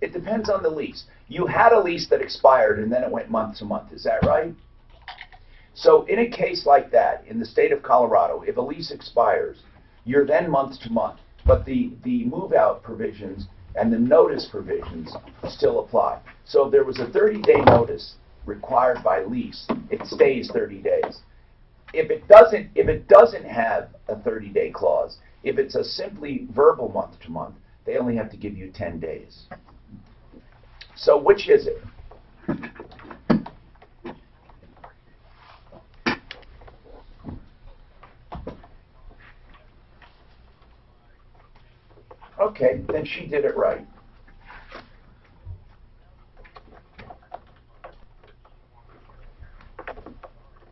It depends on the lease. You had a lease that expired and then it went month to month. Is that right? So in a case like that, in the state of Colorado, if a lease expires, you're then month to month. But the move-out provisions and the notice provisions still apply. So if there was a 30-day notice required by lease, it stays 30 days. If it doesn't have a 30-day clause, if it's a simply verbal month to month, they only have to give you 10 days. So which is it? Okay, then she did it right.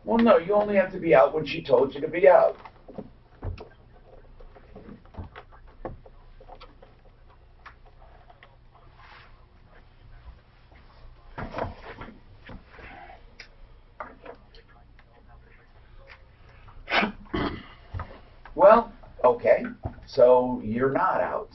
Well, no, you only have to be out when she told you to be out. Well, okay, so you're not out.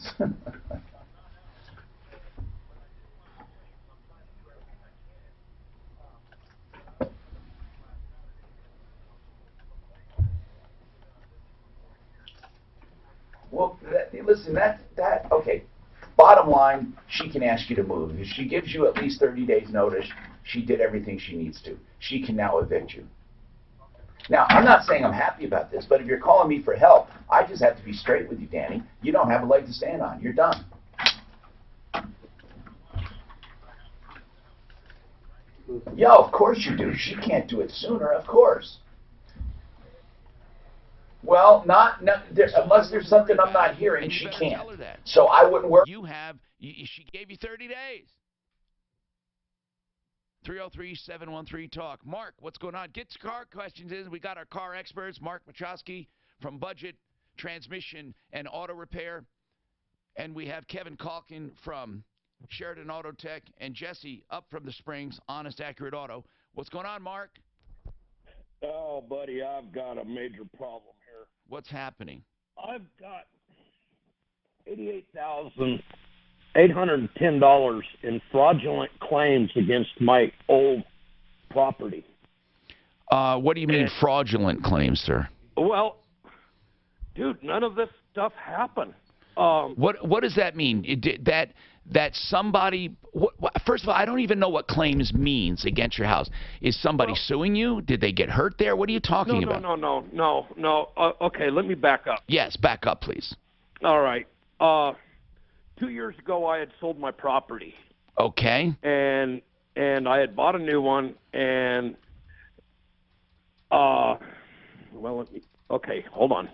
Well, listen, okay. Bottom line, she can ask you to move. If she gives you at least 30 days notice, she did everything she needs to. She can now evict you. Now, I'm not saying I'm happy about this, but if you're calling me for help, I just have to be straight with you, Danny. You don't have a leg to stand on. You're done. Yeah, of course you do. She can't do it sooner, of course. Well, unless there's something I'm not hearing, she can't. So I wouldn't work. She gave you 30 days. 303-713-TALK. Mark, what's going on? Get your car questions in. We got our car experts, Mark Machowski from Budget, Transmission, and Auto Repair. And we have Kevin Calkin from Sheridan Auto Tech, and Jesse up from the Springs, Honest, Accurate Auto. What's going on, Mark? Oh, buddy, I've got a major problem here. What's happening? I've got $88,810 in fraudulent claims against my old property. What do you mean fraudulent claims, sir? Well, dude, none of this stuff happened. What does that mean? That somebody, first of all, I don't even know what claims means against your house. Is somebody suing you? Did they get hurt there? What are you talking about? No. Okay, let me back up. Yes, back up, please. All right. 2 years ago, I had sold my property. Okay. And I had bought a new one, and okay, hold on.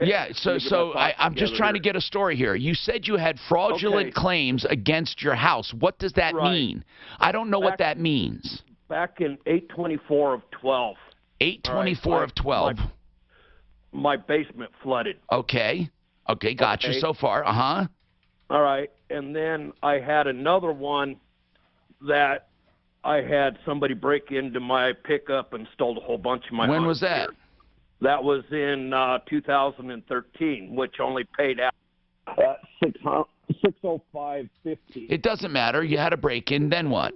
Yeah, so I'm just trying to get a story here. You said you had fraudulent claims against your house. What does that mean? I don't know what that means. Back in 8/24 of 12. 8/24 of 12. My basement flooded. Okay, gotcha so far. Uh-huh. All right, and then I had another one that I had somebody break into my pickup and stole a whole bunch of my When was that? Gear. That was in 2013, which only paid out at $605.50. It doesn't matter. You had a break-in. Then what?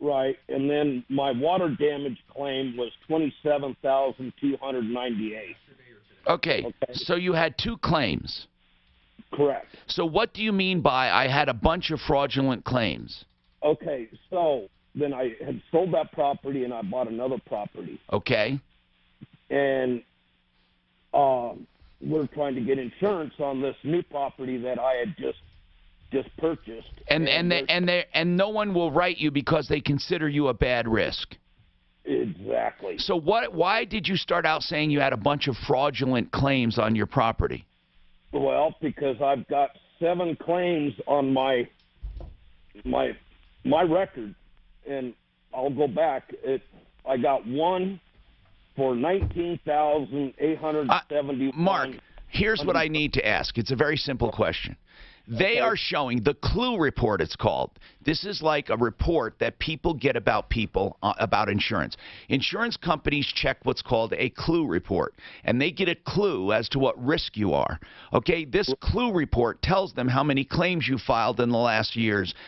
Right, and then my water damage claim was $27,298. Okay, so you had two claims. Correct. So what do you mean by I had a bunch of fraudulent claims? Okay, so then I had sold that property and I bought another property. Okay. And we're trying to get insurance on this new property that I had just purchased. And no one will write you because they consider you a bad risk. Exactly. So why did you start out saying you had a bunch of fraudulent claims on your property? Well, because I've got 7 claims on my record, and I'll go back. I got one for $19,871. Mark, here's what I need to ask. It's a very simple question. They are showing the clue report, it's called. This is like a report that people get about about insurance. Insurance companies check what's called a clue report, and they get a clue as to what risk you are. Okay, this clue report tells them how many claims you filed in the last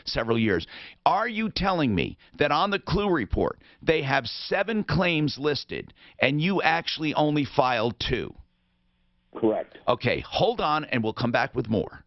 several years. Are you telling me that on the clue report they have 7 claims listed and you actually only filed 2? Correct. Okay, hold on and we'll come back with more.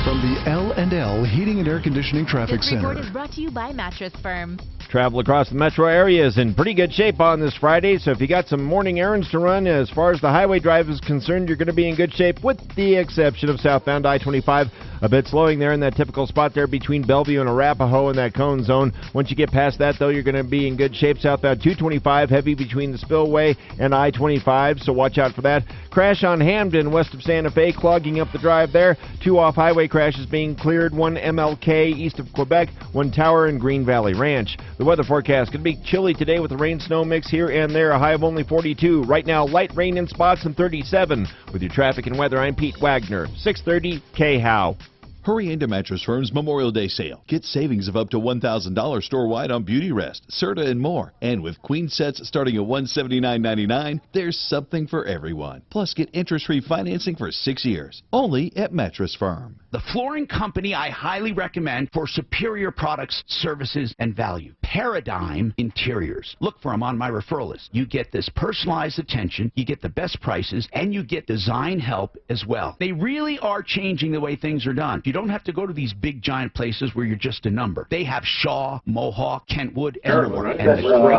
From the L&L Heating and Air Conditioning Traffic This report Center. is brought to you by Mattress Firm. Travel across the metro area is in pretty good shape on this Friday, so if you got some morning errands to run, as far as the highway drive is concerned, you're going to be in good shape, with the exception of southbound I-25. A bit slowing there in that typical spot there between Bellevue and Arapahoe in that cone zone. Once you get past that, though, you're going to be in good shape. Southbound 225, heavy between the Spillway and I-25, so watch out for that. Crash on Hamden west of Santa Fe, clogging up the drive there. 2 off-highway crashes being cleared, 1 MLK east of Quebec, 1 Tower and Green Valley Ranch. The weather forecast could be chilly today with a rain-snow mix here and there, a high of only 42. Right now, light rain in spots and 37. With your traffic and weather, I'm Pete Wagner, 630 KHOW. Hurry into Mattress Firm's Memorial Day sale. Get savings of up to $1,000 store-wide on Beauty Rest, Serta, and more. And with queen sets starting at $179.99, there's something for everyone. Plus, get interest-free financing for 6 years. Only at Mattress Firm. The flooring company I highly recommend for superior products, services, and value. Paradigm Interiors. Look for them on my referral list. You get this personalized attention, you get the best prices, and you get design help as well. They really are changing the way things are done. You don't have to go to these big giant places where you're just a number. They have Shaw, Mohawk, Kentwood, and more. And the great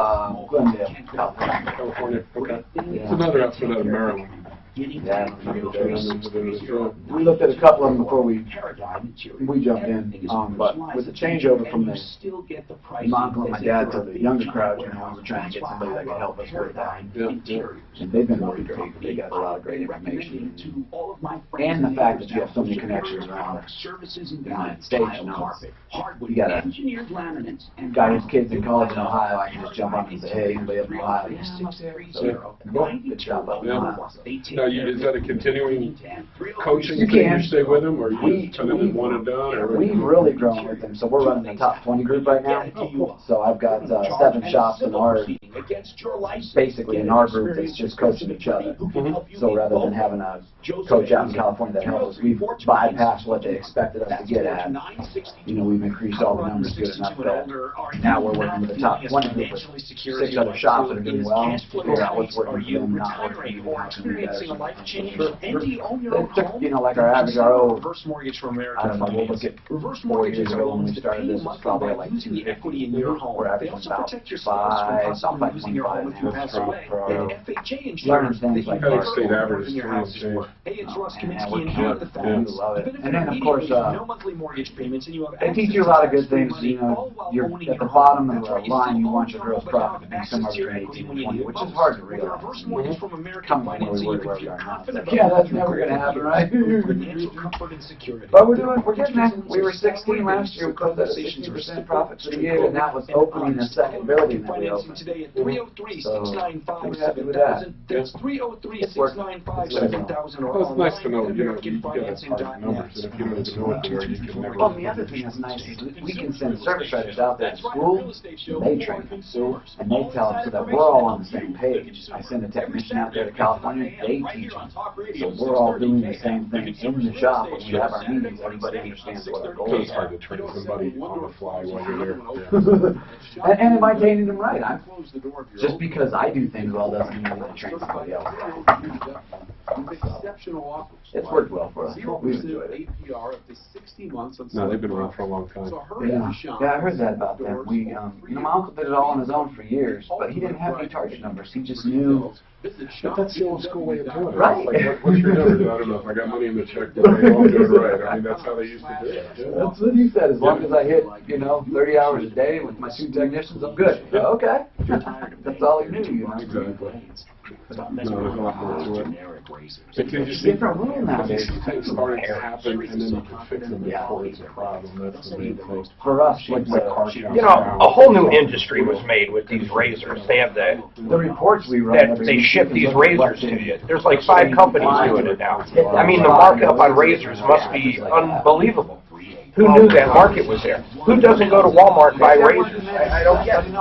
California. Okay. It's another outfit out of Maryland. Yeah, we looked at a couple of them before we jumped in, but with the changeover from the my uncle and my dad to the younger crowd, we were trying to get somebody that could help us with that. And they've been really great. They got a lot of great information. And the fact that you have so many connections around the United States, you got a guy whose kids in college in Ohio, I can just jump on and say, hey, anybody up in Ohio? So, good job up in Ohio. Now, is that a continuing coaching You thing? can. You stay with them, or you kind of did one and done? Or We've really grown with them. So we're running the top 20 group right now. So I've got 7 shops in our, basically in our group that's just coaching each other. So rather than having a coach out in California that helps us, we've bypassed what they expected us to get at. You know, we've increased all the numbers good enough that now we're working with the top 20 group with 6 other shops that are doing well, figure out what's working for them, not working for them, how can we do better. It took, you know, like our average RO, I don't know, we'll look at 4 years ago when we started this, it's probably at like 250. We're averaging about 5, about 525 now for our learning things like kind of that. state average is 3 and We love it. And then, of course, they teach you a lot of good things. You know, you're at the bottom of the line, you want your gross profit to be somewhere between 18 and 20, which is hard to realize. Coming from where we are now. It's like, yeah, that's never going to happen, right? But we're getting there. We were 16 last year. We closed at a 60% profit for the year, and that was opening the second building that we opened. So, we're happy with that. It's worked. Well, it's nice to know, you know, you get hard numbers, and if you don't even know what they are, you can never. Well, the other thing that's nice is we can send service writers out there to school, they train them, and they tell them so that we're all on the same page. I send a technician out there to California, they teach them. So we're all doing the same thing in the shop. When we have our meetings, everybody understands what our So goals it's hard are. to train somebody on the fly while you're there. Yeah. And am I training them right? Just because I do things well doesn't mean I'm going to train somebody else. It's worked well for us. We've enjoyed it. No, they've been around for a long time. Yeah, I heard that about them. We, you know, my uncle did it all on his own for years, but he didn't have any target numbers. He just knew. But that's the old school way of doing it. Right. Like, what's your number? I don't know if I got money in the check, but I all do it right. I mean, that's how they used to do it. That's what he said. As long as I hit, you know, 30 hours a day with my 2 technicians, I'm good. Okay. That's all he knew, you know. Exactly. No, there's a lot more to it. It can just Different rule nowadays. things starting to happen, and then you can fix them before it's a problem. That's the main thing. For us, like Like car You know, a whole new industry was made with these razors. They have the reports we run. that they ship these razors to you. There's like 5 companies doing it now. I mean, the markup on razors must be unbelievable. Who knew that market was there? Who doesn't go to Walmart and buy razors? I don't get it.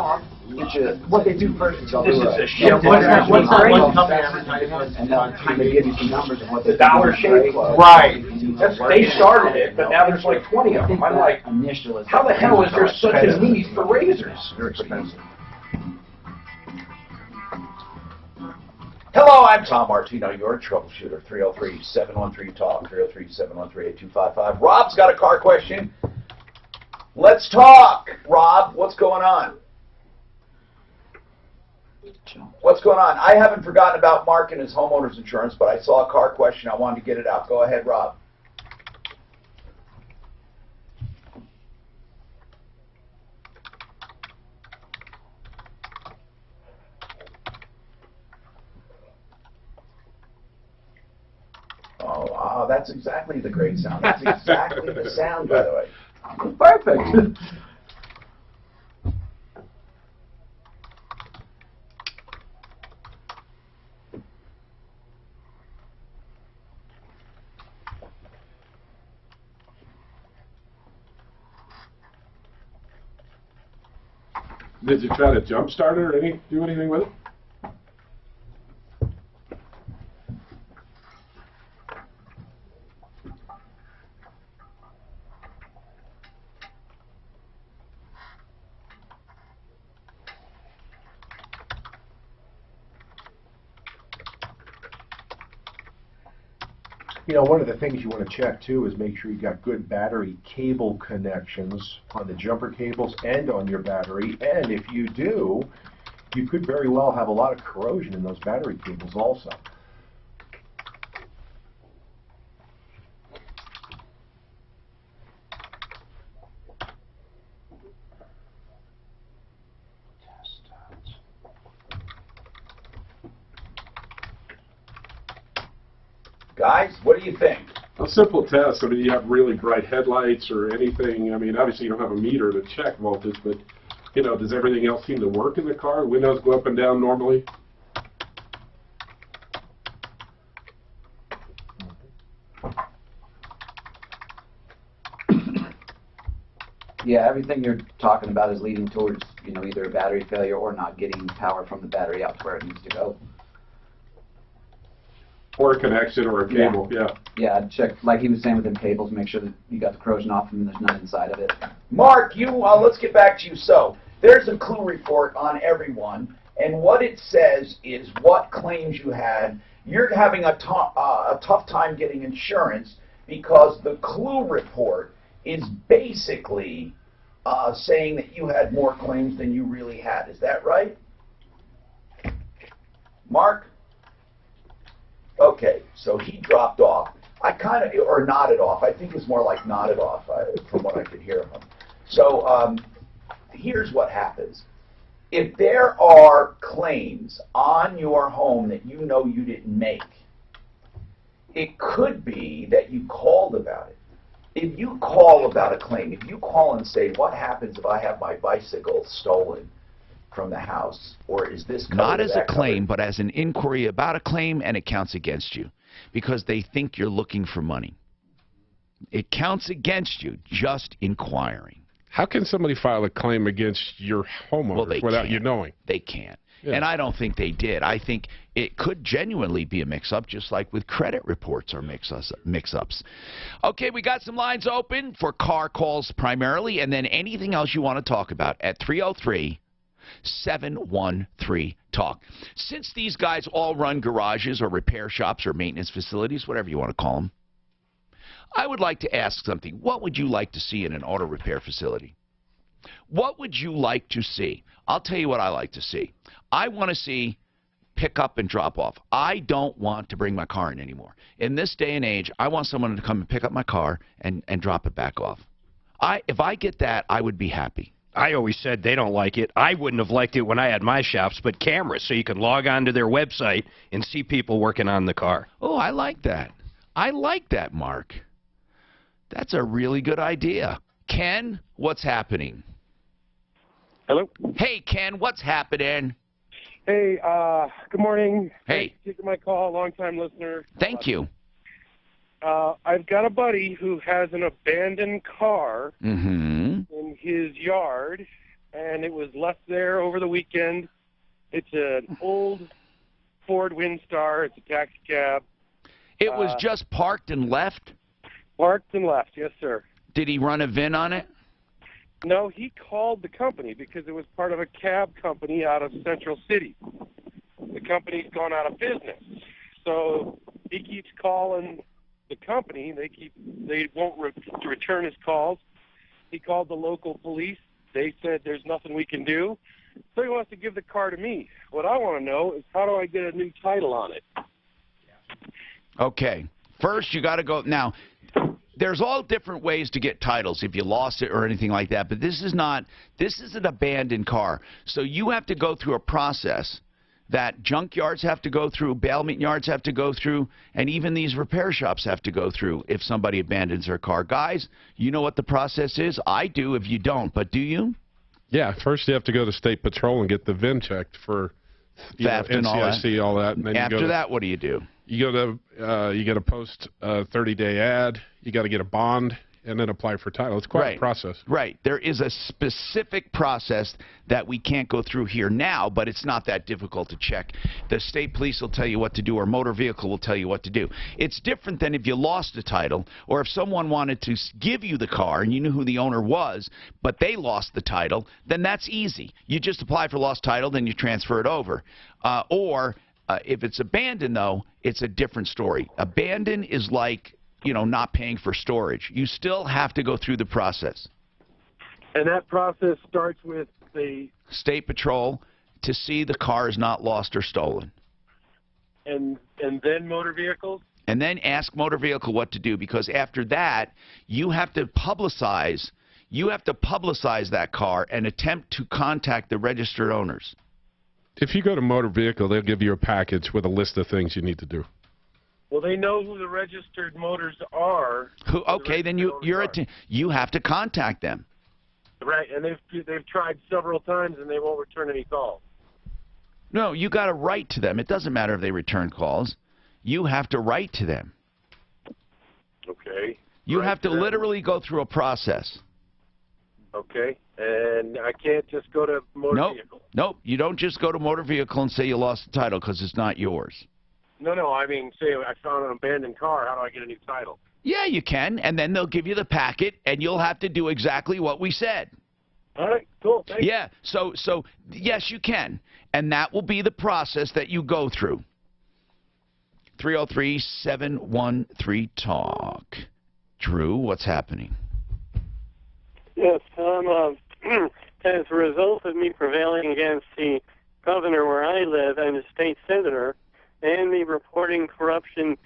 What they do first is they'll This do is a a shit. what's that one Great. company advertisement, and they'll kind of give you some numbers of what The Dollar Shave Club. Right. They started it, but now there's like 20 of them. I'm like, how the hell is there such a need for razors? They're expensive. Hello, I'm Tom Martino, your troubleshooter. 303-713-TALK, 303-713-8255. Rob's got a car question. Let's talk. Rob, what's going on? What's going on? I haven't forgotten about Mark and his homeowner's insurance, but I saw a car question. I wanted to get it out. Go ahead, Rob. Oh, wow, that's exactly the great sound. That's exactly the sound, by the way. Perfect. Did you try to jump start it or do anything with it? You know, one of the things you want to check too is make sure you've got good battery cable connections on the jumper cables and on your battery. And if you do, you could very well have a lot of corrosion in those battery cables also. Guys, what do you think? A simple test. I mean, you have really bright headlights or anything. I mean, obviously you don't have a meter to check voltage, but, you know, does everything else seem to work in the car? Windows go up and down normally? Yeah, everything you're talking about is leading towards, you know, either a battery failure or not getting power from the battery out to where it needs to go. Or a connection or a cable, yeah. Yeah, I'd check, like he was saying with them cables, make sure that you got the corrosion off and there's none inside of it. Mark, let's get back to you. So, there's a clue report on everyone, and what it says is what claims you had. You're having a tough time getting insurance because the clue report is basically saying that you had more claims than you really had. Is that right? Mark? Okay, so he dropped off. I kind of, or nodded off. I think it was more like nodded off from what I could hear of him. So here's what happens. If there are claims on your home that you know you didn't make, it could be that you called about it. If you call about a claim, if you call and say, what happens if I have my bicycle stolen from the house, or is this covered? Not as a claim, but as an inquiry about a claim, and it counts against you because they think you're looking for money. It counts against you just inquiring. How can somebody file a claim against your homeowner without you knowing? They can't. Yeah. And I don't think they did. I think it could genuinely be a mix-up, just like with credit reports or mix-ups. Okay, we got some lines open for car calls primarily, and then anything else you want to talk about at 303-713-TALK. Since these guys all run garages or repair shops or maintenance facilities, whatever you want to call them, I would like to ask something. What would you like to see in an auto repair facility? What would you like to see? I'll tell you what I like to see. I want to see pick up and drop off. I don't want to bring my car in anymore. In this day and age, I want someone to come and pick up my car and drop it back off. If I get that, I would be happy. I always said they don't like it. I wouldn't have liked it when I had my shops, but cameras, so you can log on to their website and see people working on the car. Oh, I like that. I like that, Mark. That's a really good idea. Ken, what's happening? Hello? Hey, Ken, what's happening? Hey, good morning. Hey. Thanks for taking my call, long-time listener. Thank you. I've got a buddy who has an abandoned car Mm-hmm. in his yard, and it was left there over the weekend. It's an old Ford Windstar. It's a taxi cab. It was just parked and left? Parked and left, yes, sir. Did he run a VIN on it? No, he called the company because it was part of a cab company out of Central City. The company's gone out of business. So he keeps calling the company. They won't return his calls. He called the local police. They said there's nothing we can do. So he wants to give the car to me. What I want to know is how do I get a new title on it? Okay. First, you got to go. Now, there's all different ways to get titles if you lost it or anything like that, but this is an abandoned car. So you have to go through a process that junkyards have to go through, bailment yards have to go through, and even these repair shops have to go through if somebody abandons their car. Guys, you know what the process is? I do if you don't, but do you? Yeah, first you have to go to State Patrol and get the VIN checked for theft and NCIC, all that. And then after that, what do you do? You got to post a 30-day ad. You got to get a bond and then apply for title. It's quite a process. Right. There is a specific process that we can't go through here now, but it's not that difficult to check. The state police will tell you what to do, or motor vehicle will tell you what to do. It's different than if you lost a title, or if someone wanted to give you the car and you knew who the owner was, but they lost the title, then that's easy. You just apply for lost title, then you transfer it over. If it's abandoned, though, it's a different story. Abandoned is like, not paying for storage. You still have to go through the process. And that process starts with the State Patrol to see the car is not lost or stolen. And then motor vehicles? And then ask motor vehicle what to do, because after that, you have to publicize that car and attempt to contact the registered owners. If you go to motor vehicle, they'll give you a package with a list of things you need to do. Well, they know who the registered motors are. Okay, then you have to contact them. Right, and they've tried several times and they won't return any calls. No, you got to write to them. It doesn't matter if they return calls. You have to write to them. Okay. You have to literally go through a process. Okay, and I can't just go to motor vehicle. Nope, you don't just go to motor vehicle and say you lost the title because it's not yours. No, I mean, say I found an abandoned car, how do I get a new title? Yeah, you can, and then they'll give you the packet, and you'll have to do exactly what we said. All right, cool, thanks. Yeah, so yes, you can, and that will be the process that you go through. 303-713-TALK. Drew, what's happening? Yes, as a result of me prevailing against the governor where I live and the state senator, and me reporting corruption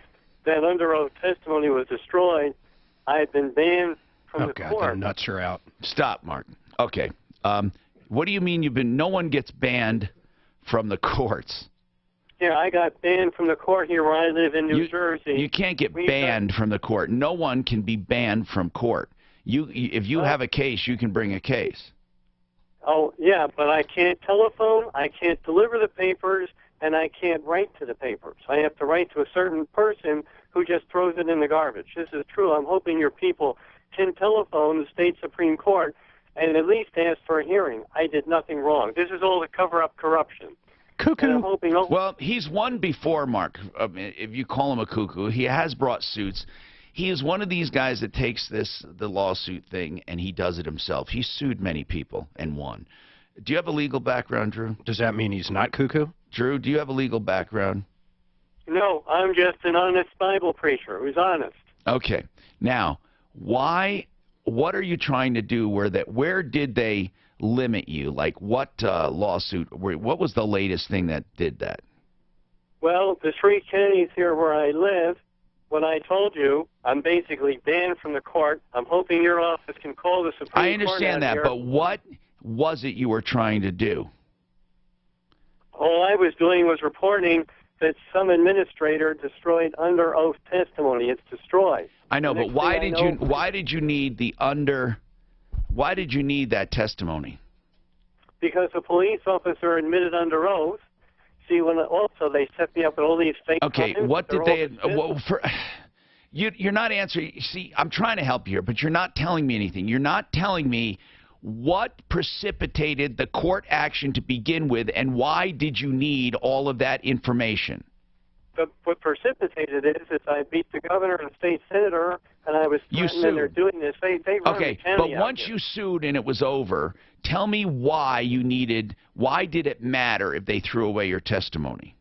that under oath testimony was destroyed, I've been banned from the court. The nuts are out. Stop, Mark. Okay. What do you mean no one gets banned from the courts? Yeah, I got banned from the court here where I live in New Jersey. You can't get banned from the court. No one can be banned from court. If you have a case, you can bring a case. Oh, yeah, but I can't telephone, I can't deliver the papers, and I can't write to the papers. I have to write to a certain person who just throws it in the garbage. This is true. I'm hoping your people can telephone the state Supreme Court and at least ask for a hearing. I did nothing wrong. This is all to cover up corruption. Cuckoo. Well, he's won before, Mark. If you call him a cuckoo, he has brought suits. He is one of these guys that takes the lawsuit thing, and he does it himself. He's sued many people and won. Do you have a legal background, Drew? Does that mean he's not cuckoo? Drew, do you have a legal background? No, I'm just an honest Bible preacher who's honest. Okay. Now, what are you trying to do? Where did they limit you? Like what lawsuit? What was the latest thing that did that? Well, the 3 counties here where I live, what I told you, I'm basically banned from the court. I'm hoping your office can call the Supreme Court. I understand that, but was it you were trying to do? All I was doing was reporting that some administrator destroyed under oath testimony. It's destroyed. I know, but why did you need that testimony? Because a police officer admitted under oath. See, also they set me up with all these fake. Okay, claims. what did They're they? You're not answering. See, I'm trying to help you here, but you're not telling me anything. You're not telling me what precipitated the court action to begin with, and why did you need all of that information? What precipitated it is I beat the governor and state senator, and I was threatened, and they're doing this. They run okay, the county but once you sued and it was over, tell me why did it matter if they threw away your testimony?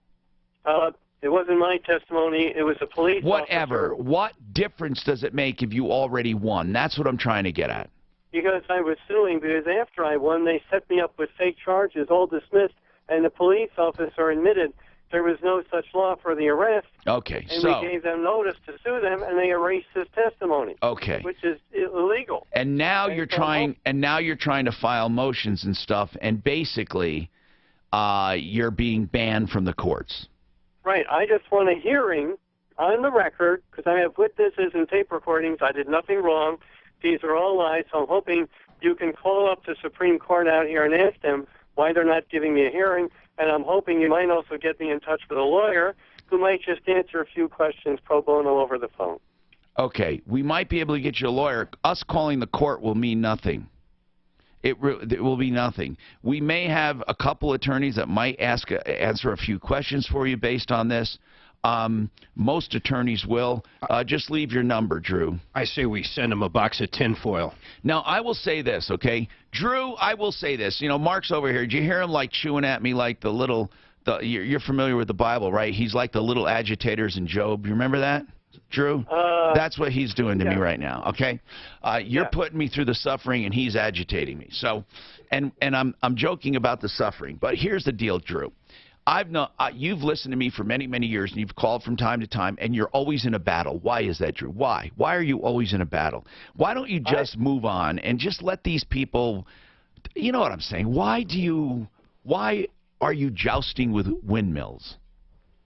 It wasn't my testimony. It was a police Whatever. officer. What difference does it make if you already won? That's what I'm trying to get at. Because I was suing, because after I won, they set me up with fake charges, all dismissed, and the police officer admitted there was no such law for the arrest. Okay, and so we gave them notice to sue them, and they erased his testimony. Okay. Which is illegal. And now you're trying to file motions and stuff, and basically you're being banned from the courts. Right. I just want a hearing on the record, because I have witnesses and tape recordings. I did nothing wrong. These are all lies, so I'm hoping you can call up the Supreme Court out here and ask them why they're not giving me a hearing, and I'm hoping you might also get me in touch with a lawyer who might just answer a few questions pro bono over the phone. Okay, we might be able to get you a lawyer. Us calling the court will mean nothing. It will be nothing. We may have a couple attorneys that might answer a few questions for you based on this. Most attorneys will. Just leave your number, Drew. I say we send him a box of tinfoil. Now, I will say this, okay? Drew, I will say this. You know, Mark's over here. Did you hear him, like, chewing at me like the little... you're familiar with the Bible, right? He's like the little agitators in Job. You remember that, Drew? That's what he's doing to me right now, okay? You're putting me through the suffering, and he's agitating me. So, and I'm joking about the suffering. But here's the deal, Drew. You've listened to me for many, many years, and you've called from time to time, and you're always in a battle. Why is that, Drew? Why? Why are you always in a battle? Why don't you just move on and just let these people, you know what I'm saying? Why are you jousting with windmills?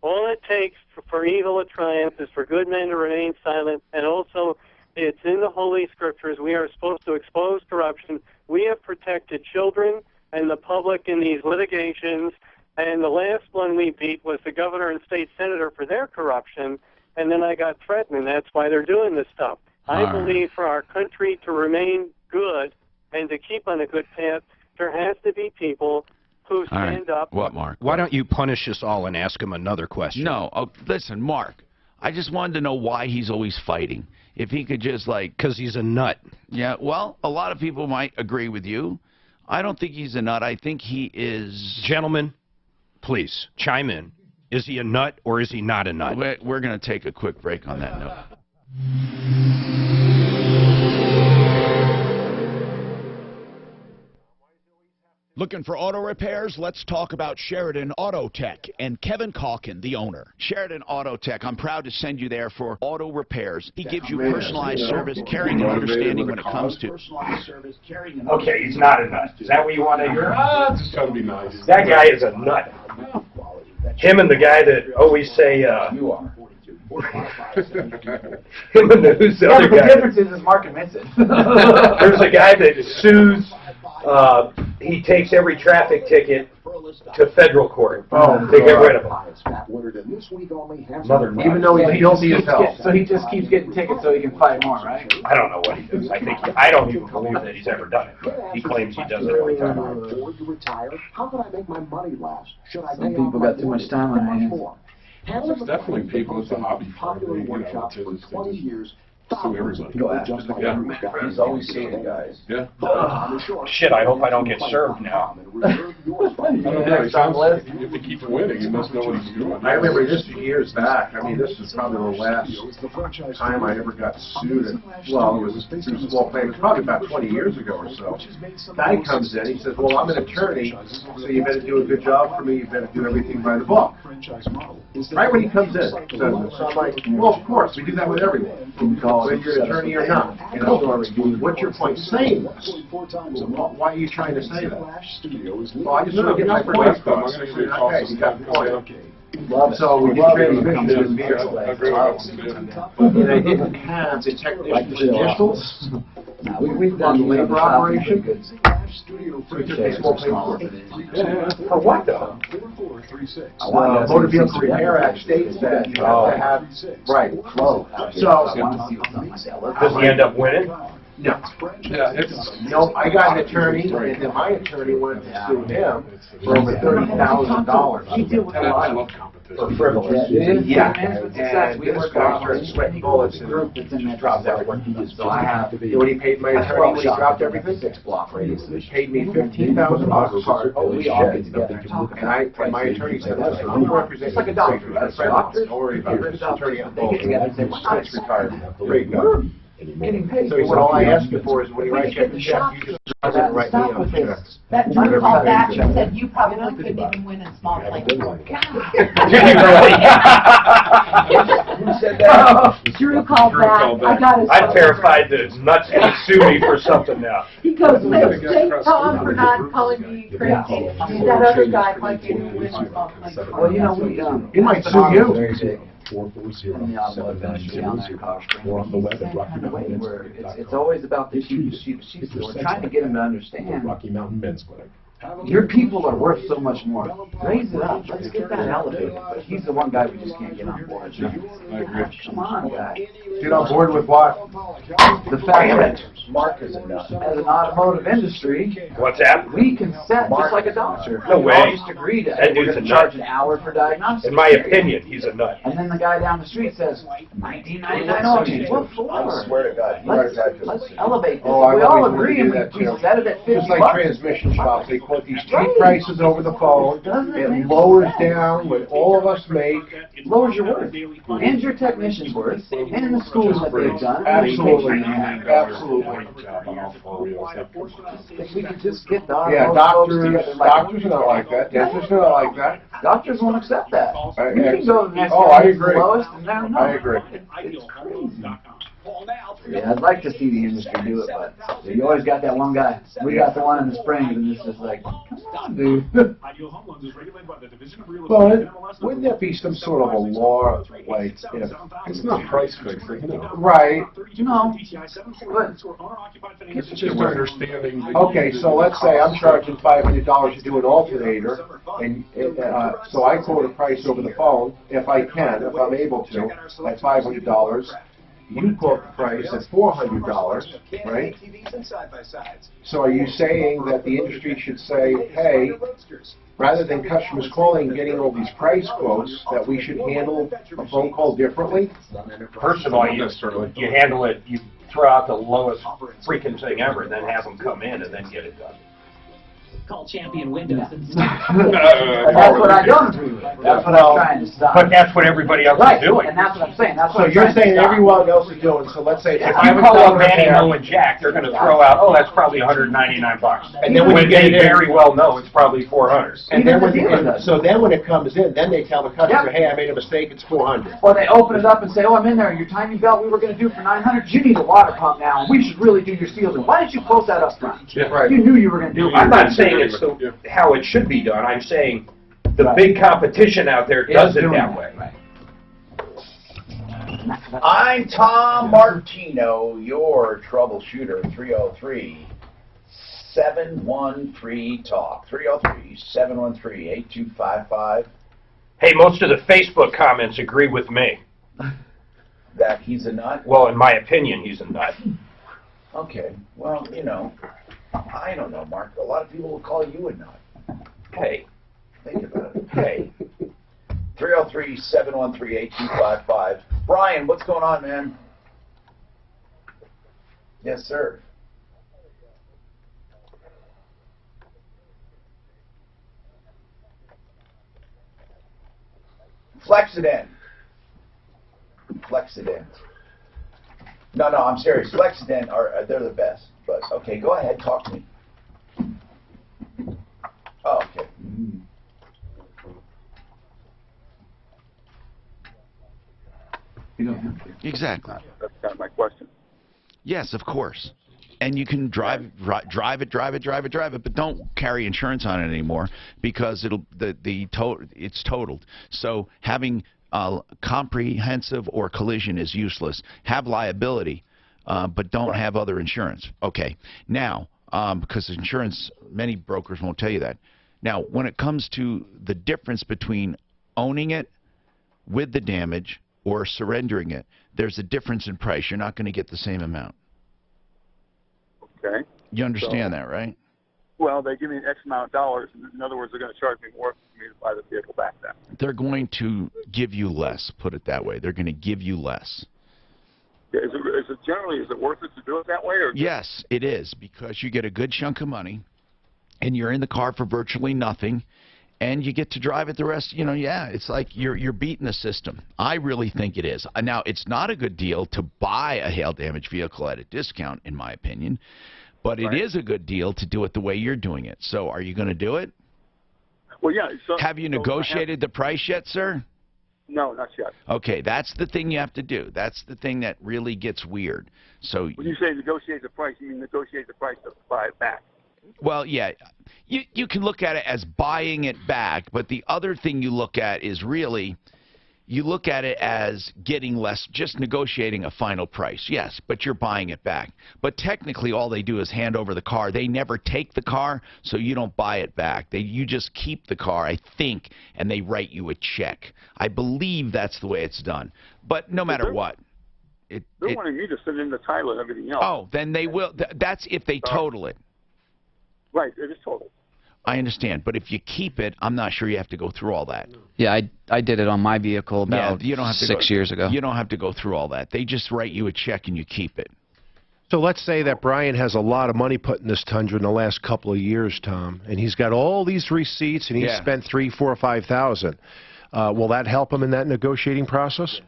All it takes for evil to triumph is for good men to remain silent, and also it's in the Holy Scriptures. We are supposed to expose corruption. We have protected children and the public in these litigations. And the last one we beat was the governor and state senator for their corruption, and then I got threatened, and that's why they're doing this stuff. I believe for our country to remain good and to keep on a good path, there has to be people who stand up. What, Mark? Why don't you punish us all and ask him another question? No. Oh, listen, Mark, I just wanted to know why he's always fighting. If he could just, like... Because he's a nut. Yeah, well, a lot of people might agree with you. I don't think he's a nut. I think he is... Gentlemen... Please, chime in. Is he a nut or is he not a nut? We're going to take a quick break on that note. Looking for auto repairs? Let's talk about Sheridan Auto Tech and Kevin Calkin, the owner. Sheridan Auto Tech, I'm proud to send you there for auto repairs. He gives you personalized service, caring and understanding when it comes to... Okay, he's not a nut. Is that what you want to hear? Just trying to be nice. That guy is a nut. Him and the guy that always say, You are. him and who's the other The guy? difference is Mark admits it. There's a guy that sues, he takes every traffic ticket to federal court to get rid of him. Mother, Even though he's guilty as hell. So he just keeps getting tickets so he can fight more, right? I don't know what he does. I don't even believe that he's ever done it. He claims he does it every time. Some people got too much time on their hands. There's definitely people, it's a hobby for me, you know, to sue everybody. Go after Yeah. He's always seeing the guys. Yeah. Shit, I hope I don't get served now. I don't know, he sounds like if he keeps winning, he must know what he's doing. I remember this years back. I mean, this is probably the last time I ever got sued. Well, it was through small claims, probably about 20 years ago or so. Guy comes in, he says, well, I'm an attorney, so you better do a good job for me, you better do everything by the book. Right when he comes in, so I'm like, well, of course, we do that with everyone. whether you're an attorney or not. And so what's your point saying this? Why are you trying to say that? Well, I just want to get my point across. Okay, you got the point. So we did transmission and vehicle. And I didn't have the technician's initials. We've done labor operation. So it took me small paperwork. For what though? The Motor Vehicle Repair Act states that you have to have, right, flow. So, Does he end up winning? no. No, I got an attorney, and then my attorney wanted to sue him for over $30,000. For frivolous. Yeah, and this guy started sweating bullets and just dropped everything. So I have, you know what he paid my attorney when he dropped everything? 6 block radius. He paid me $15,000 for holy shit. And my attorney said, listen, I'm representing. It's like a doctor, that's a doctor. Don't worry about it. Attorney at home. It's retired. Great guy. Getting paid. So he said, all I ask you for is when you write you the check, you just write me on the check. That Drew called back and said you probably couldn't even win in small claims. Did he really? Who said that? Drew called back. I got his. I'm terrified that Nuts going to sue me for something now. He goes, thank Tom for not calling me crazy. That other guy might get him win in small claims. Well, you know, he might sue you. In the automotive industry on that car or on the web at Rocky Mountain where it's always about the sheep. We're trying to get them to understand Rocky Mountain Men's Clinic. your people are worth so much more. Raise it up. Let's get that elevated. But he's the one guy we just can't get on board. Come on, guy. Get on board with what? The fact that Mark is a nut. as an automotive industry, What's that? we can set just like a doctor. No way. We all just agree to That we're dude's going to a charge nut. an hour for diagnostics. In my opinion, he's a nut. And then the guy down the street says, $19.99 oil change. What for? I swear to God. Let's elevate this. Oh, I We all always agree wanted and to we do that, too. set it at 50 Just like bucks. transmission shops, they quote these cheap prices over the phone. It lowers down what all of us make. Lowers your worth. And your technician's worth. And the schools that they've done. Absolutely. Absolutely. If we could just get the Yeah, automotive folks doctors together are not like that. Dentists are not like that. Doctors won't accept that. I- You can go to the next Oh, guy I who's the agree. lowest and they're not. I agree. It's crazy. Yeah, I'd like to see the industry do it, but you always got that one guy. We got the one in the Springs, and it's just like, come on, dude. Well, wouldn't that be some sort of a law, like, if... It's not price fixing, you know. Right. No. It's just understanding. Okay, so let's say I'm charging $500 to do an alternator, and so I quote a price over the phone, if I can, if I'm able to, at $500. You quote the price at $400, right? So are you saying that the industry should say, hey, rather than customers calling and getting all these price quotes, that we should handle a phone call differently? First of all, you handle it, you throw out the lowest freaking thing ever, and then have them come in and then get it done. Call Champion Windows. That's what I don't agree with. That's what I'm trying to stop. But that's what everybody else Right, is doing. and that's what I'm saying. That's So what I'm you're trying to saying stop. everyone else is doing, so let's say... If you call up Manny, Mo, and Jack, they're going to throw out, oh, that's probably $199. And then when they very well know it's probably $400. And then when it comes in, then they tell the customer, hey, I made a mistake, it's $400. Or they open it up and say, oh, I'm in there, and your timing belt we were going to do for $900, you need a water pump now, and we should really do your seals. And why didn't you quote that up front? Yeah, right. You knew you were going to do it. I'm not saying it's how it should be done. I'm saying the big competition out there does it that way. I'm Tom Martino, your troubleshooter, 303-713-TALK, 303-713-8255. Hey, most of the Facebook comments agree with me. That he's a nut? Well, in my opinion, he's a nut. Okay, well, you know, I don't know, Mark. A lot of people will call you a nut. Hey. Think about it. Hey. 303-713-8255. Brian, what's going on, man? Yes, sir. Flex it in. Flex it in. No, I'm serious. Flex it in, they're the best. But, okay, go ahead. Talk to me. Oh, okay. Exactly. That's kind of my question. Yes, of course. And you can drive it, but don't carry insurance on it anymore because it's totaled. So having comprehensive or collision is useless. Have liability, but don't have other insurance. Okay. Now, because insurance, many brokers won't tell you that. Now, when it comes to the difference between owning it with the damage or surrendering it, there's a difference in price. You're not going to get the same amount. Okay. You understand that, right? Well, they give me X amount of dollars. In other words, they're going to charge me more for me to buy the vehicle back then. They're going to give you less, put it that way. They're going to give you less. Yeah, is it worth it to do it that way? Or Yes, it is, because you get a good chunk of money, and you're in the car for virtually nothing, and you get to drive it the rest. You know, yeah, it's like you're beating the system. I really think it is. Now, it's not a good deal to buy a hail damage vehicle at a discount, in my opinion, but it is a good deal to do it the way you're doing it. So, are you going to do it? Well, yeah. So, have you negotiated the price yet, sir? No, not yet. Okay, that's the thing you have to do. That's the thing that really gets weird. So when you say negotiate the price, you mean negotiate the price to buy it back? Well, yeah, you can look at it as buying it back, but the other thing you look at is really, you look at it as getting less, just negotiating a final price. Yes, but you're buying it back. But technically, all they do is hand over the car. They never take the car, so you don't buy it back. You just keep the car, I think, and they write you a check. I believe that's the way it's done. But no matter what. They're wanting me to send in the title and everything else. Oh, then they will. That's if they total it. Right, it is total. I understand, but if you keep it, I'm not sure you have to go through all that. Yeah, I did it on my vehicle about you don't have to 6 years ago. You don't have to go through all that. They just write you a check and you keep it. So let's say that Brian has a lot of money put in this Tundra in the last couple of years, Tom, and he's got all these receipts and he's spent $3,000, $4,000, $5,000. Will that help him in that negotiating process?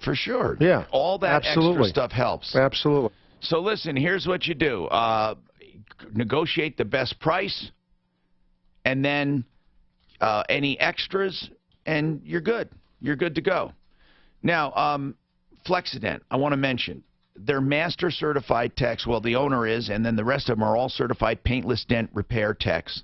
For sure. Yeah. All that extra stuff helps. Absolutely. So listen, here's what you do. Negotiate the best price, and then any extras, and you're good. You're good to go. Now, Flexident, I want to mention, they're master certified techs. Well, the owner is, and then the rest of them are all certified paintless dent repair techs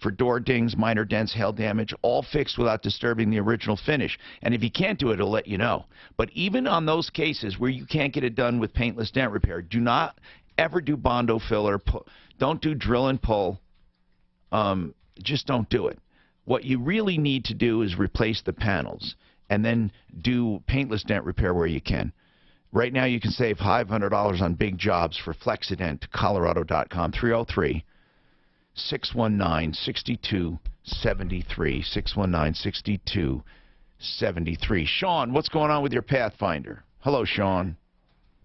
for door dings, minor dents, hail damage, all fixed without disturbing the original finish. And if you can't do it, it'll let you know. But even on those cases where you can't get it done with paintless dent repair, do not ever do Bondo filler. Don't do drill and pull. Just don't do it. What you really need to do is replace the panels and then do paintless dent repair where you can. Right now you can save $500 on big jobs for Flexident. Colorado.com, 303-619-6273, 619-6273. Sean, what's going on with your Pathfinder? Hello, Sean.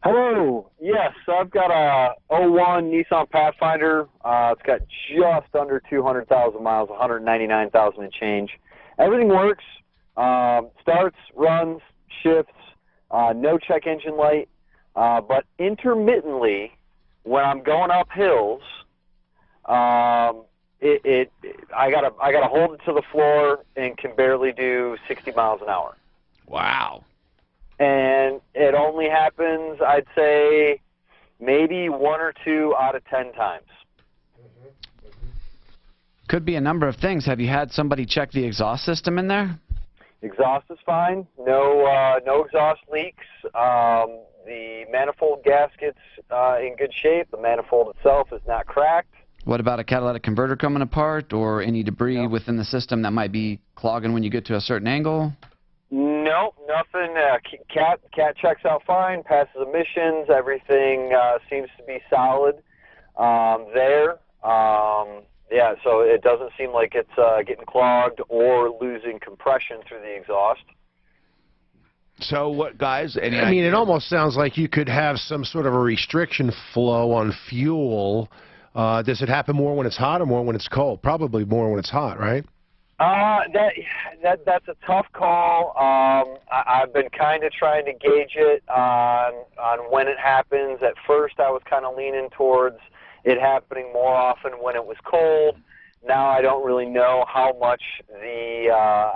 Hello. Yes, I've got a 01 Nissan Pathfinder. It's got just under 200,000 miles, 199,000 and change. Everything works. Starts, runs, shifts. No check engine light. But intermittently, when I'm going up hills, I gotta hold it to the floor and can barely do 60 miles an hour. Wow. And it only happens, I'd say, maybe 1 or 2 out of 10 times. Could be a number of things. Have you had somebody check the exhaust system in there? Exhaust is fine. No exhaust leaks. The manifold gasket's in good shape. The manifold itself is not cracked. What about a catalytic converter coming apart or any debris within the system that might be clogging when you get to a certain angle? Nope, nothing. Cat checks out fine, passes emissions. Everything seems to be solid there. Yeah, so it doesn't seem like it's getting clogged or losing compression through the exhaust. So what, guys? I mean, it almost sounds like you could have some sort of a restriction flow on fuel. Does it happen more when it's hot or more when it's cold? Probably more when it's hot, right? That's a tough call. I've been kind of trying to gauge it on when it happens. At first, I was kind of leaning towards it happening more often when it was cold. now I don't really know how much the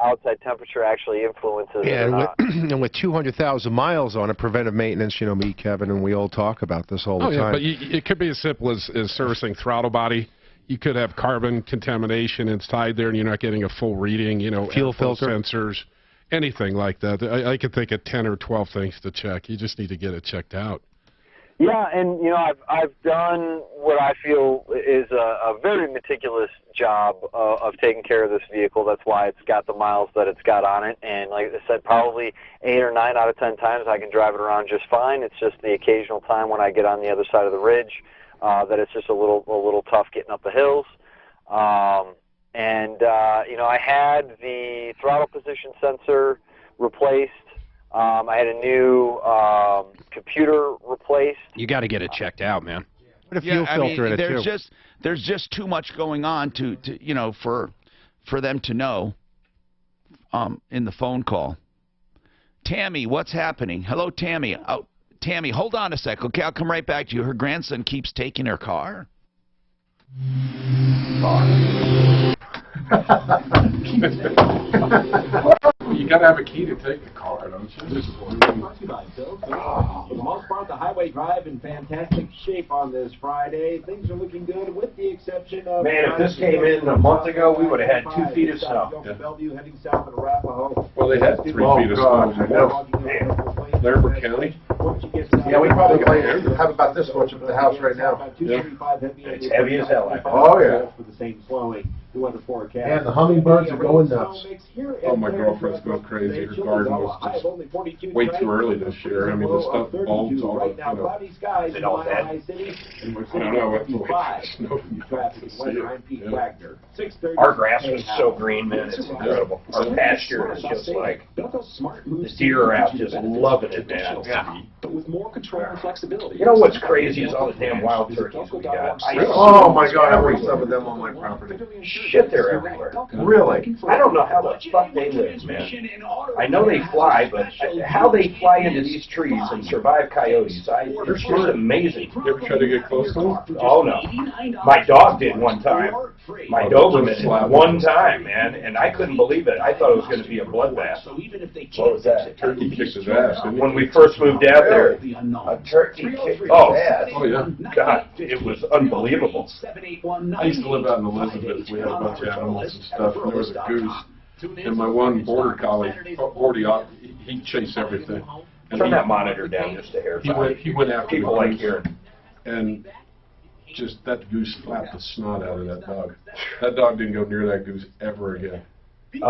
outside temperature actually influences it or not. And with 200,000 miles on it, preventive maintenance, you know, me, Kevin, and we all talk about this all the time. But it could be as simple as servicing throttle body. You could have carbon contamination, it's tied there, and you're not getting a full reading, you know, Fuel filter sensors, anything like that. I could think of 10 or 12 things to check. You just need to get it checked out. Yeah, and you know, I've done what I feel is a very meticulous job of taking care of this vehicle. That's why it's got the miles that it's got on it. And like I said, probably 8 or 9 out of 10 times I can drive it around just fine. It's just the occasional time when I get on the other side of the ridge that it's just a little tough getting up the hills. You know, I had the throttle position sensor replaced. I had a new computer replaced. You got to get it checked out, man. Put a fuel filter in it too. There's just too much going on to you know, for them to know in the phone call. Tammy, what's happening? Hello, Tammy. Oh, Tammy, hold on a sec. Okay, I'll come right back to you. Her grandson keeps taking her car. You got to have a key to take the car, don't you? For the most part, the highway drive in fantastic shape on this Friday. Things are looking good, with the exception of... Man, if this came in a month ago, we would have had 2 feet of snow. Bellevue heading south of Arapahoe. Well, they had 3 feet of snow. Lambert County. Yeah, we probably have about this much of the house right now. Yeah. It's heavy as hell. Oh, yeah. For the same slowing. The weather forecast. And the hummingbirds are going nuts. Oh, my girlfriend's going crazy. Her garden was just way too early this year. I mean, the stuff bulbs all the, you know. Is it all dead? I don't know. It's snow. Our grass was so green, man. It's incredible. Our pasture is just like, the deer are out just loving it, man. Yeah. But with more control and flexibility. You know what's crazy is all the damn wild turkeys we got. Oh my God, I raised some of them on my property. Shit, they're everywhere. Really? I don't know how the fuck they live, man. I know they fly, but how they fly into these trees and survive coyotes, it's just amazing. You ever try to get close to them? Oh, no. My dog did one time. My Doberman one time, man, and I couldn't believe it. I thought it was going to be a bloodbath. What was that? Turkey kicked his ass, didn't he? When we first moved out there. A turkey kicked his Oh, ass. Oh, yeah. God, it was unbelievable. I used to live out in Elizabeth. We had a bunch of animals and stuff, and there was a goose. And my one border collie, he'd chase everything. And Turn that monitor down just a hair. He went after people the like goose, hearing. and just that goose slapped the snot out of that dog. That dog didn't go near that goose ever again. He'd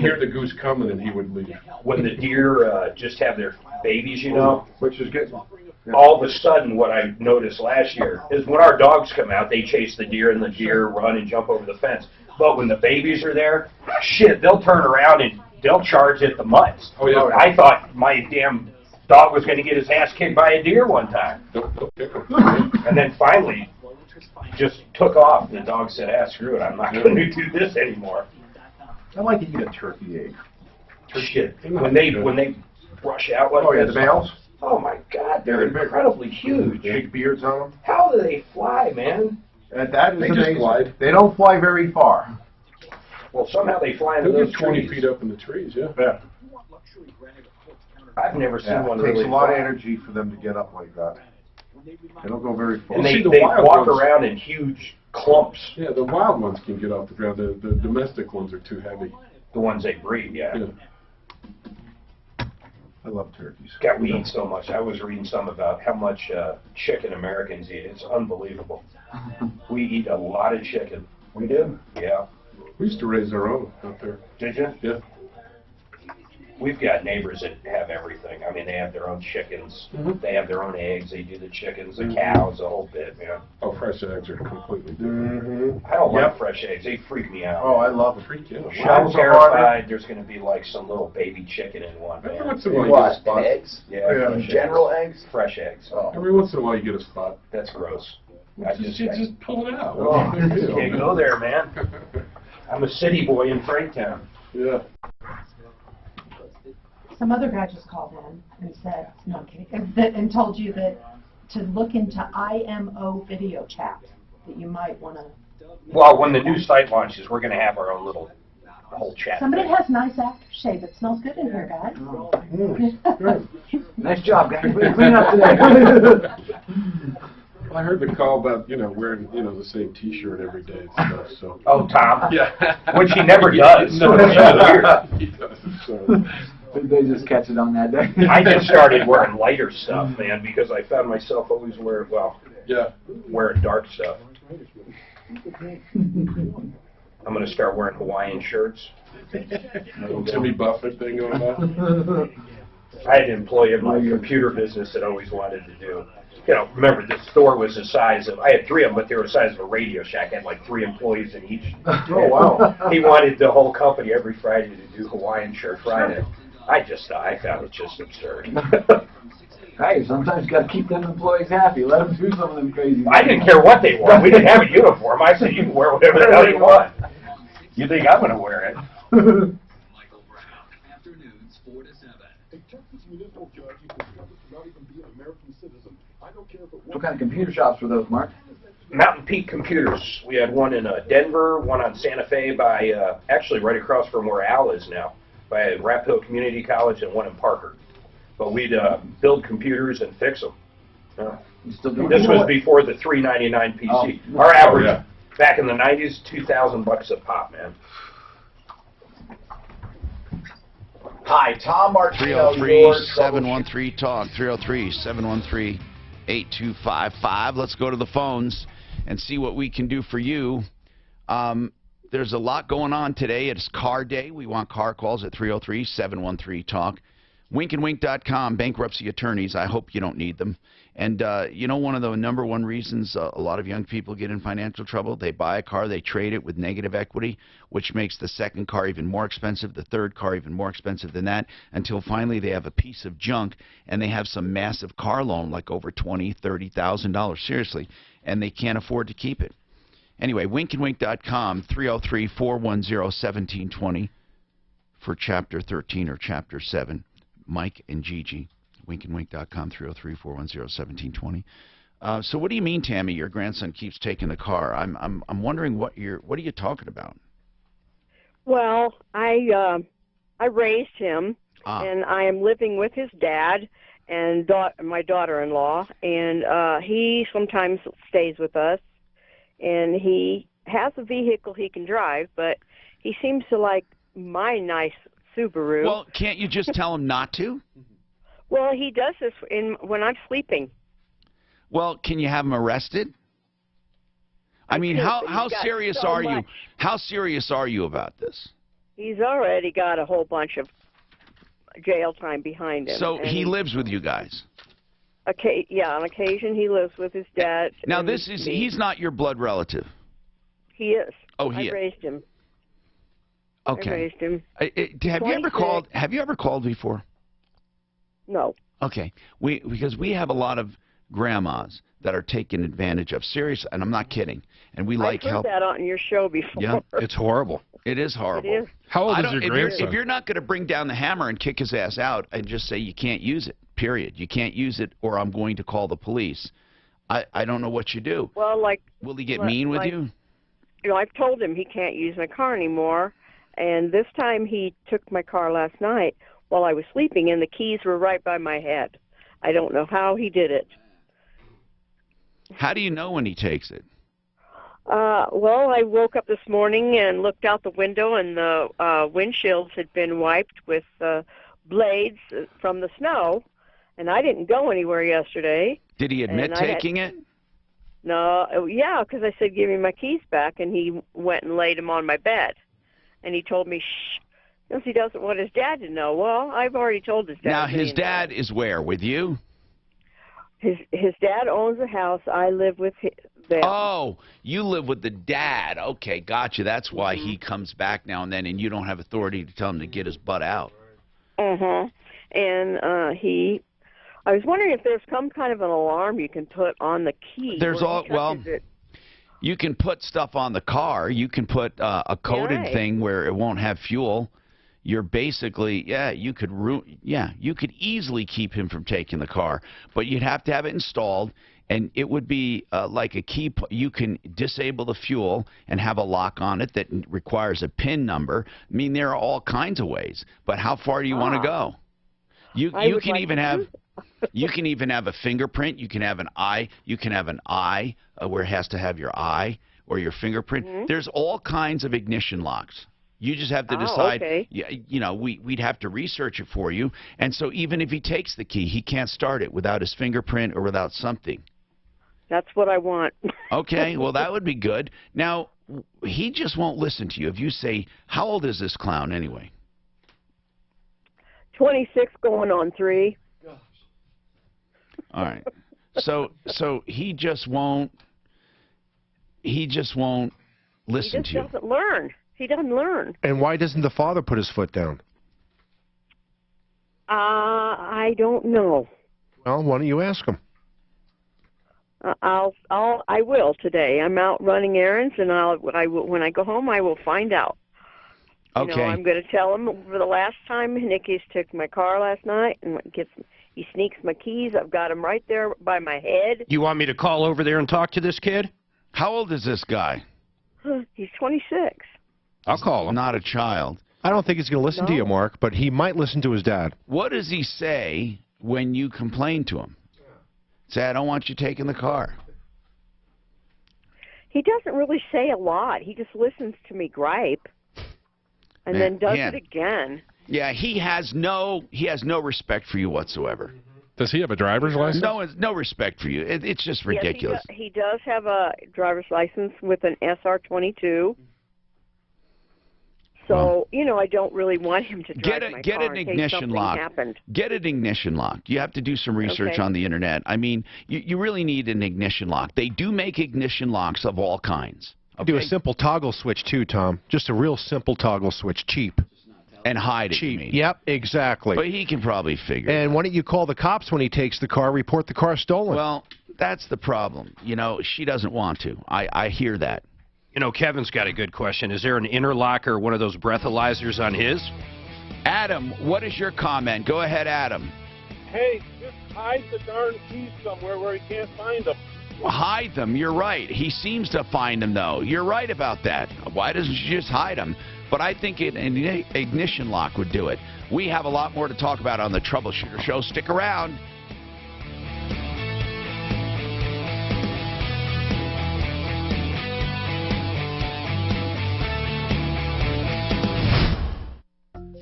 hear the goose coming and he would leave. When the deer just have their babies, you know, which is good. All of a sudden, what I noticed last year is when our dogs come out, they chase the deer and the deer run and jump over the fence. But when the babies are there, shit, they'll turn around and they'll charge at the mutts. Oh, yeah. I thought my damn dog was going to get his ass kicked by a deer one time. And then finally, just took off. The dog said, "Ah, screw it, I'm not going to do this anymore." I like to eat a turkey egg. Shit, when they brush out like the this, males? oh my God, they're incredibly huge. Big beards on them. How do they fly, man? And that is They just amazing. glide. They don't fly very far. Well, somehow they fly into They'll those get 20 trees. feet up in the trees, yeah. Yeah. I've never seen one It takes really a lot of fly. energy for them to get up like that. They don't go very far. And they wild walk ones- around in huge clumps. Yeah, the wild ones can get off the ground. The domestic ones are too heavy. The ones they breed, yeah. I love turkeys. God, we eat so much. I was reading some about how much chicken Americans eat. It's unbelievable. We eat a lot of chicken. We do? Yeah. We used to raise our own out there. Did you? Yeah. We've got neighbors that have everything. I mean, they have their own chickens. They have their own eggs. They do the chickens, the cows, the whole bit, man. Oh, fresh eggs are completely different. I don't like fresh eggs. They freak me out. Oh, I love it. Freak you out. I'm terrified there's going to be like some little baby chicken in one, man. Every once in a while you get a spot. Eggs? Yeah, Yeah. fresh General eggs? Fresh eggs. Oh. Every once in a while you get a spot. That's gross. Just pull it out. Oh, What's the big deal, can't man? go there, man. I'm a city boy in Franktown. Yeah. Some other guy just called in and said, no, I'm kidding, and told you that to look into IMO video chat, that you might want to Well, when the new site launches, we're going to have our own little whole chat. Somebody has nice aftershave. It smells good in here, guys. Nice job, guys. Clean up today. Well, I heard the call about, wearing, the same T-shirt every day and stuff, so. Oh, Tom? Yeah. Which he never does. No, Weird. he does, so. They just catch it on that day. I just started wearing lighter stuff, man, because I found myself always wearing dark stuff. I'm going to start wearing Hawaiian shirts. Jimmy Buffett thing going on. I had an employee in my computer business that always wanted to do. Remember, the store was the size of, I had 3 of them, but they were the size of a Radio Shack. I had like 3 employees in each. Oh, wow. He wanted the whole company every Friday to do Hawaiian Shirt Friday. I found it just absurd. Hey, sometimes you got to keep them employees happy. Let them do some of them crazy things. I didn't care what they wore. We didn't have a uniform. I said, you can wear whatever the hell you want. You think I'm going to wear it? What kind of computer shops were those, Mark? Mountain Peak Computers. We had one in Denver, one on Santa Fe by, actually right across from where Al is now, by Rap Hill Community College, and one in Parker. But we'd build computers and fix them. This was before the $399 PC. Oh, Our average back in the 90s, $2,000 a pop, man. Hi, Tom Martino, your 303-713-TALK, 303-713-8255. Let's go to the phones and see what we can do for you. There's a lot going on today. It's car day. We want car calls at 303-713-TALK. Winkandwink.com, bankruptcy attorneys. I hope you don't need them. And, one of the number one reasons a lot of young people get in financial trouble, they buy a car, they trade it with negative equity, which makes the second car even more expensive, the third car even more expensive than that, until finally they have a piece of junk and they have some massive car loan, like over $20,000, $30,000, seriously, and they can't afford to keep it. Anyway, winkandwink.com, 303-410-1720 for Chapter 13 or Chapter 7. Mike and Gigi, winkandwink.com, 303-410-1720. So what do you mean, Tammy, your grandson keeps taking the car? I'm wondering what are you talking about? Well, I raised him, and I am living with his dad and my daughter-in-law, and he sometimes stays with us, and he has a vehicle he can drive, but he seems to like my nice Subaru. Well, can't you just tell him not to? Well, he does this when I'm sleeping. Well, can you have him arrested? I mean, how serious are you? How serious are you about this? He's already got a whole bunch of jail time behind him. So he lives with you guys? Yeah, on occasion he lives with his dad. Now, he's not your blood relative? He is. Oh, he is. I raised him. Okay. I raised him. Have you ever called? Have you ever called before? No. Okay. Because we have a lot of grandmas that are taken advantage of. Serious, and I'm not kidding. And we like help. I've heard that on your show before. Yeah, it's horrible. It is horrible. It is. How old is your grandson? If you're not going to bring down the hammer and kick his ass out and just say you can't use it, period. You can't use it, or I'm going to call the police. I don't know what you do. Well, will he get mean with you? I've told him he can't use my car anymore. And this time he took my car last night while I was sleeping, and the keys were right by my head. I don't know how he did it. How do you know when he takes it? Well, I woke up this morning and looked out the window, and the windshields had been wiped with blades from the snow, and I didn't go anywhere yesterday. Did he admit taking it? No, yeah, because I said, give me my keys back, and he went and laid them on my bed. And he told me, shh, because he doesn't want his dad to know. Well, I've already told his dad. Now, his dad is where? With you? His dad owns a house. I live with them. Oh, you live with the dad. Okay, gotcha. That's why he comes back now and then, and you don't have authority to tell him to get his butt out. And I was wondering if there's some kind of an alarm you can put on the key. You can put stuff on the car. You can put a coded thing where it won't have fuel. You're basically, you could easily keep him from taking the car, but you'd have to have it installed, And it would be like a key. You can disable the fuel and have a lock on it that requires a PIN number. I mean, there are all kinds of ways. But how far do you want to go? You can even have you can even have a fingerprint. You can have an eye. You can have an eye where it has to have your eye or your fingerprint. There's all kinds of ignition locks. You just have to decide. Okay. You know, we'd have to research it for you. And so even if he takes the key, he can't start it without his fingerprint or without something. That's what I want. Okay, well, that would be good. Now, he just won't listen to you. If you say, how old is this clown anyway? 26 going on 3. All right. So he just won't listen to you. He just doesn't learn. He doesn't learn. And why doesn't the father put his foot down? I don't know. Well, why don't you ask him? I will today. I'm out running errands, and when I go home, I will find out. Okay. You know, I'm going to tell him for the last time Nicky's took my car last night and he sneaks my keys. I've got him right there by my head. You want me to call over there and talk to this kid? How old is this guy? He's 26. I'll call him. Not a child. I don't think he's going to listen to you, Mark, but he might listen to his dad. What does he say when you complain to him? Say, I don't want you taking the car. He doesn't really say a lot. He just listens to me gripe and then does it again. Yeah, he has no respect for you whatsoever. Does he have a driver's license? No respect for you. It's just ridiculous. Yes, he does have a driver's license with an SR22. So, you know, I don't really want him to drive my get car an in case ignition something lock. happened. Get an ignition lock. You have to do some research on the internet. I mean, you really need an ignition lock. They do make ignition locks of all kinds. Do a simple toggle switch too, Tom. Just a real simple toggle switch, cheap. And hide it. Cheap. Yep, exactly. But he can probably figure it And out. why don't you call the cops when he takes the car, report the car stolen? Well, that's the problem. You know, she doesn't want to. I hear that. You know, Kevin's got a good question. Is there an interlock or one of those breathalyzers on his? Adam, what is your comment? Go ahead, Adam. Hey, just hide the darn keys somewhere where he can't find them. Hide them. You're right. He seems to find them, though. You're right about that. Why doesn't she just hide them? But I think an ignition lock would do it. We have a lot more to talk about on the Troubleshooter Show. Stick around.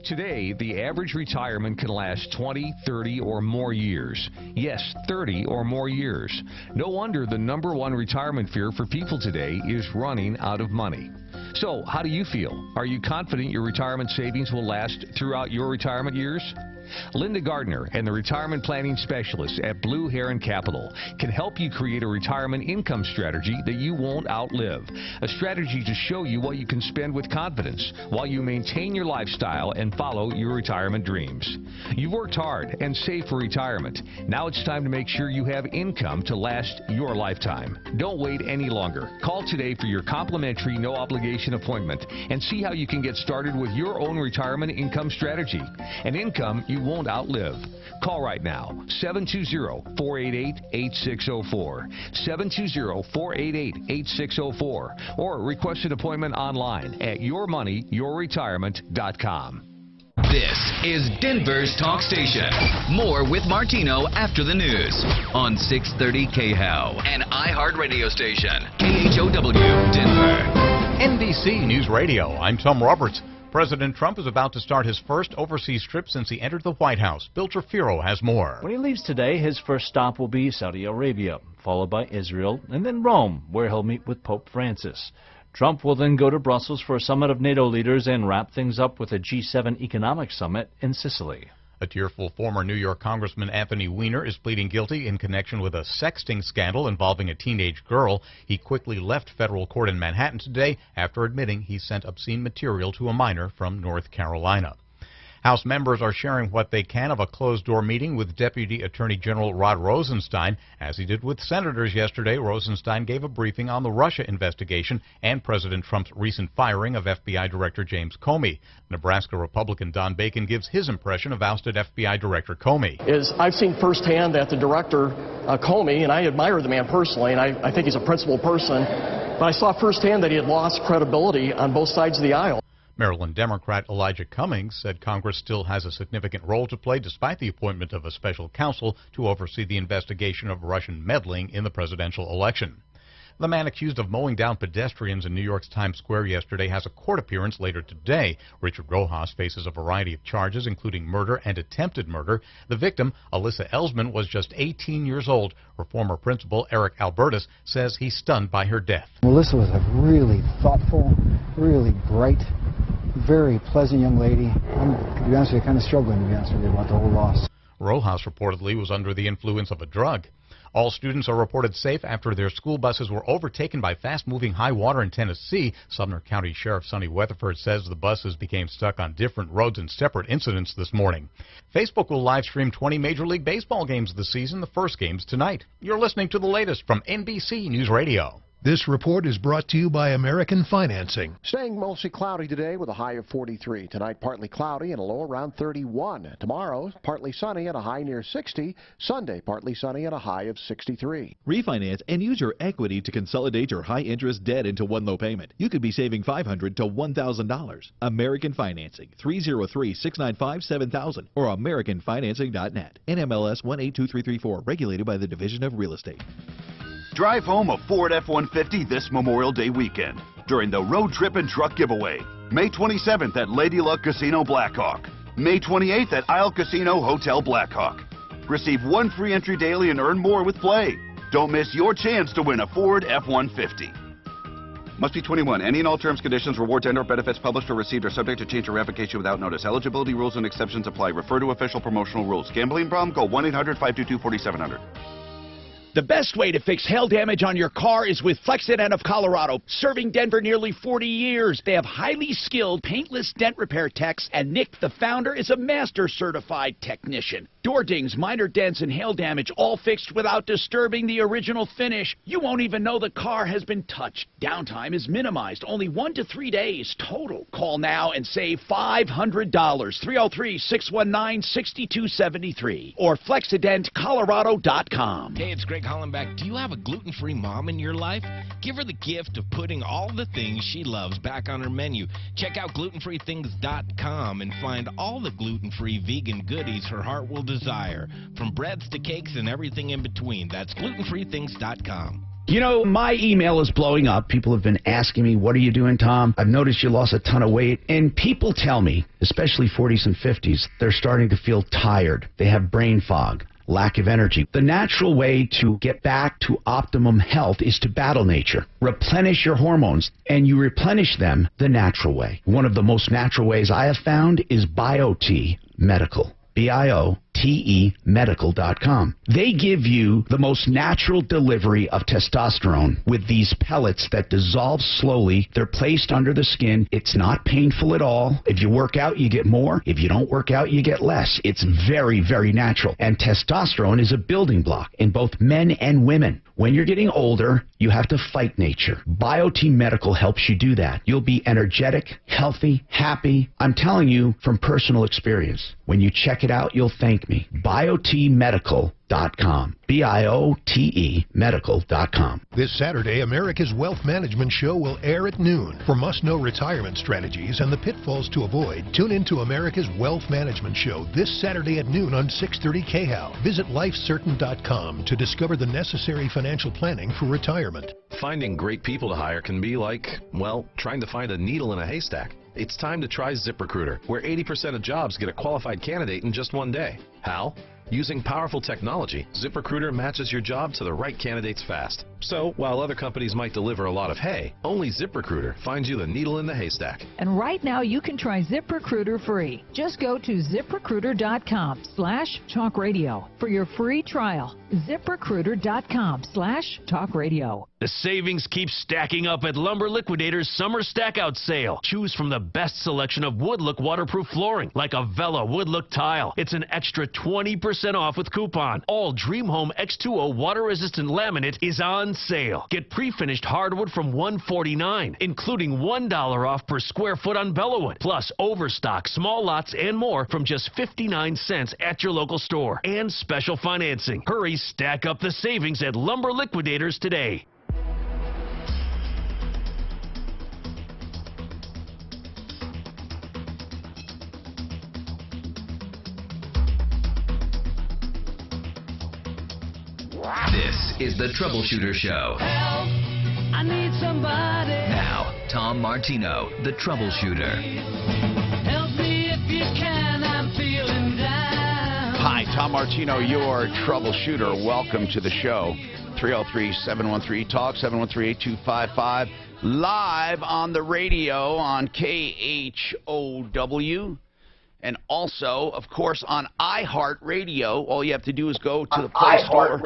Today, the average retirement can last 20, 30, or more years. Yes, 30 or more years. No wonder the #1 retirement fear for people today is running out of money. So, how do you feel? Are you confident your retirement savings will last throughout your retirement years? Linda Gardner and the retirement planning specialists at Blue Heron Capital can help you create a retirement income strategy that you won't outlive. A strategy to show you what you can spend with confidence while you maintain your lifestyle and follow your retirement dreams. You've worked hard and saved for retirement. Now it's time to make sure you have income to last your lifetime. Don't wait any longer. Call today for your complimentary no obligation appointment and see how you can get started with your own retirement income strategy. An income you won't outlive. Call right now, 720-488-8604, 720-488-8604, or request an appointment online at yourmoneyyourretirement.com. This is Denver's talk station. More with Martino after the news on 630 KHOW, an iHeartRadio station. KHOW, Denver. NBC News Radio, I'm Tom Roberts. President Trump is about to start his first overseas trip since he entered the White House. Bill Trefiro has more. When he leaves today, his first stop will be Saudi Arabia, followed by Israel, and then Rome, where he'll meet with Pope Francis. Trump will then go to Brussels for a summit of NATO leaders and wrap things up with a G7 economic summit in Sicily. A tearful former New York Congressman Anthony Weiner is pleading guilty in connection with a sexting scandal involving a teenage girl. He quickly left federal court in Manhattan today after admitting he sent obscene material to a minor from North Carolina. House members are sharing what they can of a closed-door meeting with Deputy Attorney General Rod Rosenstein. As he did with senators yesterday, Rosenstein gave a briefing on the Russia investigation and President Trump's recent firing of FBI Director James Comey. Nebraska Republican Don Bacon gives his impression of ousted FBI Director Comey. I've seen firsthand that the director, Comey, and I admire the man personally, and I think he's a principled person, but I saw firsthand that he had lost credibility on both sides of the aisle. Maryland Democrat Elijah Cummings said Congress still has a significant role to play despite the appointment of a special counsel to oversee the investigation of Russian meddling in the presidential election. The man accused of mowing down pedestrians in New York's Times Square yesterday has a court appearance later today. Richard Rojas faces a variety of charges, including murder and attempted murder. The victim, Alyssa Ellsman, was just 18 years old. Her former principal, Eric Albertus, says he's stunned by her death. Alyssa was a really thoughtful, really bright, very pleasant young lady. To be honest with you, kind of struggling, to be honest with you, about the whole loss. Rojas reportedly was under the influence of a drug. All students are reported safe after their school buses were overtaken by fast-moving high water in Tennessee. Sumner County Sheriff Sonny Weatherford says the buses became stuck on different roads in separate incidents this morning. Facebook will live stream 20 Major League Baseball games this season. The first game's tonight. You're listening to the latest from NBC News Radio. This report is brought to you by American Financing. Staying mostly cloudy today with a high of 43. Tonight, partly cloudy and a low around 31. Tomorrow, partly sunny and a high near 60. Sunday, partly sunny and a high of 63. Refinance and use your equity to consolidate your high-interest debt into one low payment. You could be saving $500 to $1,000. American Financing, 303-695-7000 or AmericanFinancing.net. NMLS 182334, regulated by the Division of Real Estate. Drive home a Ford F-150 this Memorial Day weekend during the Road Trip and Truck Giveaway. May 27th at Lady Luck Casino Blackhawk. May 28th at Isle Casino Hotel Blackhawk. Receive one free entry daily and earn more with play. Don't miss your chance to win a Ford F-150. Must be 21. Any and all terms, conditions, rewards, and/or benefits published or received are subject to change or revocation without notice. Eligibility rules and exceptions apply. Refer to official promotional rules. Gambling problem? Call 1-800-522-4700. The best way to fix hail damage on your car is with Flexident of Colorado, serving Denver nearly 40 years. They have highly skilled paintless dent repair techs, and Nick, the founder, is a master certified technician. Door dings, minor dents, and hail damage all fixed without disturbing the original finish. You won't even know the car has been touched. Downtime is minimized, only 1 to 3 days total. Call now and save $500. 303-619-6273 or flexidentcolorado.com. Hey, it's Greg Hollenbeck. Do you have a gluten-free mom in your life? Give her the gift of putting all the things she loves back on her menu. Check out glutenfreethings.com and find all the gluten-free vegan goodies her heart will desire, from breads to cakes and everything in between. That's glutenfreethings.com. You know, my email is blowing up. People have been asking me, what are you doing, Tom? I've noticed you lost a ton of weight. And people tell me, especially 40s and 50s, they're starting to feel tired. They have brain fog, lack of energy. The natural way to get back to optimum health is to battle nature. Replenish your hormones, and you replenish them the natural way. One of the most natural ways I have found is BioT Medical. BioTE medical.com. They give you the most natural delivery of testosterone with these pellets that dissolve slowly. They're placed under the skin. It's not painful at all. If you work out, you get more. If you don't work out, you get less. It's very, very natural. And testosterone is a building block in both men and women. When you're getting older, you have to fight nature. BioT Medical helps you do that. You'll be energetic, healthy, happy. I'm telling you from personal experience. When you check it out, you'll thank me. BioTMedical.com. BioTE medical.com. This Saturday, America's Wealth Management Show will air at noon. For must-know retirement strategies and the pitfalls to avoid, tune into America's Wealth Management Show this Saturday at noon on 630 KHAL. Visit lifecertain.com to discover the necessary financial planning for retirement. Finding great people to hire can be like, well, trying to find a needle in a haystack. It's time to try ZipRecruiter, where 80% of jobs get a qualified candidate in just one day. How? Using powerful technology, ZipRecruiter matches your job to the right candidates fast. So, while other companies might deliver a lot of hay, only ZipRecruiter finds you the needle in the haystack. And right now you can try ZipRecruiter free. Just go to ZipRecruiter.com/talkradio for your free trial. ZipRecruiter.com/talkradio. The savings keep stacking up at Lumber Liquidators Summer Stackout Sale. Choose from the best selection of wood-look waterproof flooring, like a Vela wood-look tile. It's an extra 20% off with coupon. All Dream Home X2O water-resistant laminate is on sale. Get pre-finished hardwood from $149, including $1 off per square foot on Bellawood. Plus overstock, small lots, and more from just 59 cents at your local store. And special financing. Hurry, stack up the savings at Lumber Liquidators today. This is the Troubleshooter Show. Help, I need somebody. Now, Tom Martino, the Troubleshooter. Help me if you can, I'm feeling down. Hi, Tom Martino, your troubleshooter. Welcome to the show. 303-713-TALK, 713-8255. Live on the radio on KHOW. And also, of course, on iHeartRadio. All you have to do is go to the Play Store. Or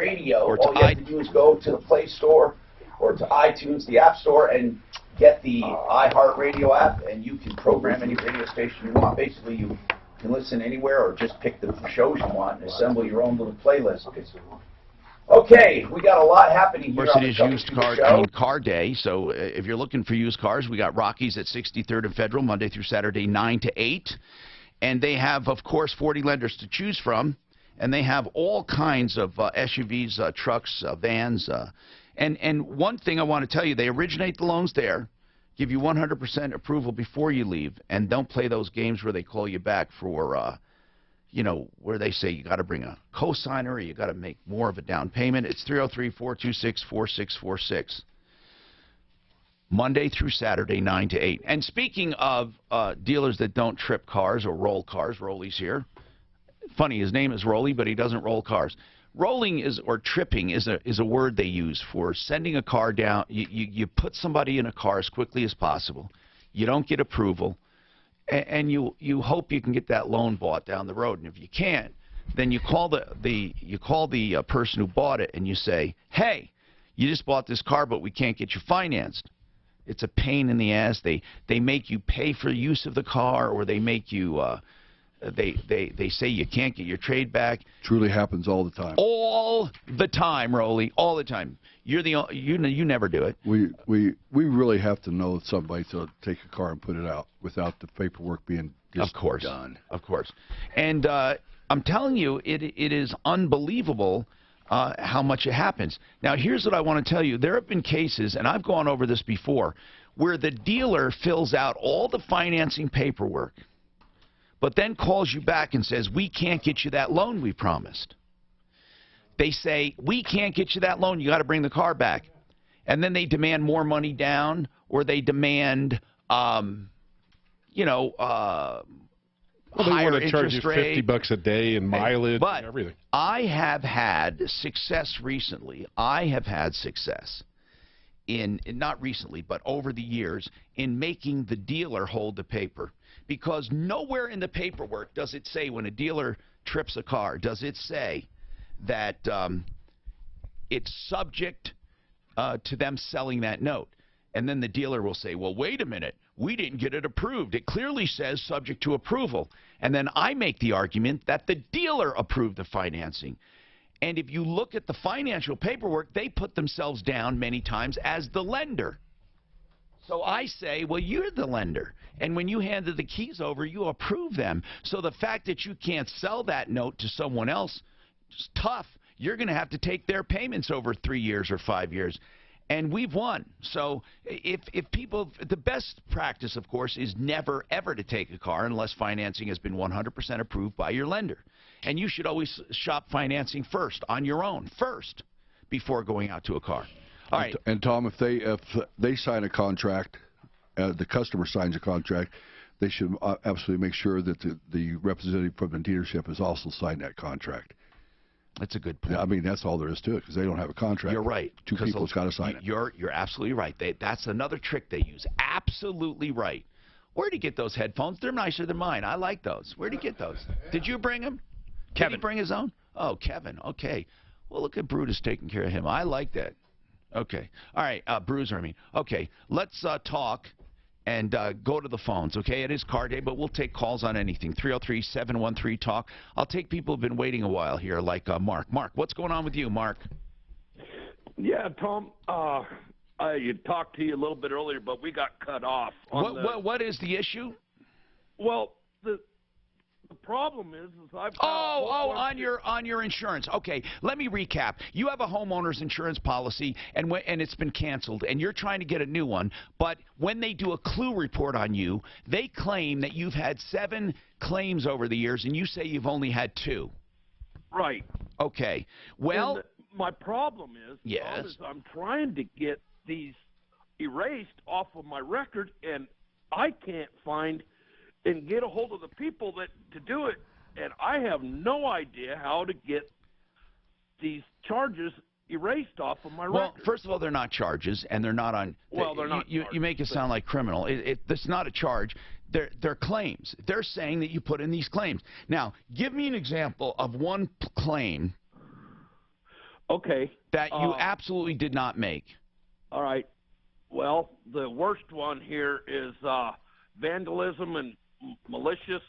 to all you have to do is go to the Play Store or to iTunes, the App Store, and get the iHeartRadio app, and you can program any radio station you want. Basically, you can listen anywhere or just pick the shows you want and assemble your own little playlist. Okay, we got a lot happening here. Of course, it is used car day, so if you're looking for used cars, we got Rockies at 63rd and Federal, Monday through Saturday, 9 to 8. And they have, of course, 40 lenders to choose from, and they have all kinds of SUVs, trucks, vans. And one thing I want to tell you, they originate the loans there, give you 100% approval before you leave, and don't play those games where they call you back for, you know, where they say you got to bring a cosigner or you got to make more of a down payment. It's 303-426-4646. Monday through Saturday, 9 to 8. And speaking of dealers that don't trip cars or roll cars, Rolly's here. Funny, his name is Rolly, but he doesn't roll cars. Rolling is, or tripping is a word they use for sending a car down. You put somebody in a car as quickly as possible. You don't get approval, and you hope you can get that loan bought down the road. And if you can't, then you call the person who bought it and you say, "Hey, you just bought this car, but we can't get you financed." It's a pain in the ass. They make you pay for use of the car, or they make you they say you can't get your trade back. Truly happens all the time. All the time, Rolly. All the time. You never do it. We really have to know somebody to take a car and put it out without the paperwork being just done. Of course. And I'm telling you, it is unbelievable. How much it happens. Now, here's what I want to tell you. There have been cases, and I've gone over this before, where the dealer fills out all the financing paperwork, but then calls you back and says, "We can't get you that loan we promised." They say, "We can't get you that loan. You got to bring the car back." And then they demand more money down, or they demand, Well, they want to charge you $50 a day in mileage and everything. I have had success recently. I have had success in not recently, but over the years, in making the dealer hold the paper. Because nowhere in the paperwork does it say, when a dealer trips a car, does it say that it's subject to them selling that note. And then the dealer will say, "Well, wait a minute. We didn't get it approved. It clearly says subject to approval." And then I make the argument that the dealer approved the financing. And if you look at the financial paperwork, they put themselves down many times as the lender. So I say, well, you're the lender. And when you handed the keys over, you approve them. So the fact that you can't sell that note to someone else is tough. You're going to have to take their payments over 3 years or 5 years. And we've won. So if people, the best practice, of course, is never, ever to take a car unless financing has been 100% approved by your lender. And you should always shop financing first, on your own, first, before going out to a car. All right. And Tom, if they sign a contract, the customer signs a contract, they should absolutely make sure that the representative from the dealership has also signed that contract. That's a good point. Yeah, I mean, that's all there is to it because they don't have a contract. You're right. Two people's got to sign it. You're absolutely right. That's another trick they use. Absolutely right. Where'd he get those headphones? They're nicer than mine. I like those. Where'd he get those? Did you bring them? Kevin. Did he bring his own? Oh, Kevin. Okay. Well, look at Brutus taking care of him. I like that. Okay. All right. Bruiser, I mean. Okay. Let's talk and go to the phones, okay? It is car day, but we'll take calls on anything. 303-713-TALK. I'll take people who've been waiting a while here, like Mark. Mark, what's going on with you, Mark? Yeah, Tom, I talked to you a little bit earlier, but we got cut off. What is the issue? Well, the problem is I've got on your insurance. Okay, let me recap. You have a homeowner's insurance policy, and it's been canceled, and you're trying to get a new one. But when they do a clue report on you, they claim that you've had 7 claims over the years, and you say you've only had 2. Right. Okay. Well, and my problem is, yes, Tom, is I'm trying to get these erased off of my record, and I can't find and get a hold of the people to do it, and I have no idea how to get these charges erased off of my record. Well, first of all, they're not charges, and they're not on. Well, they're not. You make it sound like criminal. It's not a charge. They're claims. They're saying that you put in these claims. Now, give me an example of one claim. Okay. That you absolutely did not make. All right. Well, the worst one here is vandalism and malicious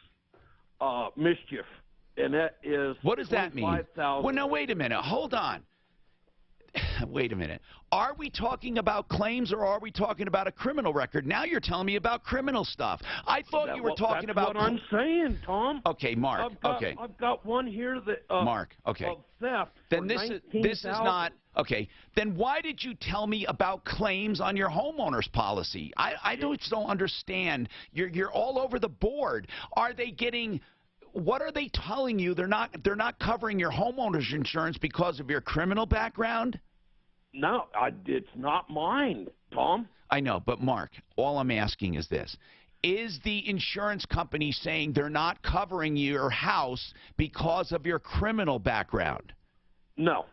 mischief, and that is what does that mean? Well, now wait a minute. Hold on. Wait a minute. Are we talking about claims or are we talking about a criminal record? Now you're telling me about criminal stuff. I thought you were talking about. That's what I'm saying, Tom. Okay, Mark. I've got one here that. Mark. Okay. Of theft. Then this is not. Okay. Then why did you tell me about claims on your homeowner's policy? I don't understand. You're all over the board. Are they getting? What are they telling you? They're not covering your homeowner's insurance because of your criminal background? No, it's not mine, Tom. I know, but Mark, all I'm asking is this. Is the insurance company saying they're not covering your house because of your criminal background? No.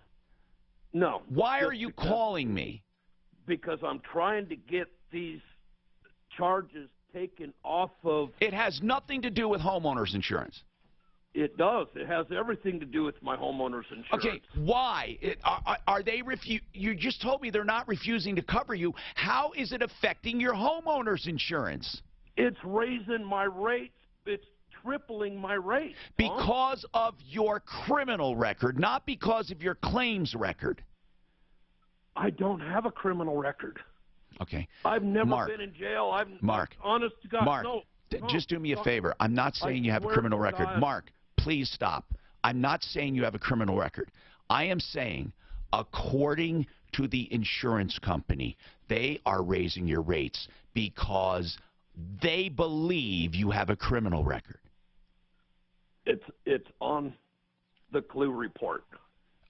No. Why are you calling me? Because I'm trying to get these charges taken off of... It has nothing to do with homeowner's insurance. It does. It has everything to do with my homeowner's insurance. Okay, why? Are they you just told me they're not refusing to cover you. How is it affecting your homeowner's insurance? It's raising my rates. It's tripling my rates. Because of your criminal record, not because of your claims record. I don't have a criminal record. Okay. I've never been in jail. Honest to God, Mark, no. Just do me a favor. I'm not saying you have a criminal record. Mark, please stop. I'm not saying you have a criminal record. I am saying, according to the insurance company, they are raising your rates because they believe you have a criminal record. It's on the clue report.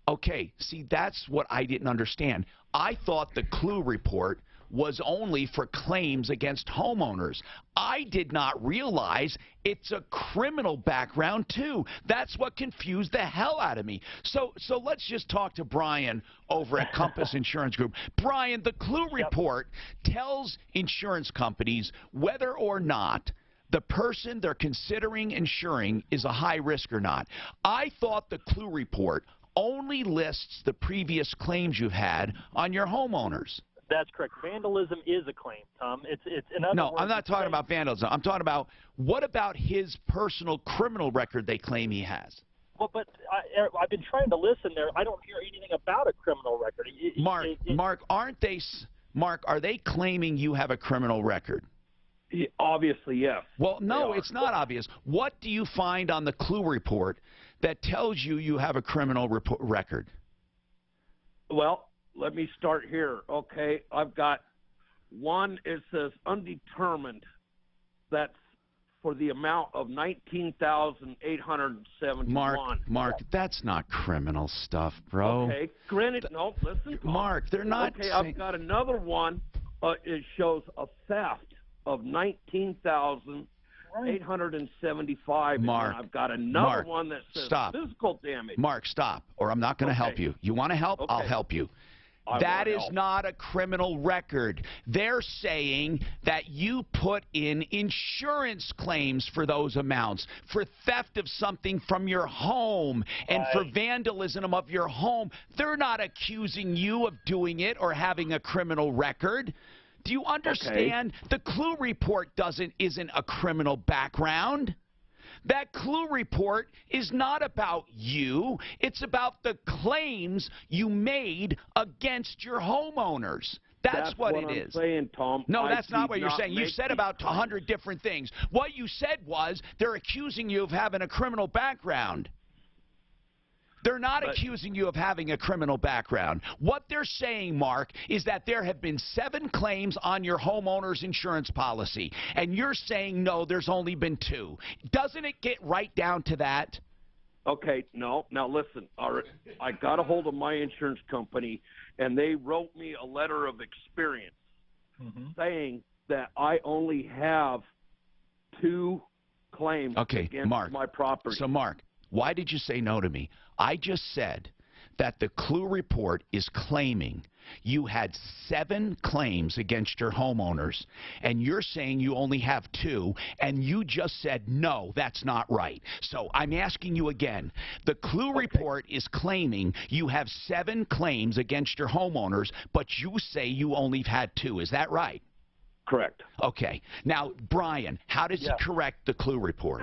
Okay, see, that's what I didn't understand. I thought the clue report was only for claims against homeowners. I did not realize it's a criminal background, too. That's what confused the hell out of me. So let's just talk to Brian over at Compass Insurance Group. Brian, the clue report tells insurance companies whether or not the person they're considering insuring is a high risk or not. I thought the clue report only lists the previous claims you've had on your homeowners. That's correct. Vandalism is a claim, Tom. It's in other words, I'm not talking about vandalism. I'm talking about what about his personal criminal record they claim he has? Well, but I've been trying to listen there. I don't hear anything about a criminal record. Mark, are they claiming you have a criminal record? Obviously, yes. Well, no, it's not obvious. What do you find on the clue report that tells you have a criminal record? Well, let me start here. Okay, I've got one. It says undetermined. That's for the amount of $19,871. Mark, that's not criminal stuff, bro. Okay, granted, no. Listen, Mark, they're not. Okay, I've got another one. It shows a theft of $19,000 $875. Mark, and I've got another Mark, one that says stop. physical damage. Mark, stop, or I'm not going to help you. You want to help? I'll Okay. help you. I That want is help. not a criminal record. They're saying that you put in insurance claims for those amounts, for theft of something from your home and for vandalism of your home. They're not accusing you of doing it or having a criminal record. Do you understand? The Clue report isn't a criminal background. That Clue report is not about you. It's about the claims you made against your homeowners. That's what it is. Saying, Tom. No, I that's not did what you're not saying. You make said these about 100 different things. What you said was they're accusing you of having a criminal background. They're not accusing you of having a criminal background. What they're saying, Mark, is that there have been 7 claims on your homeowner's insurance policy, and you're saying, no, there's only been 2. Doesn't it get right down to that? Okay, no. Now listen, all right, I got a hold of my insurance company, and they wrote me a letter of experience saying that I only have 2 claims against my property. So, Mark, why did you say no to me? I just said that the Clue report is claiming you had 7 claims against your homeowners, and you're saying you only have 2, and you just said, no, that's not right. So I'm asking you again. The Clue report is claiming you have 7 claims against your homeowners, but you say you only had 2. Is that right? Correct. Okay. Now, Brian, how does he correct the Clue report?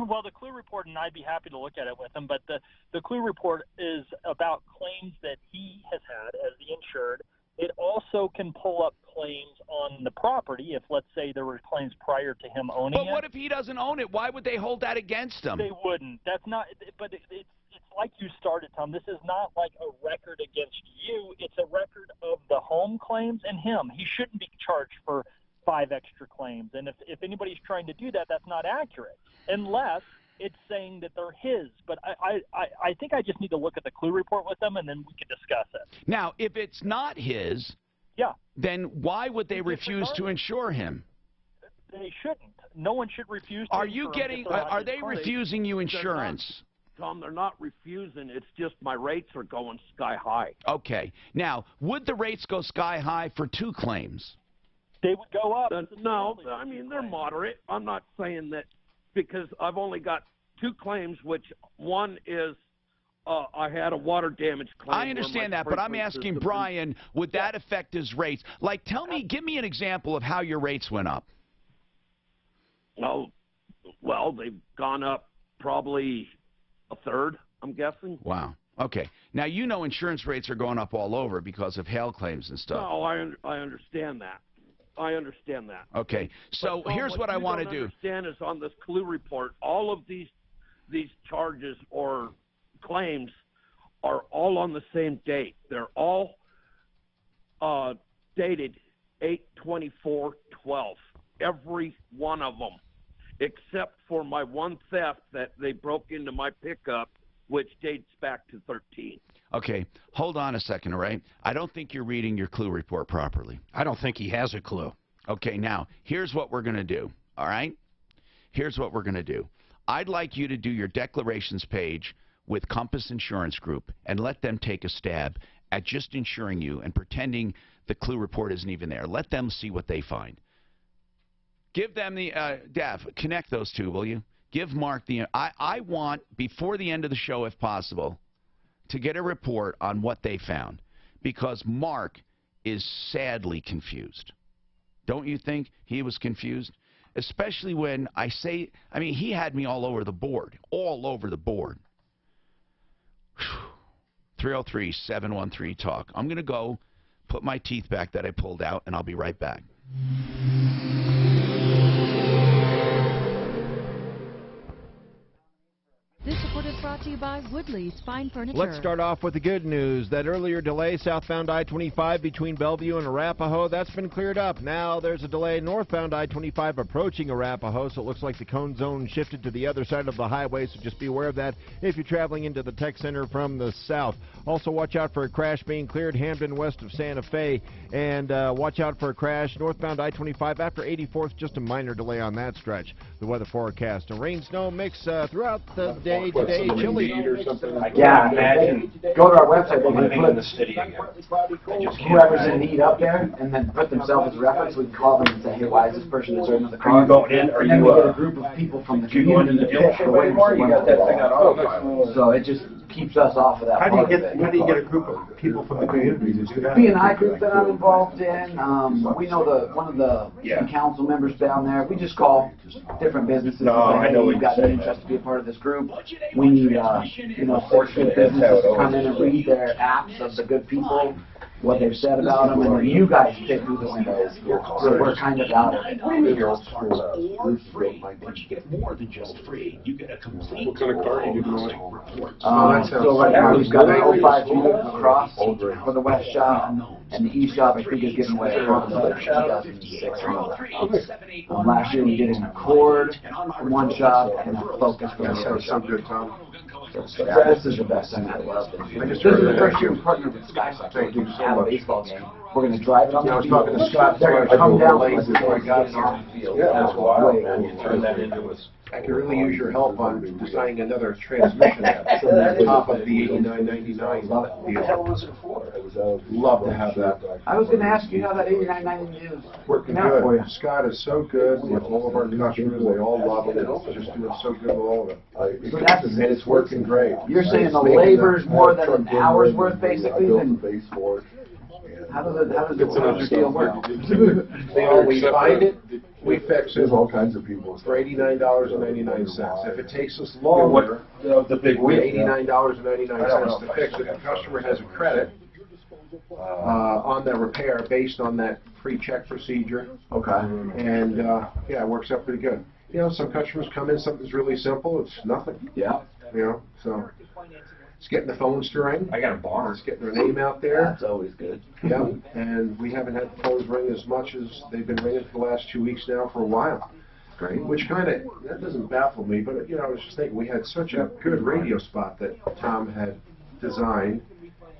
Well, the Clue report, and I'd be happy to look at it with him, but the Clue report is about claims that he has had as the insured. It also can pull up claims on the property if, let's say, there were claims prior to him owning it. But what if he doesn't own it? Why would they hold that against him? They wouldn't. That's not. But it's like you started, Tom. This is not like a record against you. It's a record of the home claims and him. He shouldn't be charged for 5 extra claims. And if anybody's trying to do that, that's not accurate, unless it's saying that they're his. But I think I just need to look at the Clue report with them, and then we can discuss it. Now, if it's not his, then why would they refuse to insure him? They shouldn't. No one should refuse to Are insure you him getting? if they're not Are his they client. refusing you insurance? Tom, they're not refusing. It's just my rates are going sky high. Okay. Now, would the rates go sky high for 2 claims? They would go up. No, I mean, they're moderate. I'm not saying that because I've only got 2 claims, which one is I had a water damage claim. I understand that, but I'm asking Brian, would that affect his rates? Like, give me an example of how your rates went up. Well, they've gone up probably a third, I'm guessing. Wow. Okay. Now, you know insurance rates are going up all over because of hail claims and stuff. No, I understand that. I understand that. Okay. So But, Tom, here's what I want to do. understand is on this Clue report, all of these charges or claims are all on the same date. They're all dated 8/24/12. Every one of them, except for my one theft that they broke into my pickup, which dates back to 13. Okay, hold on a second, all right? I don't think you're reading your Clue report properly. I don't think he has a clue. Okay, now, here's what we're going to do, all right? Here's what we're going to do. I'd like you to do your declarations page with Compass Insurance Group and let them take a stab at just insuring you and pretending the Clue report isn't even there. Let them see what they find. Give them the, Dav, connect those two, will you? Give Mark the, I want, before the end of the show, if possible, to get a report on what they found, because Mark is sadly confused. Don't you think he was confused? Especially when I say, I mean, he had me all over the board, all over the board. 303-713-TALK. I'm going to go put my teeth back that I pulled out, and I'll be right back. This supported Automotive brought to you by Woodley's Fine Furniture. Let's start off with the good news. That earlier delay southbound I-25 between Bellevue and Arapahoe, that's been cleared up. Now there's a delay northbound I-25 approaching Arapahoe, so it looks like the cone zone shifted to the other side of the highway, so just be aware of that if you're traveling into the tech center from the south. Also watch out for a crash being cleared Hamden west of Santa Fe, and watch out for a crash northbound I-25 after 84th, just a minor delay on that stretch. The weather forecast, a rain snow mix throughout the day today. Chilly. Yeah, imagine. Go to our website. They can put in the city again. Whoever's in need up there, and then put themselves as reference. We can call them and say, hey, why is this person deserving of the car? Are you going in? Are and then you, we get a group of people from the community to pick the way more. You got that thing on autopilot. So it just keeps us off of that. How do you get a group of people from the community to do that? B&I group that I'm involved in. We know one of the council members down there. We just call different businesses. I know we've got an interest to be a part of this group. We need 6 good businesses to come in and read their apps of the good people, what they've said about them, and then you guys pick who the winner is. So we're kind of out of it. Or free, but you get more than just free. You get a complete What kind of car are you doing? report. So right now we've got an 05 Buick LaCrosse for the west shop, and the east shop I think is giving away a 2006 model. Last year we did an Accord from one shop and a Focus from the other shop. This is the best thing I love. This is the first year we partnered with Skyflex. We're going to have a baseball game. We're going to drive it on the field. I was talking to Scott. They're going to come down before before I got on the field. Yeah, that's wild, man. You turn that into a... I could really use your help on designing another transmission app on top of the 8999. Love it. What the hell was it for? Love to have that. I was going to ask you how that 8990 is Working out for you. good. Scott is so good with all of our customers. They all love it. It's just doing so good with all of it. And it's working great. You're saying the labor's more than an hour's worth, basically? Then how does the deal work? We find it, we fix it. There's all kinds of people. For $89.99. If it takes us longer, the big wheel, $89.99 to fix it, the customer has a credit on the repair based on that pre-check procedure. Okay. And yeah, it works out pretty good. You know, some customers come in, something's really simple, it's nothing. Yeah. You know, so it's getting the phones to ring. I got a barn. It's getting their name out there. That's always good. Yeah, and we haven't had the phones ring as much as they've been ringing for the last 2 weeks now for a while. Great. Which kind of, that doesn't baffle me, but you know, I was just thinking we had such a good radio spot that Tom had designed.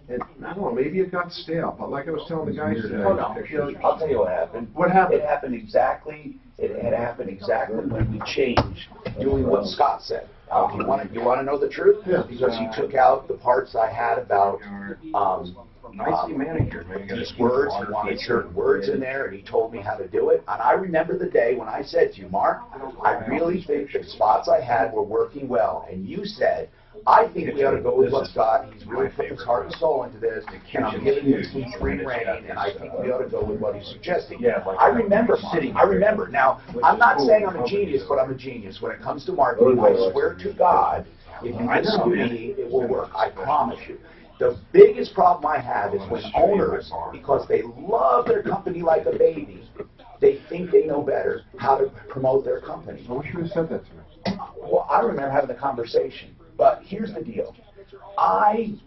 And I don't know, maybe it got stale, but like I was telling the guys today. Oh, no. I'll tell you what happened. What happened? It happened exactly when we changed doing what Scott said. You want to know the truth? Yeah. Because he took out the parts I had about nicely manicured. these words. He wanted certain words in there, and he told me how to do it. And I remember the day when I said to you, Mark, I really think the spots I had were working well. And you said, I think we ought to go with what Scott, he's really put his heart and soul into this, and I'm giving you some free reign, and I think we ought to go with what he's suggesting. I remember, Mark. Now, I'm not saying I'm a genius, but I'm a genius. When it comes to marketing, I swear to God, if you listen to me, it will work. I promise you. The biggest problem I have is when owners, because they love their company like a baby, they think they know better how to promote their company. I wish you had said that to me. Well, I remember having the conversation. But here's the deal. And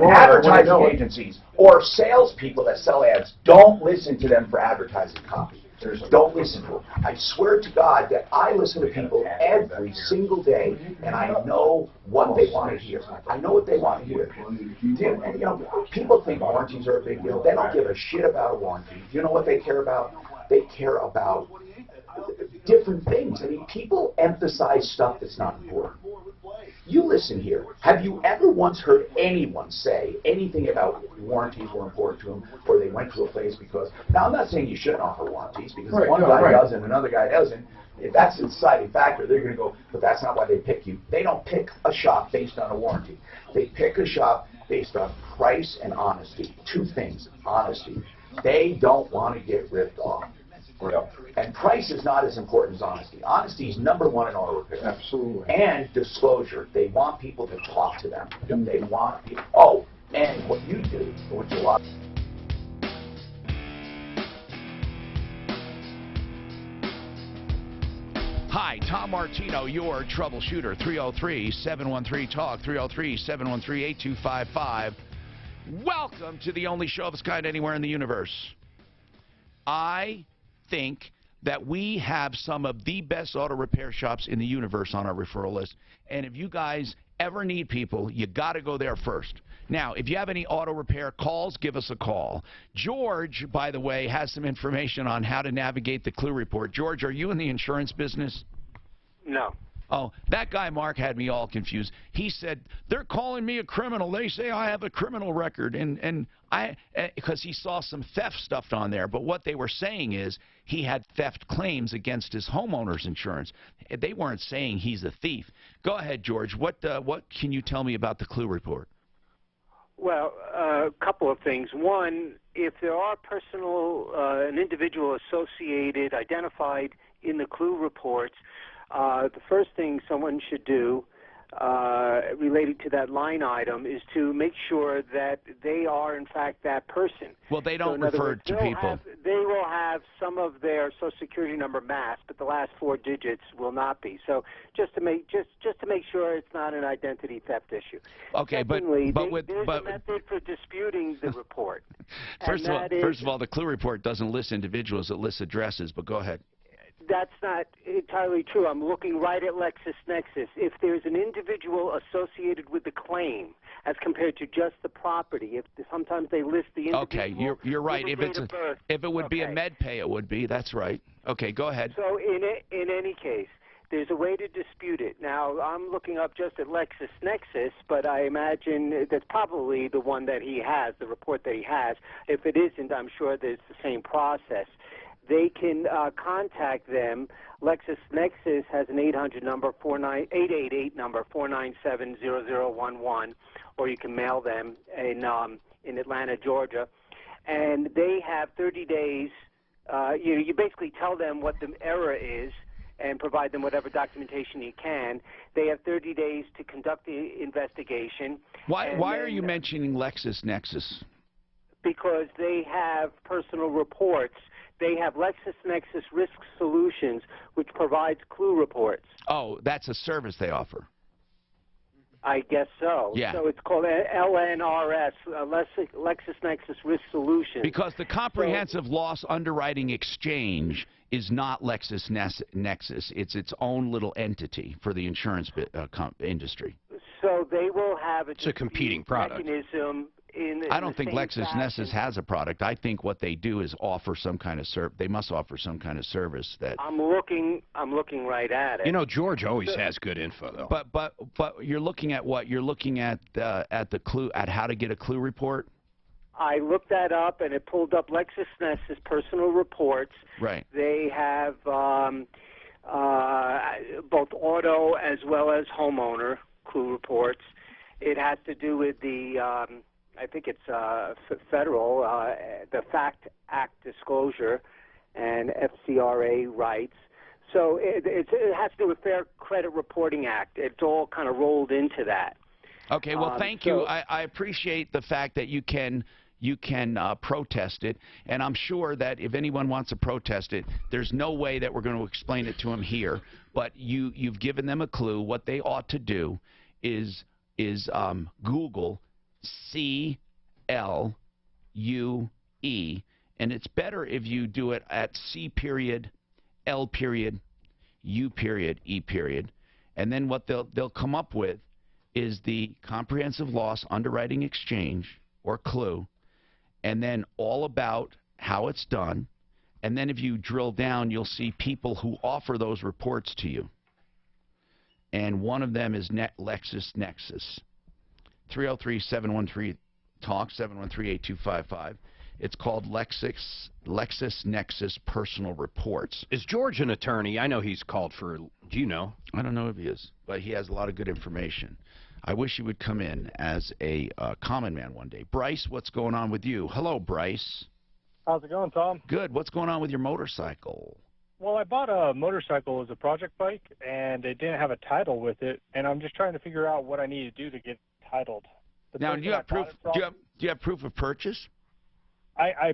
advertising agencies or salespeople that sell ads, don't listen to them for advertising copy. Don't listen to them. I swear to God that I listen to people every single day, and I know what they want to hear. I know what they want to hear. And, you know, people think warranties are a big deal. They don't give a shit about a warranty. Do you know what they care about? They care about different things. I mean, people emphasize stuff that's not important. You listen here. Have you ever once heard anyone say anything about warranties were important to them, or they went to a place because... Now, I'm not saying you shouldn't offer warranties, because one guy does and another guy doesn't. If that's a deciding factor, they're going to go, but that's not why they pick you. They don't pick a shop based on a warranty. They pick a shop based on price and honesty. Two things. Honesty. They don't want to get ripped off. And price is not as important as honesty. Honesty is number one in auto repair. Absolutely. And disclosure. They want people to talk to them. They want people. Oh, and what you do, which a lot. Hi, Hi, Tom Martino, your troubleshooter. 303-713-TALK, 303-713-8255. Welcome to the only show of its kind anywhere in the universe. I think that we have some of the best auto repair shops in the universe on our referral list. And if you guys ever need people, you got to go there first. Now, if you have any auto repair calls, give us a call. George, by the way, has some information on how to navigate the Clue Report. George, are you in the insurance business? No. Oh, that guy Mark had me all confused. He said, they're calling me a criminal. They say I have a criminal record. And because he saw some theft stuff on there. But what they were saying is he had theft claims against his homeowner's insurance. They weren't saying he's a thief. Go ahead, George. What can you tell me about the Clue Report? Well, a couple of things. One, if there are an individual associated, identified in the Clue reports, the first thing someone should do related to that line item is to make sure that they are, in fact, that person. Well, they don't refer to people. They will have some of their Social Security number masked, but the last 4 digits will not be. So just to make sure it's not an identity theft issue. Okay, Secondly, there's a method for disputing the report. First of all, the Clue Report doesn't list individuals; it lists addresses. But go ahead. That's not entirely true. I'm looking right at LexisNexis. If there's an individual associated with the claim as compared to just the property, sometimes they list the individual. Okay, you're right. If it would be a MedPay, it would be. That's right. Okay, go ahead. So in any case, there's a way to dispute it. Now, I'm looking up just at LexisNexis, but I imagine that's probably the one that he has, the report that he has. If it isn't, I'm sure there's the same process. They can contact them. LexisNexis has an 800 number, 888 number, 497-0011, or you can mail them in Atlanta, Georgia. And they have 30 days. You basically tell them what the error is and provide them whatever documentation you can. They have 30 days to conduct the investigation. Why are you mentioning LexisNexis? Because they have personal reports. They have LexisNexis Risk Solutions, which provides Clue reports. Oh, that's a service they offer. I guess so. Yeah. So it's called LNRS, LexisNexis Risk Solutions. Because the Comprehensive Loss Underwriting Exchange is not LexisNexis. It's its own little entity for the insurance industry. So they will have a competing product mechanism. I don't think LexisNexis has a product. I think what they do is offer some kind of they must offer some kind of service that. I'm looking right at it. You know, George always has good info, though. But you're looking at what? You're looking at the Clue, at how to get a Clue report. I looked that up, and it pulled up LexisNexis personal reports. Right. They have both auto as well as homeowner Clue reports. It has to do with the I think it's federal, the FACT Act disclosure and FCRA rights. So it has to do with Fair Credit Reporting Act. It's all kind of rolled into that. Okay, well, thank you. I appreciate the fact that you can protest it, and I'm sure that if anyone wants to protest it, there's no way that we're going to explain it to them here. But you've given them a clue. What they ought to do is Google CLUE, and it's better if you do it at C.L.U.E. And then what they'll come up with is the Comprehensive Loss Underwriting Exchange, or CLUE, and then all about how it's done. And then if you drill down, you'll see people who offer those reports to you. And one of them is LexisNexis. 303-713-TALK, 713-8255. It's called LexisNexis Personal Reports. Is George an attorney? I know he's called for, do you know? I don't know if he is, but he has a lot of good information. I wish he would come in as a common man one day. Bryce, what's going on with you? Hello, Bryce. How's it going, Tom? Good. What's going on with your motorcycle? Well, I bought a motorcycle as a project bike, and it didn't have a title with it, and I'm just trying to figure out what I need to do to get titled. Now, do you have proof? Do you have proof of purchase? I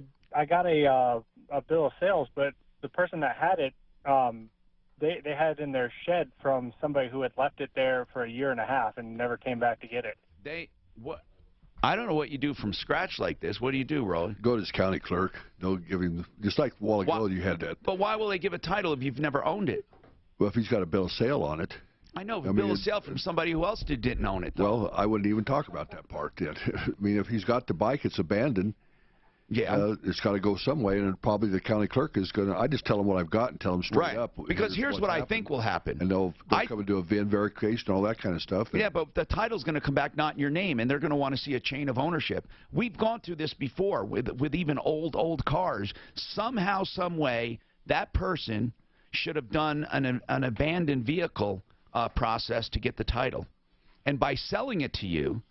got a bill of sales, but the person that had it they had it in their shed from somebody who had left it there for a year and a half and never came back to get it. I don't know what you do from scratch like this. What do you do, Rolly? Go to his county clerk. They'll give him, just like a while ago you had that. But why will they give a title if you've never owned it? Well, if he's got a bill of sale on it. I know, but bill of sale from somebody who else didn't own it, though. Well, I wouldn't even talk about that part yet. I mean, if he's got the bike, it's abandoned. Yeah. It's got to go some way, and probably the county clerk is going to. I just tell them what I've got and tell them straight up. Because here's what I think will happen. And they'll come and do a VIN verification and all that kind of stuff. Yeah, but the title's going to come back not in your name, and they're going to want to see a chain of ownership. We've gone through this before with even old cars. Somehow, some way, that person should have done an abandoned vehicle process to get the title. And by selling it to you,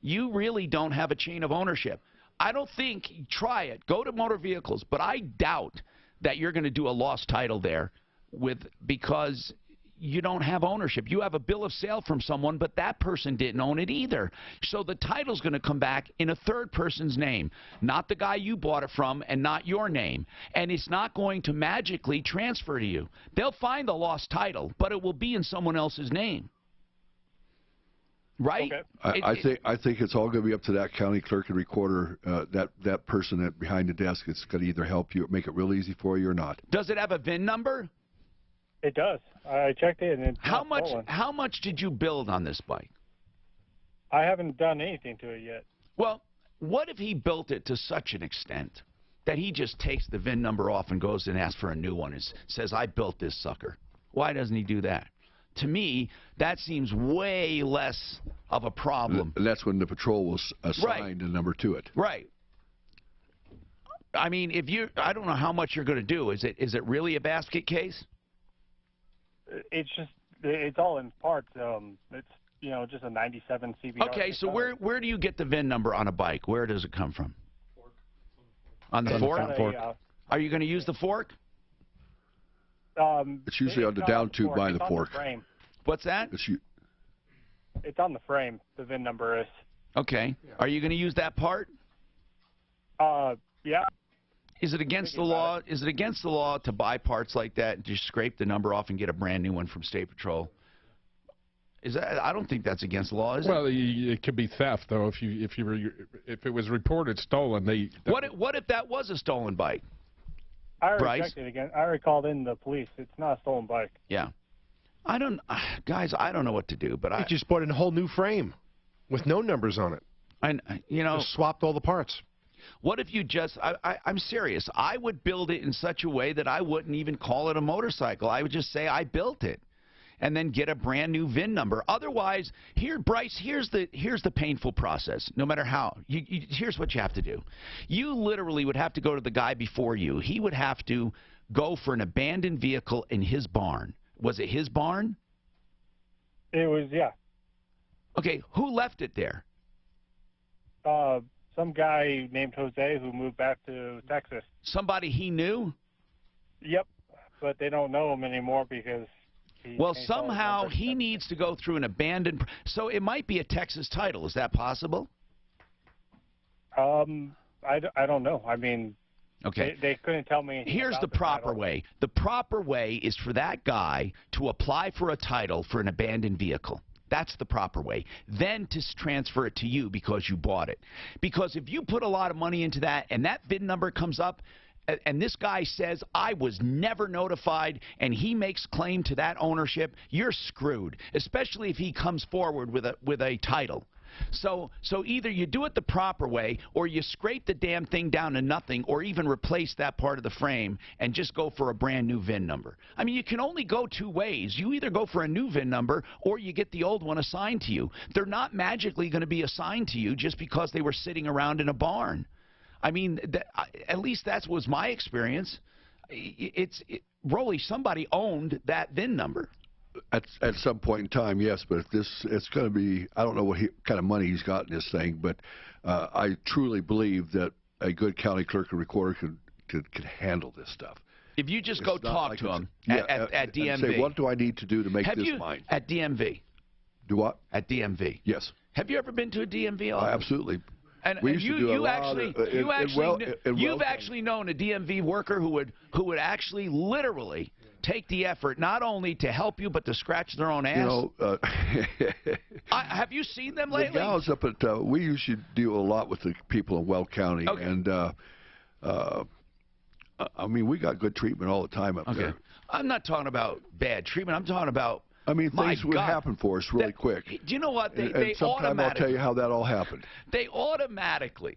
you really don't have a chain of ownership. I don't think, try it, go to motor vehicles, but I doubt that you're going to do a lost title there because you don't have ownership. You have a bill of sale from someone, but that person didn't own it either. So the title's going to come back in a third person's name, not the guy you bought it from and not your name. And it's not going to magically transfer to you. They'll find the lost title, but it will be in someone else's name. Right? Okay. I think it's all going to be up to that county clerk and recorder, that person behind the desk. It's going to either help you, make it real easy for you, or not. Does it have a VIN number? It does. I checked it, and it's how much did you build on this bike? I haven't done anything to it yet. Well, what if he built it to such an extent that he just takes the VIN number off and goes and asks for a new one and says, I built this sucker? Why doesn't he do that? To me, that seems way less of a problem. And that's when the patrol will assign a number to it. Right. I mean, I don't know how much you're going to do. Is it really a basket case? It's all in parts. It's just a 97 CBR. Okay, so where do you get the VIN number on a bike? Where does it come from? On the fork? Are you going to use the fork? It's usually on the down tube by the fork. What's that? It's on the frame. The VIN number is. Okay. Are you going to use that part? Yeah. Is it against the law? Is it against the law to buy parts like that and just scrape the number off and get a brand new one from State Patrol? Is that? I don't think that's against the law, is it? Well, it could be theft, though. If it was reported stolen, What if that was a stolen bike? I already checked it again. I already called in the police. It's not a stolen bike. Yeah. Guys, I don't know what to do, but I just bought in a whole new frame with no numbers on it. Just swapped all the parts. What if you just, I'm serious, I would build it in such a way that I wouldn't even call it a motorcycle. I would just say I built it and then get a brand new VIN number. Otherwise, Bryce, here's the painful process. No matter how, here's what you have to do. You literally would have to go to the guy before you. He would have to go for an abandoned vehicle in his barn. Was it his barn? It was, yeah. Okay, who left it there? Some guy named Jose who moved back to Texas. Somebody he knew? Yep, but they don't know him anymore because well, somehow he needs to go through an abandoned... So it might be a Texas title. Is that possible? I don't know. I mean, okay. They couldn't tell me. Here's the proper way. The proper way is for that guy to apply for a title for an abandoned vehicle. That's the proper way. Then to transfer it to you because you bought it. Because if you put a lot of money into that and that VIN number comes up, and this guy says, I was never notified, and he makes claim to that ownership, you're screwed, especially if he comes forward with a title. So either you do it the proper way, or you scrape the damn thing down to nothing, or even replace that part of the frame and just go for a brand new VIN number. I mean, you can only go two ways. You either go for a new VIN number, or you get the old one assigned to you. They're not magically going to be assigned to you just because they were sitting around in a barn. I mean, at least that was my experience. Rolly, somebody owned that VIN number. At some point in time, yes, but if it's going to be, I don't know what kind of money he's got in this thing, but I truly believe that a good county clerk and recorder could handle this stuff. If you just go talk to him at DMV. And say, what do I need to do to make this mine? At DMV. Do what? At DMV. Yes. Have you ever been to a DMV office? Absolutely. And you've actually known a DMV worker who would actually literally take the effort not only to help you but to scratch their own ass? You know, have you seen them the lately? gals up at we usually deal a lot with the people in Weld County, Okay. and I mean, we got good treatment all the time up there. I'm not talking about bad treatment. I'm talking about. I mean, my things would God, happen for us really quick. Do you know what? And They sometime I'll tell you how that all happened. They automatically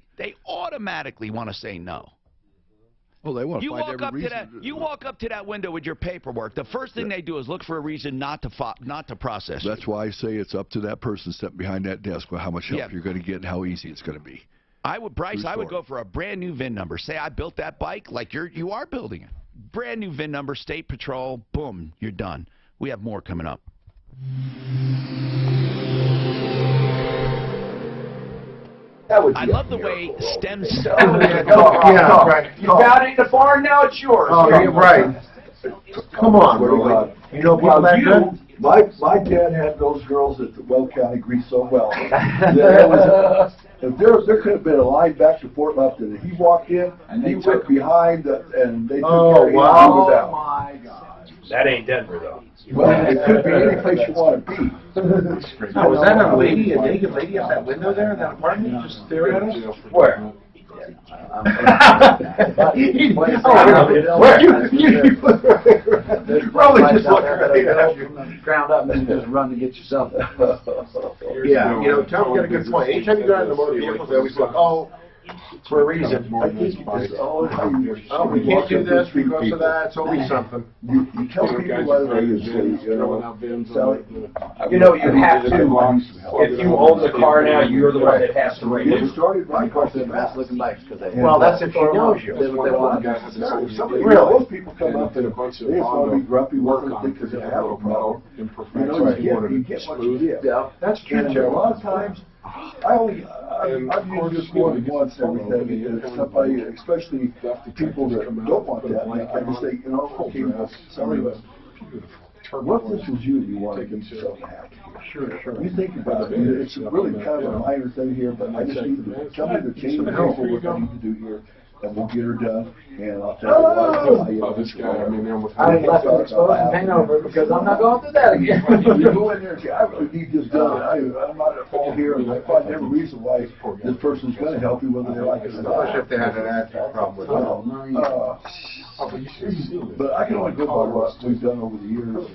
want to say no. Well, they want to You find walk every up reason. to that. You walk up to that window with your paperwork. The first thing they do is look for a reason not to process. That's why I say it's up to that person sitting behind that desk with how much help you're going to get and how easy it's going to be. I would go for a brand new VIN number. Say I built that bike like you are building it. Brand new VIN number, state patrol, boom, you're done. We have more coming up. I love the way stems. You found it in the barn, now it's yours. Oh, you're right. Come on, bro. You know people that good? My dad had those girls at the Weld County greased so well. There could have been a line back to Fort Lupton, and he walked in, and he went behind, and they took care of him. Oh, my God. That ain't Denver, though. Well, it could be any place you want to be. Oh, was that a lady, a naked lady at that window there in that apartment, just staring at us? Where? Probably just look ground up and just run to get yourself. Yeah, you know, Tom's got a good point. Anytime you go out in the motor vehicle, they always look, oh, for a reason. I think Oh, we can't do this because of that, it's always something. You tell people right away, you You know, you have to, if you own the car now, you're the one that has to rate it. started My question is looking bikes because they. Well, that's if she knows you. Most people come up and they just want to be grumpy with them because they have a problem. You know, you get what you get. Yeah, that's true. And a lot of times, I've used this more than once everything, and somebody, especially people that don't want that, I just say, you know, okay, sorry, but what if this was you want to get yourself happy? Sure. You think about it, it's really kind of a minor thing here, but I just need to tell me the chain of people what I need to do here, and we'll get her done, and I'll tell you what. This guy, I mean, I left it exposed and paint over because I'm not going through that again. You go in there and say, I really need this done. I'm not at fault here, and I find every reason why this person's going to help you, whether they like it or not. Especially if they had an attitude problem with it. But I can only go by what we've done over the years.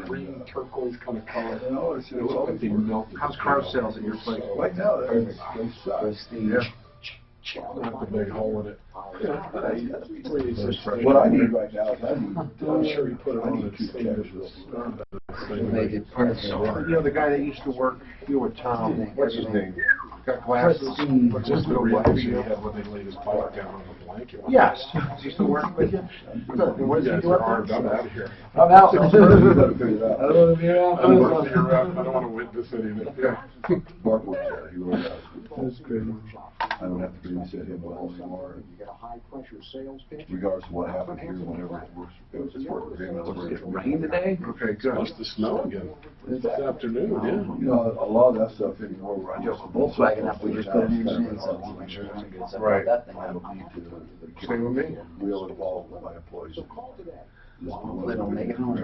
Green turquoise kind of color. You know, it's always How's car sales at your place? right now, they suck. Yeah. Not the big hole in it. What I need right now is I'm sure you put it on two the You know, the guy that used to work here with Tom, what's his name? Got glasses. But just the reaction he had when they laid his bike down on the blanket. Yes. Does he still work with you? Good. And what does he do up I'm there? out of here. I'm out. I don't want to witness anything. Mark works there. He really does. That's great. I don't have to babysit him well anymore. Regardless of what happened here, whenever it works, it's worked for him. It's rain today? Okay, good. Must have snowed again this afternoon, yeah. You know, a lot of that stuff anymore, we're just Volkswagen up, we just put an engine in, so make sure it's good stuff Right. like that thing. I don't need to Same with me. real involved with my employees. They don't make it home.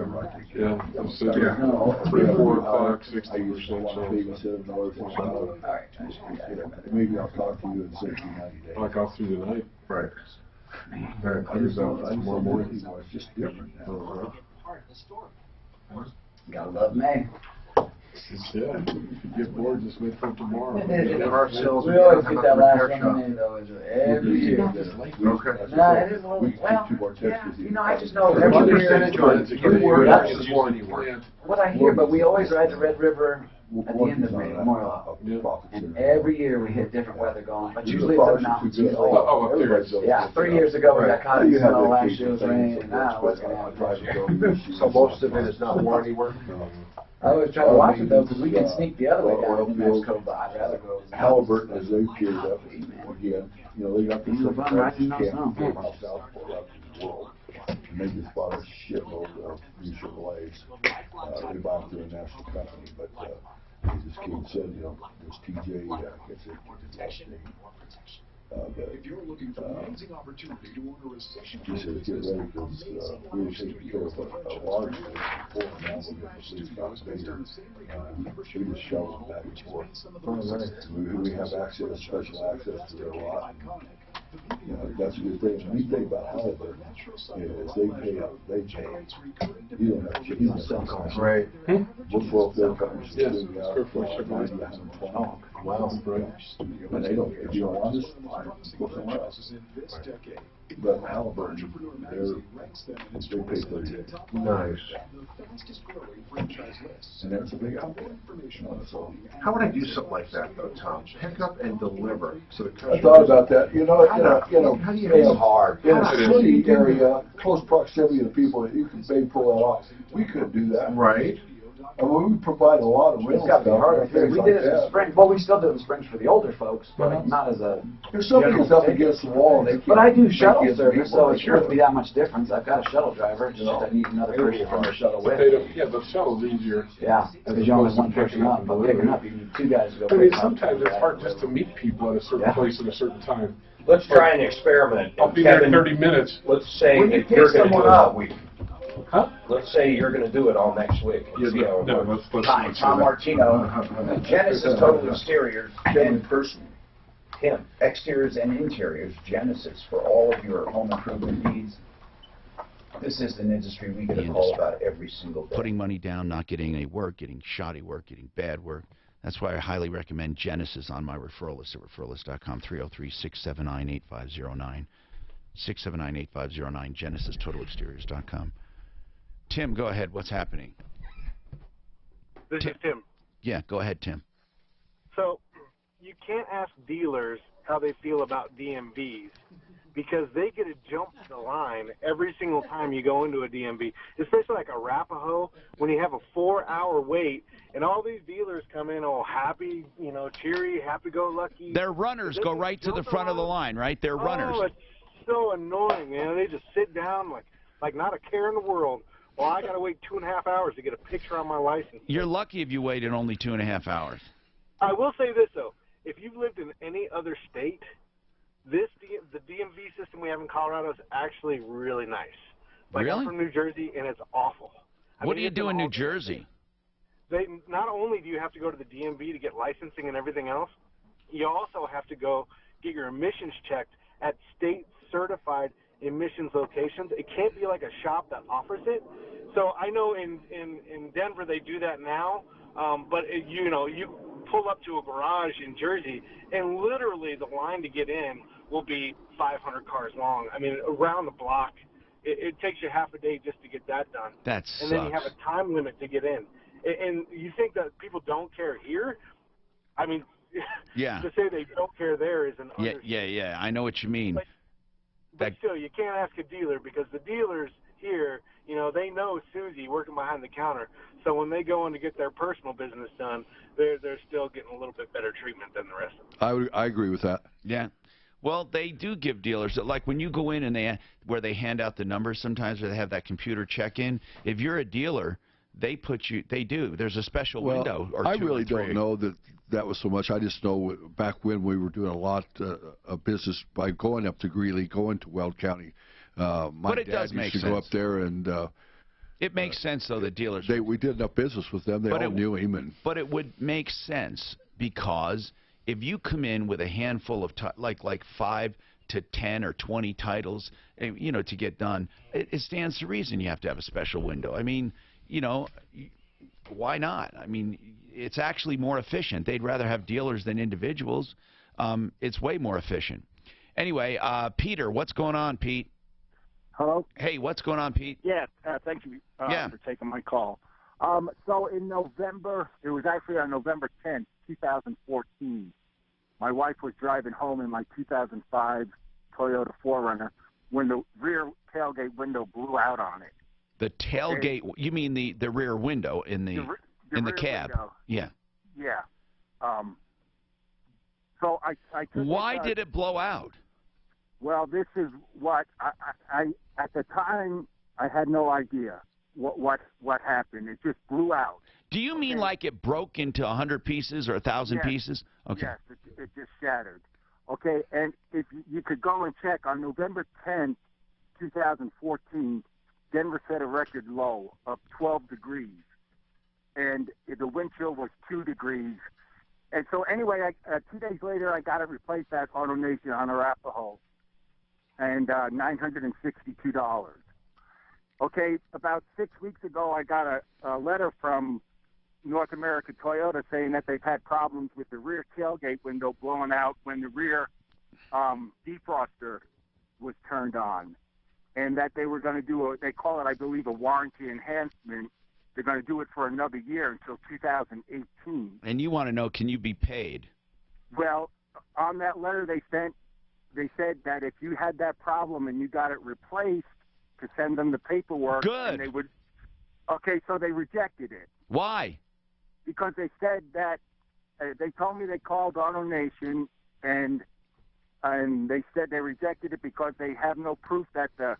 Yeah, I'm sitting Yeah. there, 3, 4 o'clock, I usually 60% want to chance. babysit them and other things. All right. Maybe I'll talk to you in 60, 90 days. Like all through the night. Right. Very clears up tomorrow morning. It's just different now. Gotta love May. Yeah, if you get bored, just wait for tomorrow. Car sales. We always get that last one in May though, every year. Okay. No, it is a little, well, yeah, you know, I just know every year. What I hear, but we always ride the Red River at the end of May, Memorial. And every year we hit different weather going, but usually it's in the mountains. Oh, up there. Yeah, 3 years ago we got caught in snow, last year was rain, and now what's going to happen? So most of it is not warranty work? I always try to watch it though, because we can sneak the other way down in Mexico, but I'd rather go. Halliburton, as they've geared up again, you know, they got this These are fun riding those now. And they just bought a shitload of new Chevrolets. They bought them through a national company, but they just came and said, you know, this TJ gets it, If you're looking for an amazing opportunity to order a session just get ready because we were taking care of a large one before, and now we're getting the police got bigger. We just shove them back and forth. We have access, special access to their lot. That's a good thing. The neat thing about Halliburton is they pay. You don't have to use some cars. Right. We'll throw up their cars. Yes. Oh, wow. And they don't, if you don't want us, go somewhere else. But Halliburton, they pay 38. Nice. And that's a big outfit. So, how would I do something like that, though, Tom? Pick up and deliver to the customer. I thought about that. You know, how do you it's hard. In a city area, close proximity to people, you can pull that off. We couldn't do that. Right. I mean, we provide a lot of rental It's got to be harder. We did it in Springs. Well, we still do it in Springs for the older folks, but not as a. If somebody gets up against the wall and they can't. But I do shuttle service, so it shouldn't be that much difference. I've got a shuttle driver, just I need another person from the shuttle with. Yeah, the shuttle's easier. Yeah, because you only have one person up, but big enough, you need two guys to go. I mean, sometimes it's hard just to meet people at a certain place at a certain time. Let's try an experiment. I'll be there in 30 minutes. Let's say that you're going to do it all week. Huh? Let's say you're going to do it all next week. Hi, Tom Martino, Genesis Total Exteriors and Him. Exteriors and interiors, Genesis, for all of your home improvement needs. This is an industry we get a call about every single day. Putting money down, not getting any work, getting shoddy work, getting bad work. That's why I highly recommend Genesis on my referral list at referrallist.com, 303-679-8509. 679-8509, GenesisTotalExteriors.com. Tim, go ahead. What's happening? This is Tim. Yeah, go ahead, Tim. So you can't ask dealers how they feel about DMVs because they get to jump the line every single time you go into a DMV, especially like Arapahoe when you have a 4-hour wait and all these dealers come in all happy, cheery, happy-go-lucky. Their runners go right to the front of the line, right? They're runners. Oh, it's so annoying, man. They just sit down like not a care in the world. Well, I got to wait 2.5 hours to get a picture on my license. You're lucky if you waited only 2.5 hours. I will say this, though. If you've lived in any other state, the DMV system we have in Colorado is actually really nice. Like, really? I'm from New Jersey, and it's awful. What do you do in New Jersey? Not only do you have to go to the DMV to get licensing and everything else, you also have to go get your emissions checked at state-certified emissions locations. It can't be like a shop that offers it. So I know in Denver they do that now, but you pull up to a garage in Jersey and literally the line to get in will be 500 cars long. I mean, around the block, it takes you half a day just to get that done. That sucks. And then you have a time limit to get in. And you think that people don't care here? I mean, yeah. To say they don't care there is an understatement. Yeah. I know what you mean. But still, you can't ask a dealer because the dealers here, they know Susie working behind the counter. So when they go in to get their personal business done, they're still getting a little bit better treatment than the rest of them. I agree with that. Yeah. Well, they do give dealers, like when you go in and where they hand out the numbers sometimes, where they have that computer check-in, if you're a dealer, they do. There's a special window or two. I really don't know that was so much. I just know back when we were doing a lot of business by going up to Greeley, going to Weld County. My dad used to go up there, and it makes sense though. The dealers we did enough business with them. They all knew him, but it would make sense because if you come in with a handful of like 5 to 10 or 20 titles, to get done, it stands to reason you have to have a special window. I mean, why not? I mean, it's actually more efficient. They'd rather have dealers than individuals. It's way more efficient. Anyway, Peter, what's going on, Pete? Hello? Hey, what's going on, Pete? Yeah, thank you for taking my call. So in November, it was actually on November 10th, 2014, my wife was driving home in my 2005 Toyota 4Runner when the rear tailgate window blew out on it. The tailgate, you mean the rear window in the cab? Window. Yeah. Yeah. So I took Why did it blow out? Well, this is what I at the time I had no idea what happened. It just blew out. Do you mean like it broke into 100 pieces or 1,000 pieces? Okay. Yes, it just shattered. Okay, and if you could go and check on November 10th, 2014, Denver set a record low of 12 degrees, and the wind chill was 2 degrees. And so anyway, 2 days later, I got it replaced at AutoNation on Arapahoe, and $962. Okay, about 6 weeks ago, I got a letter from North America Toyota saying that they've had problems with the rear tailgate window blowing out when the rear defroster was turned on, and that they were going to do they call it, I believe, a warranty enhancement. They're going to do it for another year until 2018. And you want to know, can you be paid? Well, on that letter they said that if you had that problem and you got it replaced, to send them the paperwork. Good. And they would. Okay, so they rejected it. Why? Because they said that they told me they called AutoNation and they said they rejected it because they have no proof that the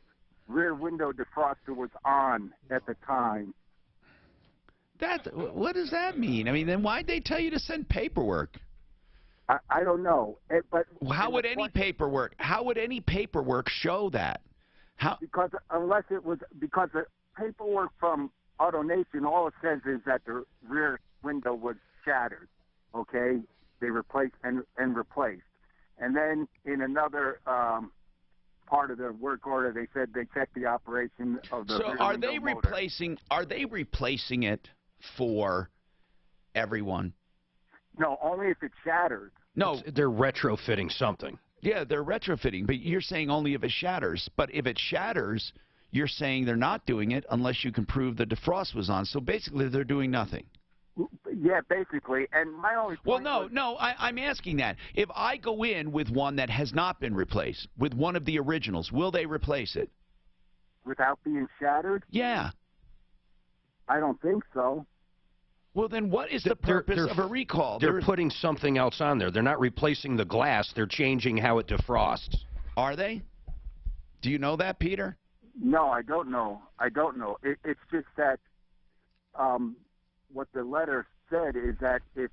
rear window defroster was on at the time. What does that mean? I mean, then why'd they tell you to send paperwork? I don't know. But how would any paperwork show that? How? Because because the paperwork from AutoNation, all it says is that the rear window was shattered. Okay, they replaced and replaced, and then in another part of the work order, they said they checked the operation of the. So are they replacing? Are they replacing it for everyone? No, only if it's shattered. No, they're retrofitting something. Yeah, they're retrofitting, but you're saying only if it shatters. But if it shatters, you're saying they're not doing it unless you can prove the defrost was on. So basically, they're doing nothing. Yeah, basically. And my only point I'm asking that. If I go in with one that has not been replaced, with one of the originals, will they replace it? Without being shattered? Yeah. I don't think so. Well, then what is the purpose of a recall? They're putting something else on there. They're not replacing the glass. They're changing how it defrosts. Are they? Do you know that, Peter? No, I don't know. It's just that what the letter said is that if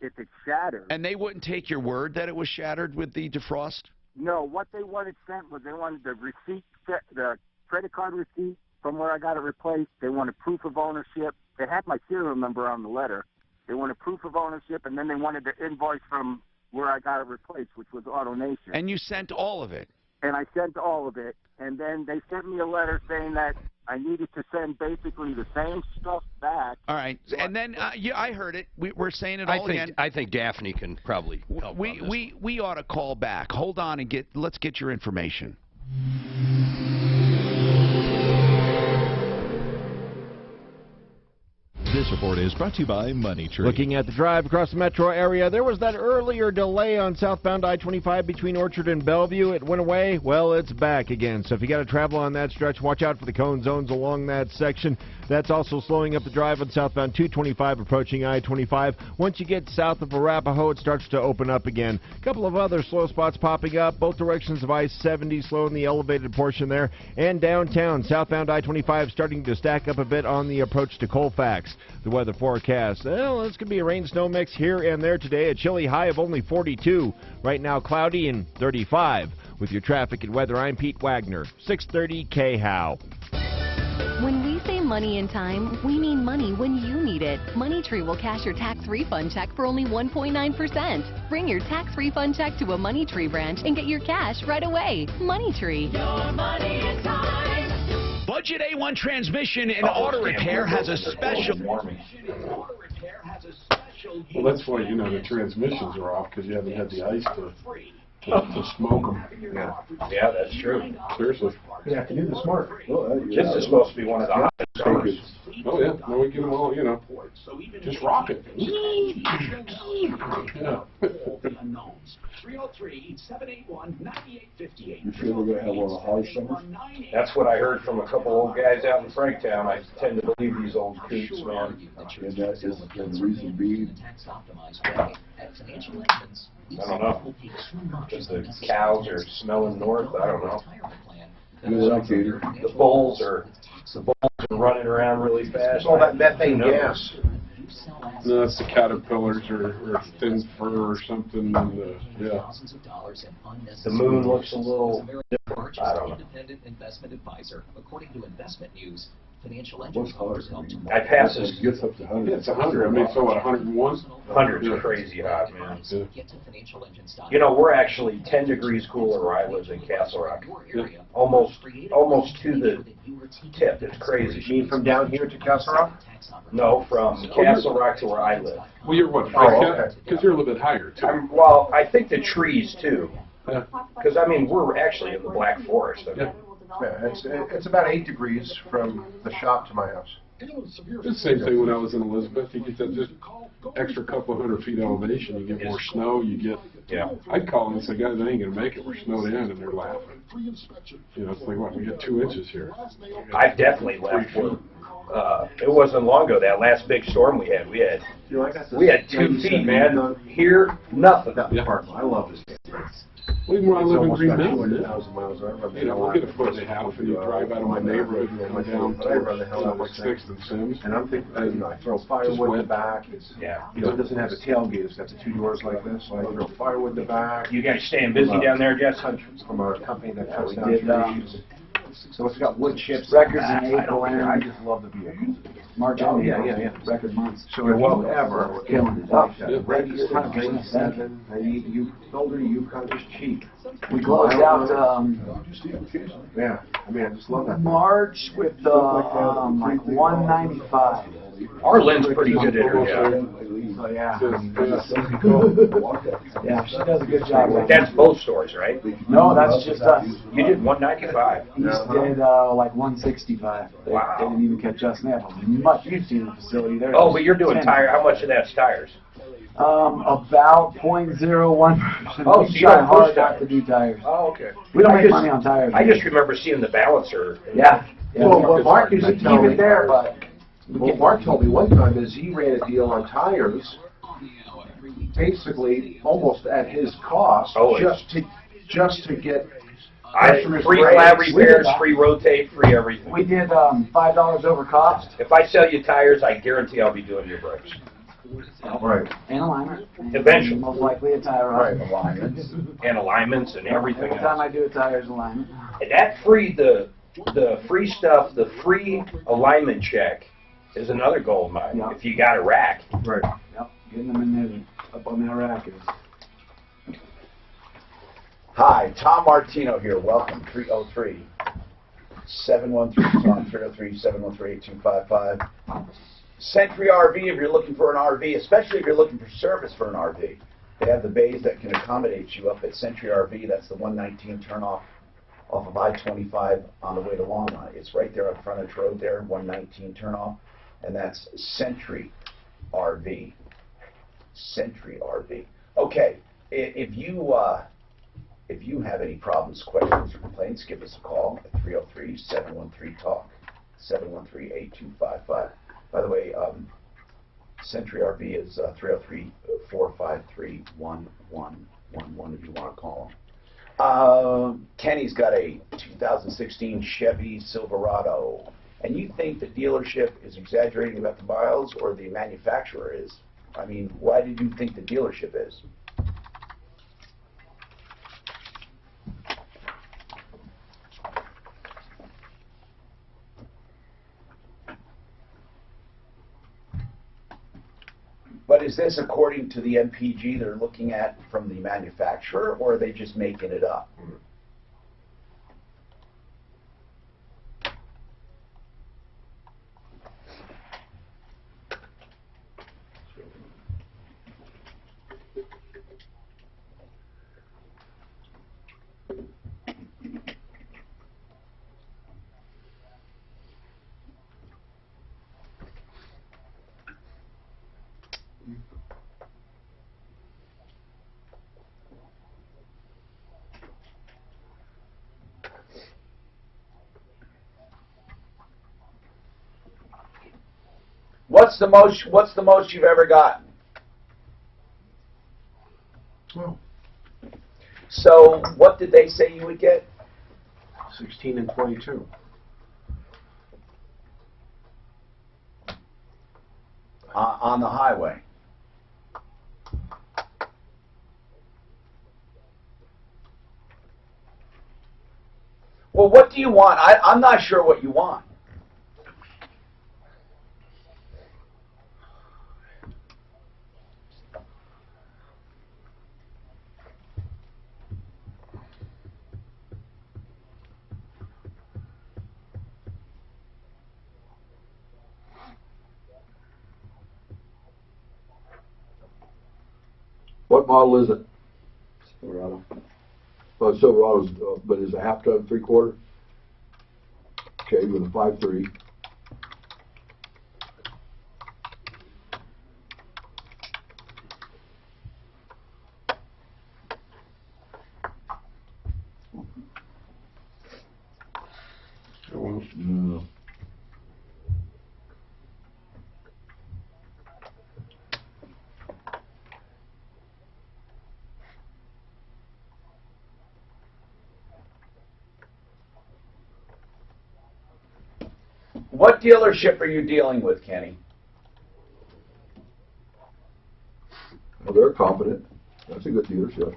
it's shattered. And they wouldn't take your word that it was shattered with the defrost? No, what they wanted sent was they wanted the receipt, the credit card receipt from where I got it replaced. They wanted proof of ownership. They had my serial number on the letter. They wanted proof of ownership, and then they wanted the invoice from where I got it replaced, which was AutoNation. And you sent all of it? And I sent all of it. And then they sent me a letter saying that I needed to send basically the same stuff back. All right. So and then, I heard it. We're saying it all again. I think Daphne can probably help on this. We ought to call back. Hold on and let's get your information. This report is brought to you by Money Tree. Looking at the drive across the metro area, there was that earlier delay on southbound I-25 between Orchard and Bellevue. It went away. Well, it's back again. So if you got to travel on that stretch, watch out for the cone zones along that section. That's also slowing up the drive on southbound 225 approaching I-25. Once you get south of Arapahoe, it starts to open up again. A couple of other slow spots popping up. Both directions of I-70 slow in the elevated portion there. And downtown, southbound I-25 starting to stack up a bit on the approach to Colfax. The weather forecast, well, it's going to be a rain-snow mix here and there today. A chilly high of only 42. Right now, cloudy and 35. With your traffic and weather, I'm Pete Wagner, 630 KHOW. When we say money in time, we mean money when you need it. Money Tree will cash your tax refund check for only 1.9%. Bring your tax refund check to a Money Tree branch and get your cash right away. Money Tree. Your money in time. Budget A1 Transmission and Auto Repair has a special. Well, that's why, the transmissions are off, because you haven't had the ice to smoke them. Yeah, that's true. Seriously. Yeah, can you do the smart? This is supposed to be one of the hottest summers. Oh, yeah. Well, we get them all, just rock it. Yeah. 303-781-9858. You feel we're going to have one of the harsh summers? That's what I heard from a couple old guys out in Franktown. I tend to believe these old coots, man. And that is the reason being. I don't know. Because the cows are smelling north. I don't know. The bulls are running around really fast. All that methane gas. No, that's the caterpillars or thin fur or something. Yeah. The moon looks a little different. I don't know. I pass this. Gets up to 100. It's 100. I mean, so what, 101? 100's crazy hot, man. You know, we're actually 10 degrees cooler where I live in Castle Rock. Almost to the tip. It's crazy. You mean from down here to Castle Rock? No, from Castle Rock to where I live. Well, you're what? Because you're a little bit higher, too. Well, I think the trees, too. Because, I mean, we're actually in the Black Forest. I mean. Yeah, it's about 8 degrees from the shop to my house. It's the same thing when I was in Elizabeth. You get that just extra couple 100 feet elevation. You get more snow. You get. Yeah. I'd call them and say, guys, I ain't gonna make it. We're snowed in, and they're laughing. You know, it's like, what? We got 2 inches here. I've definitely left. It wasn't long ago. That last big storm we had 2 feet, man. Here, nothing. Yeah. I love this. Well, even when I live in Green Mountain, you know, we'll get a foot and a half, and you drive out of my neighborhood and come down to like 6th and Sims. And I'm thinking, you know, I throw firewood in the back. It's, you know, it doesn't have a tailgate. It's got the 2 doors like this. So I throw firewood in the back. You guys staying busy down there, Jess? From our company that cuts down trees. So it's got wood chips. Records in April and I just love the vehicle. March. Oh, yeah. Record months. So if you ever killing it up, register 97, you older you kind of just cheap. We closed out. Yeah, I mean, I just love that. March with like 195. Our Lynn's pretty good at her job. So yeah, yeah, she does a good job. That's both stores, right? No, that's just us. You did 195. East did like 165. Wow. They didn't even catch us. And they have much. You've seen the facility there. Oh, but you're doing tire. How much of that's tires? About 0.01%. Oh, so you don't hard not to do tires. Oh, okay. We don't make money on tires. I just remember seeing the balancer. Yeah. Well, Mark used to tell me there, but. What Mark told me one time is he ran a deal on tires, basically almost at his cost, just to get free flat repairs, free rotate, free everything. We did $5 over cost. If I sell you tires, I guarantee I'll be doing your brakes. Right. And alignment. Eventually. Most likely a tire rod. Right. Alignments. And alignments and everything Every time I do a tire's alignment. And that free, the free stuff, the free alignment check is another gold mine. Yep. If you got a rack. Right. Yep. Getting them in there up on that rack is. Hi, Tom Martino here. Welcome. 303-713-TOM, 303-713-8255. Century RV, if you're looking for an RV, especially if you're looking for service for an RV. They have the bays that can accommodate you up at Century RV. That's the 119 turnoff off of I-25 on the way to Longmont. It's right there on frontage road there, 119 turnoff. And that's Century RV. Century RV. Okay, if you have any problems, questions, or complaints, give us a call at 303-713-TALK, 713-8255. By the way, Century RV is 303-453-1111 if you want to call them. Kenny's got a 2016 Chevy Silverado. And you think the dealership is exaggerating about the miles, or the manufacturer is? I mean, why did you think the dealership is? But is this according to the MPG they're looking at from the manufacturer, or are they just making it up? What's the most you've ever gotten? Oh. So what did they say you would get? 16 and 22. on the highway. Well, what do you want? I'm not sure what you want. What model is it? Silverado. Well, Silverado's, but is it half ton, 3/4? Okay, with a 5.3. No. What dealership are you dealing with, Kenny? Well, they're competent. That's a good dealership.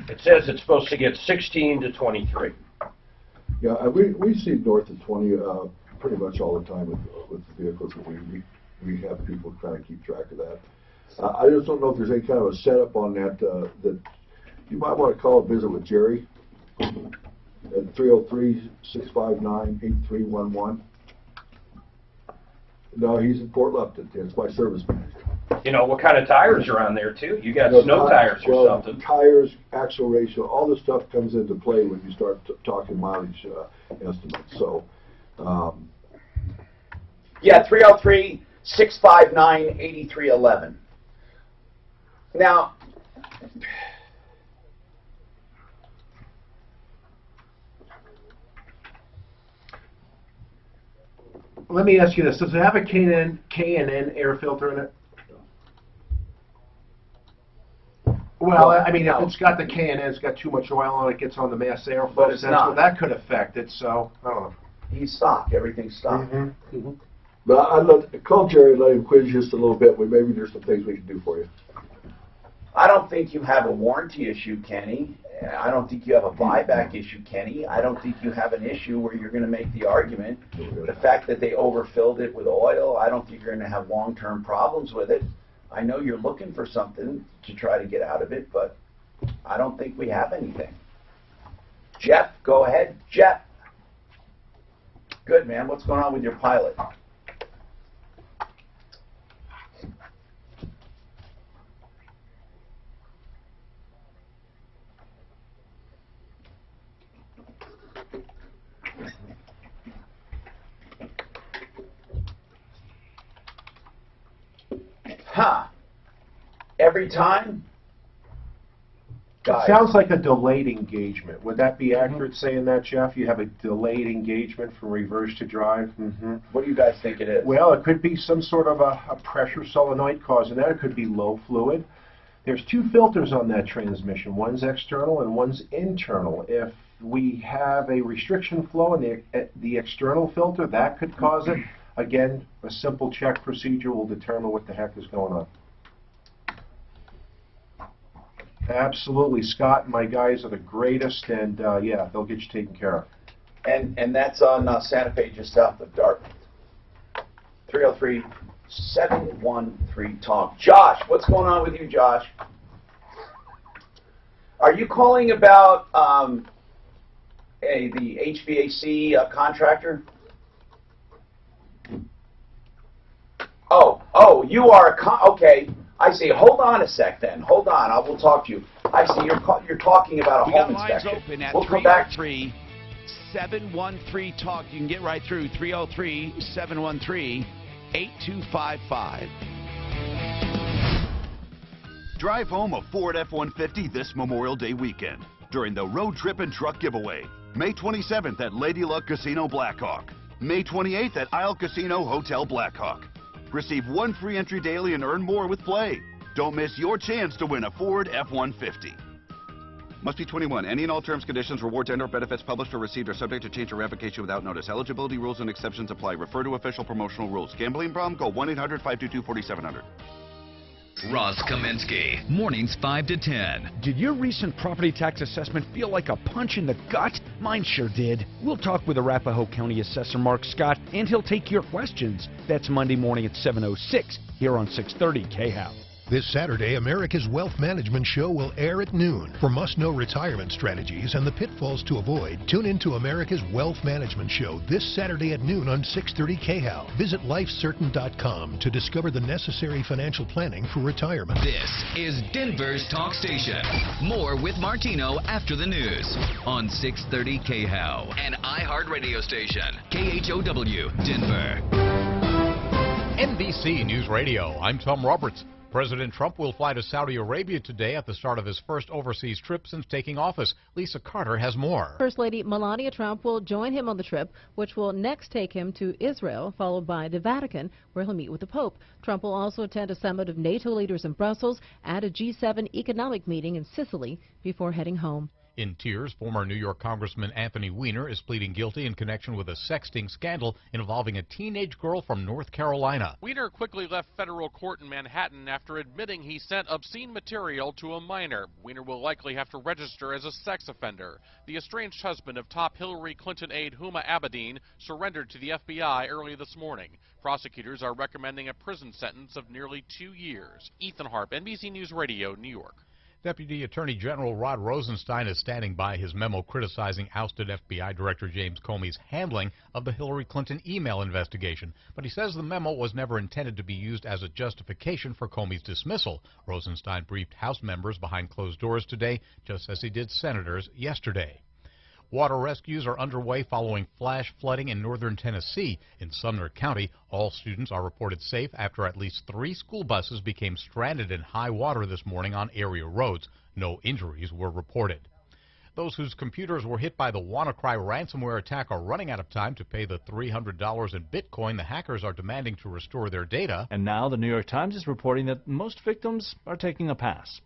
It says it's supposed to get 16 to 23. Yeah, we see north of 20 pretty much all the time with the vehicles that we have people trying to keep track of that. I just don't know if there's any kind of a setup on that that you might want to call a visit with Jerry at 303-659-8311. No, he's in Port Lupton. It's my service manager. You know, what kind of tires are on there, too? You got snow tires or something. Tires, axle ratio, all this stuff comes into play when you start talking mileage estimates. So, yeah, 303-659-8311. Now, let me ask you this. Does it have a K&N air filter in it? Well, I mean, if it's got the K&N, it's got too much oil on it, gets on the mass airflow. But it's not. Well, that could affect it, so, I don't know. He's stock. Everything's stock. But I'd call Jerry and let him quiz just a little bit. Maybe there's some things we can do for you. I don't think you have a warranty issue, Kenny. I don't think you have a buyback issue, Kenny. I don't think you have an issue where you're going to make the argument. The fact that they overfilled it with oil, I don't think you're going to have long-term problems with it. I know you're looking for something to try to get out of it, but I don't think we have anything. Jeff, go ahead. Jeff. Good, man. What's going on with your Pilot? Huh. Every time? It sounds like a delayed engagement. Would that be accurate saying that, Jeff? You have a delayed engagement from reverse to drive? What do you guys think it is? Well, it could be some sort of a pressure solenoid causing that. It could be low fluid. There's two filters on that transmission. One's external and one's internal. If we have a restriction flow in the external filter, that could cause it. Again, a simple check procedure will determine what the heck is going on. Absolutely. Scott and my guys are the greatest, and yeah, they'll get you taken care of. And that's on Santa Fe, just south of Dartmouth. 303-713-TALK. Josh, what's going on with you, Josh? Are you calling about the HVAC contractor? Oh, you are okay. I see. Hold on a sec, then. Hold on. I will talk to you. I see. You're talking about a home inspection. Lines open at we'll come back. 303-713-TALK. You can get right through 303-713-8255. Drive home a Ford F-150 this Memorial Day weekend during the Road Trip and Truck Giveaway. May 27th at Lady Luck Casino Blackhawk. May 28th at Isle Casino Hotel Blackhawk. Receive one free entry daily and earn more with play. Don't miss your chance to win a Ford F-150. Must be 21. Any and all terms, conditions, rewards, and/or benefits published or received are subject to change or revocation without notice. Eligibility rules and exceptions apply. Refer to official promotional rules. Gambling problem? Call 1-800-522-4700. Ross Kaminsky, mornings 5 to 10. Did your recent property tax assessment feel like a punch in the gut? Mine sure did. We'll talk with Arapahoe County Assessor Mark Scott, and he'll take your questions. That's Monday morning at 7:06 here on 630 KHOW. This Saturday, America's Wealth Management Show will air at noon. For must-know retirement strategies and the pitfalls to avoid, tune into America's Wealth Management Show this Saturday at noon on 630 KHOW. Visit lifecertain.com to discover the necessary financial planning for retirement. This is Denver's talk station. More with Martino after the news on 630 KHOW, an iHeart radio station. KHOW, Denver. NBC News Radio, I'm Tom Roberts. President Trump will fly to Saudi Arabia today at the start of his first overseas trip since taking office. Lisa Carter has more. First Lady Melania Trump will join him on the trip, which will next take him to Israel, followed by the Vatican, where he'll meet with the Pope. Trump will also attend a summit of NATO leaders in Brussels and a G7 economic meeting in Sicily before heading home. In tears, former New York Congressman Anthony Weiner is pleading guilty in connection with a sexting scandal involving a teenage girl from North Carolina. Weiner quickly left federal court in Manhattan after admitting he sent obscene material to a minor. Weiner will likely have to register as a sex offender. The estranged husband of top Hillary Clinton aide Huma Abedin surrendered to the FBI early this morning. Prosecutors are recommending a prison sentence of nearly 2 years. Ethan Harp, NBC News Radio, New York. Deputy Attorney General Rod Rosenstein is standing by his memo criticizing ousted FBI Director James Comey's handling of the Hillary Clinton email investigation. But he says the memo was never intended to be used as a justification for Comey's dismissal. Rosenstein briefed House members behind closed doors today, just as he did senators yesterday. Water rescues are underway following flash flooding in northern Tennessee. In Sumner County, all students are reported safe after at least 3 school buses became stranded in high water this morning on area roads. No injuries were reported. Those whose computers were hit by the WannaCry ransomware attack are running out of time to pay the $300 in Bitcoin the hackers are demanding to restore their data. And now the New York Times is reporting that most victims are taking a pass.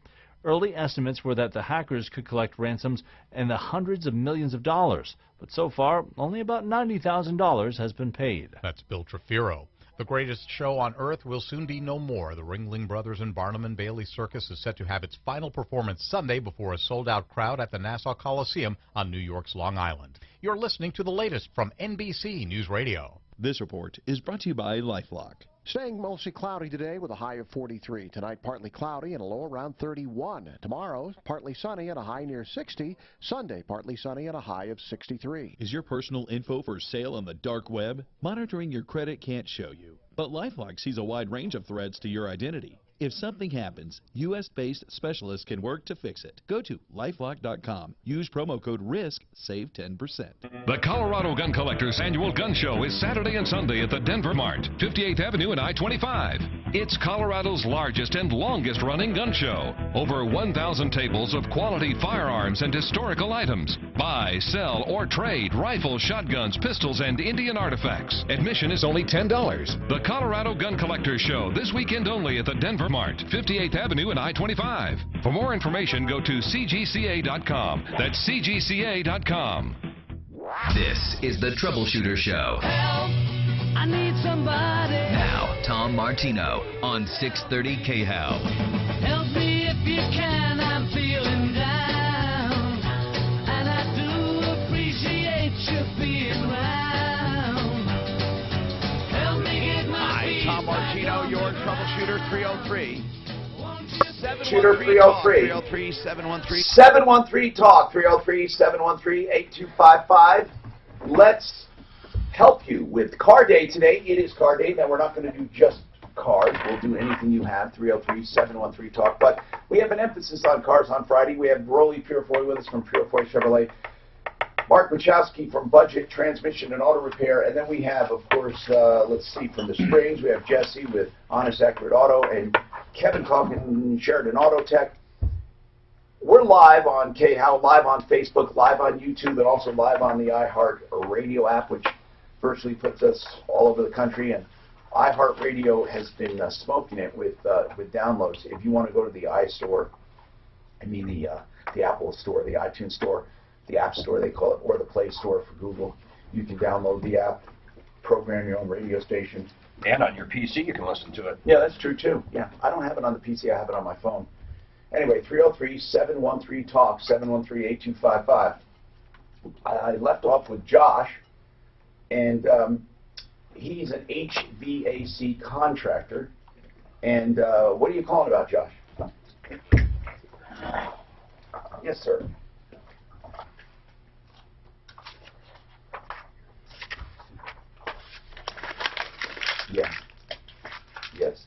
Early estimates were that the hackers could collect ransoms in the hundreds of millions of dollars, but so far, only about $90,000 has been paid. That's Bill Trefiro. The greatest show on earth will soon be no more. The Ringling Brothers and Barnum and Bailey Circus is set to have its final performance Sunday before a sold-out crowd at the Nassau Coliseum on New York's Long Island. You're listening to the latest from NBC News Radio. This report is brought to you by LifeLock. Staying mostly cloudy today with a high of 43. Tonight, partly cloudy and a low around 31. Tomorrow, partly sunny and a high near 60. Sunday, partly sunny and a high of 63. Is your personal info for sale on the dark web? Monitoring your credit can't show you, but LifeLock sees a wide range of threats to your identity. If something happens, U.S.-based specialists can work to fix it. Go to lifelock.com. Use promo code RISK. Save 10%. The Colorado Gun Collectors Annual Gun Show is Saturday and Sunday at the Denver Mart, 58th Avenue and I-25. It's Colorado's largest and longest-running gun show. Over 1,000 tables of quality firearms and historical items. Buy, sell, or trade rifles, shotguns, pistols, and Indian artifacts. Admission is only $10. The Colorado Gun Collectors Show, this weekend only at the Denver Mart, 58th Avenue and I-25. For more information, go to cgca.com. That's cgca.com. This is the Troubleshooter Show. Help, I need somebody. Now, Tom Martino on 630 KHOW. Help me if you can, I'm feeling down. And I do appreciate you being around. Help me get my feet. Tom Martino, your Troubleshooter 303. Shooter 303. 713 talk 303-713-8255. Let's help you with car day today. It is car day. Now we're not going to do just cars. We'll do anything you have. 303-713 talk. But we have an emphasis on cars on Friday. We have Rolly Purefoy with us from Purefoy Chevrolet. Mark Wachowski from Budget Transmission and Auto Repair, and then we have, of course, let's see, from the Springs, we have Jesse with Honest Accurate Auto, and Kevin Calkin, Sheridan Auto Tech. We're live on KHOW, live on Facebook, live on YouTube, and also live on the iHeart Radio app, which virtually puts us all over the country. And iHeart Radio has been smoking it with downloads. If you want to go to the iStore I mean the Apple Store, the iTunes Store, the App Store they call it, or the Play Store for Google. You can download the app, program your own radio station. And on your PC, you can listen to it. Yeah, that's true too. Yeah, I don't have it on the PC. I have it on my phone. Anyway, 303-713-TALK, 713-8255. I left off with Josh, and he's an HVAC contractor. And what are you calling about, Josh? Yes, sir. Yeah. Yes.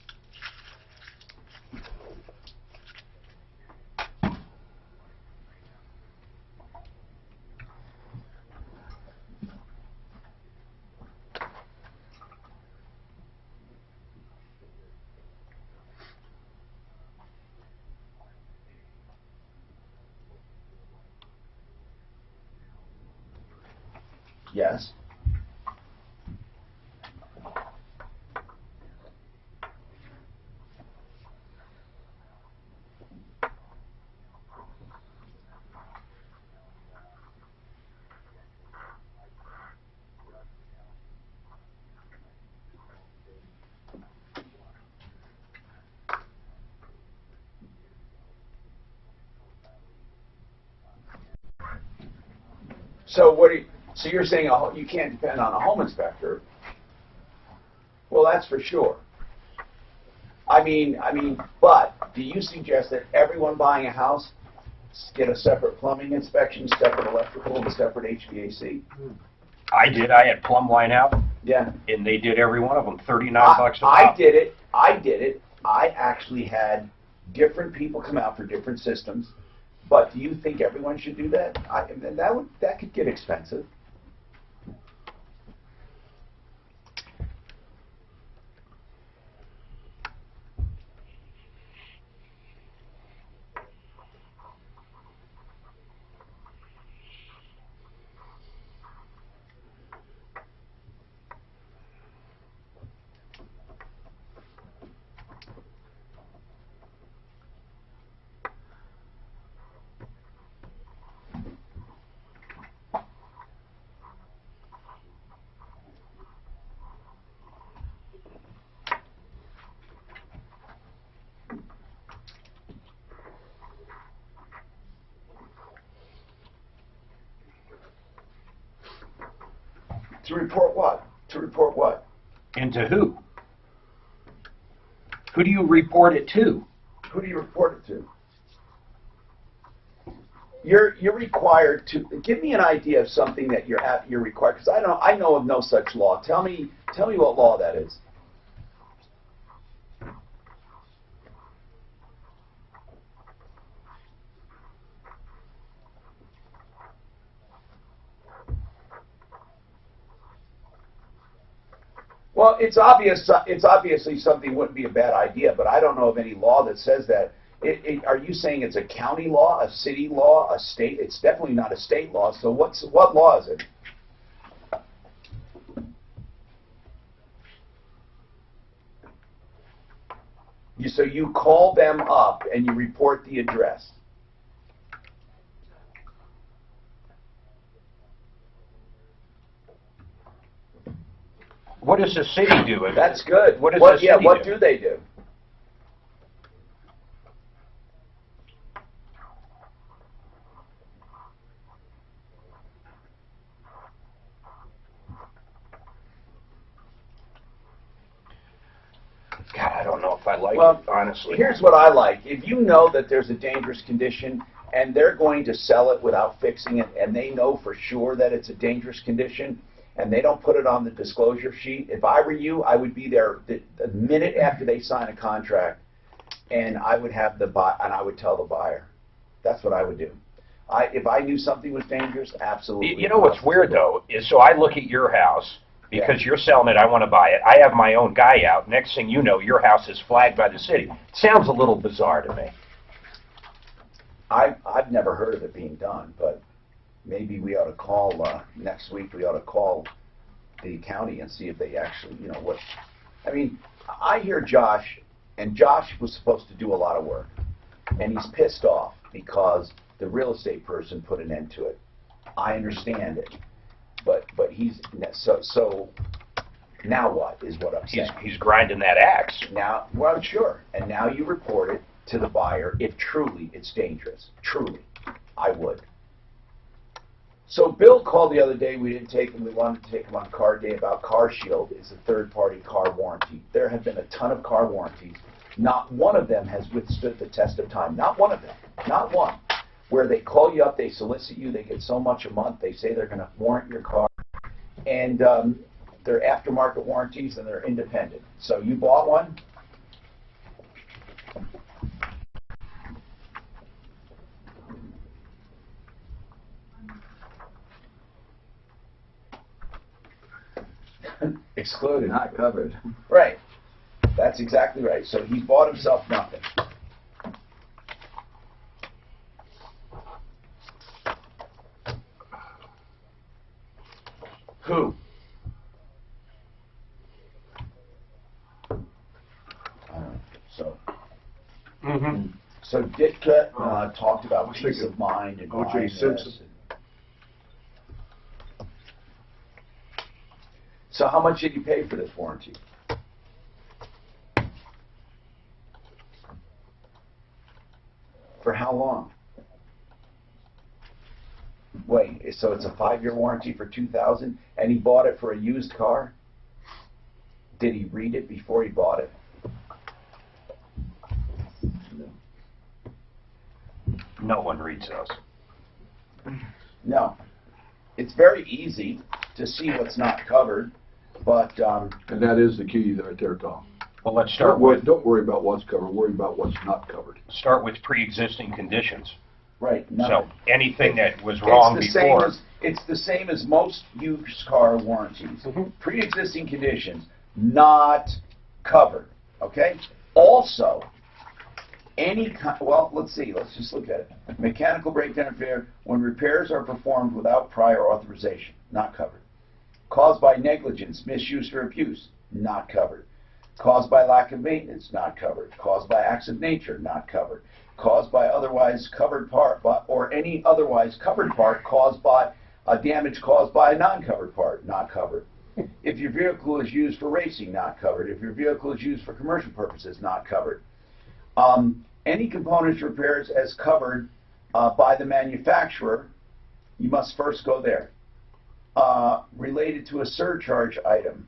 Yes. So what? So you're saying you can't depend on a home inspector? Well, that's for sure. I mean, but do you suggest that everyone buying a house get a separate plumbing inspection, separate electrical, and separate HVAC? I did. I had plumb line out. Yeah. And they did every one of them, $39 a pop. I did it. I actually had different people come out for different systems. But do you think everyone should do that? That could get expensive. To report what? To report what? And to who? Who do you report it to? Who do you report it to? You're required to give me an idea of something that you're required, because I know of no such law. Tell me what law that is. Well, it's obvious. It's obviously something wouldn't be a bad idea, but I don't know of any law that says that. Are you saying it's a county law, a city law, a state? It's definitely not a state law. So what law is it? So you call them up and you report the address. What does the city do? That's good. What does the city what do? do they do? God, I don't know if I like it, honestly. Here's what I like. If you know that there's a dangerous condition and they're going to sell it without fixing it, and they know for sure that it's a dangerous condition, and they don't put it on the disclosure sheet, if I were you, I would be there the minute after they sign a contract, and I would have I would tell the buyer. That's what I would do. If I knew something was dangerous, absolutely. You know what's weird, though, is so I look at your house, because you're selling it, I want to buy it. I have my own guy out. Next thing you know, your house is flagged by the city. Sounds a little bizarre to me. I've never heard of it being done, but maybe we ought to call, next week, we ought to call the county and see if they actually, I mean, I hear Josh, and Josh was supposed to do a lot of work, and he's pissed off because the real estate person put an end to it. I understand it, but he's so now what is what I'm saying. He's grinding that axe. Now, well, sure, and now you report it to the buyer if truly it's dangerous. Truly, I would. So Bill called the other day. We didn't take him. We wanted to take him on Car Day about Car Shield. It's a third-party car warranty. There have been a ton of car warranties. Not one of them has withstood the test of time. Not one of them. Not one. Where they call you up, they solicit you, they get so much a month, they say they're going to warrant your car, and they're aftermarket warranties and they're independent. So you bought one. Excluded. Not covered. Right. That's exactly right. So he bought himself nothing. Who? So. Mm-hmm. So Ditka talked about peace of mind and O.J. Simpson. So how much did you pay for this warranty? For how long? Wait, so it's a 5-year warranty for $2,000, and he bought it for a used car? Did he read it before he bought it? No one reads those. No. It's very easy to see what's not covered, but... and that is the key right there, Tom. Well, let's start with... Don't worry about what's covered, worry about what's not covered. Start with pre-existing conditions. Right. No. So anything that was wrong before... It's the same as most used car warranties. Pre-existing conditions, not covered, okay? Also, any kind, well, let's see, let's just look at it. Mechanical breakdown or failure when repairs are performed without prior authorization, not covered. Caused by negligence, misuse, or abuse, not covered. Caused by lack of maintenance, not covered. Caused by acts of nature, not covered. Caused by otherwise covered part, or any otherwise covered part caused by a damage caused by a non-covered part, not covered. If your vehicle is used for racing, not covered. If your vehicle is used for commercial purposes, not covered. Any components repairs as covered by the manufacturer, you must first go there. Related to a surcharge item,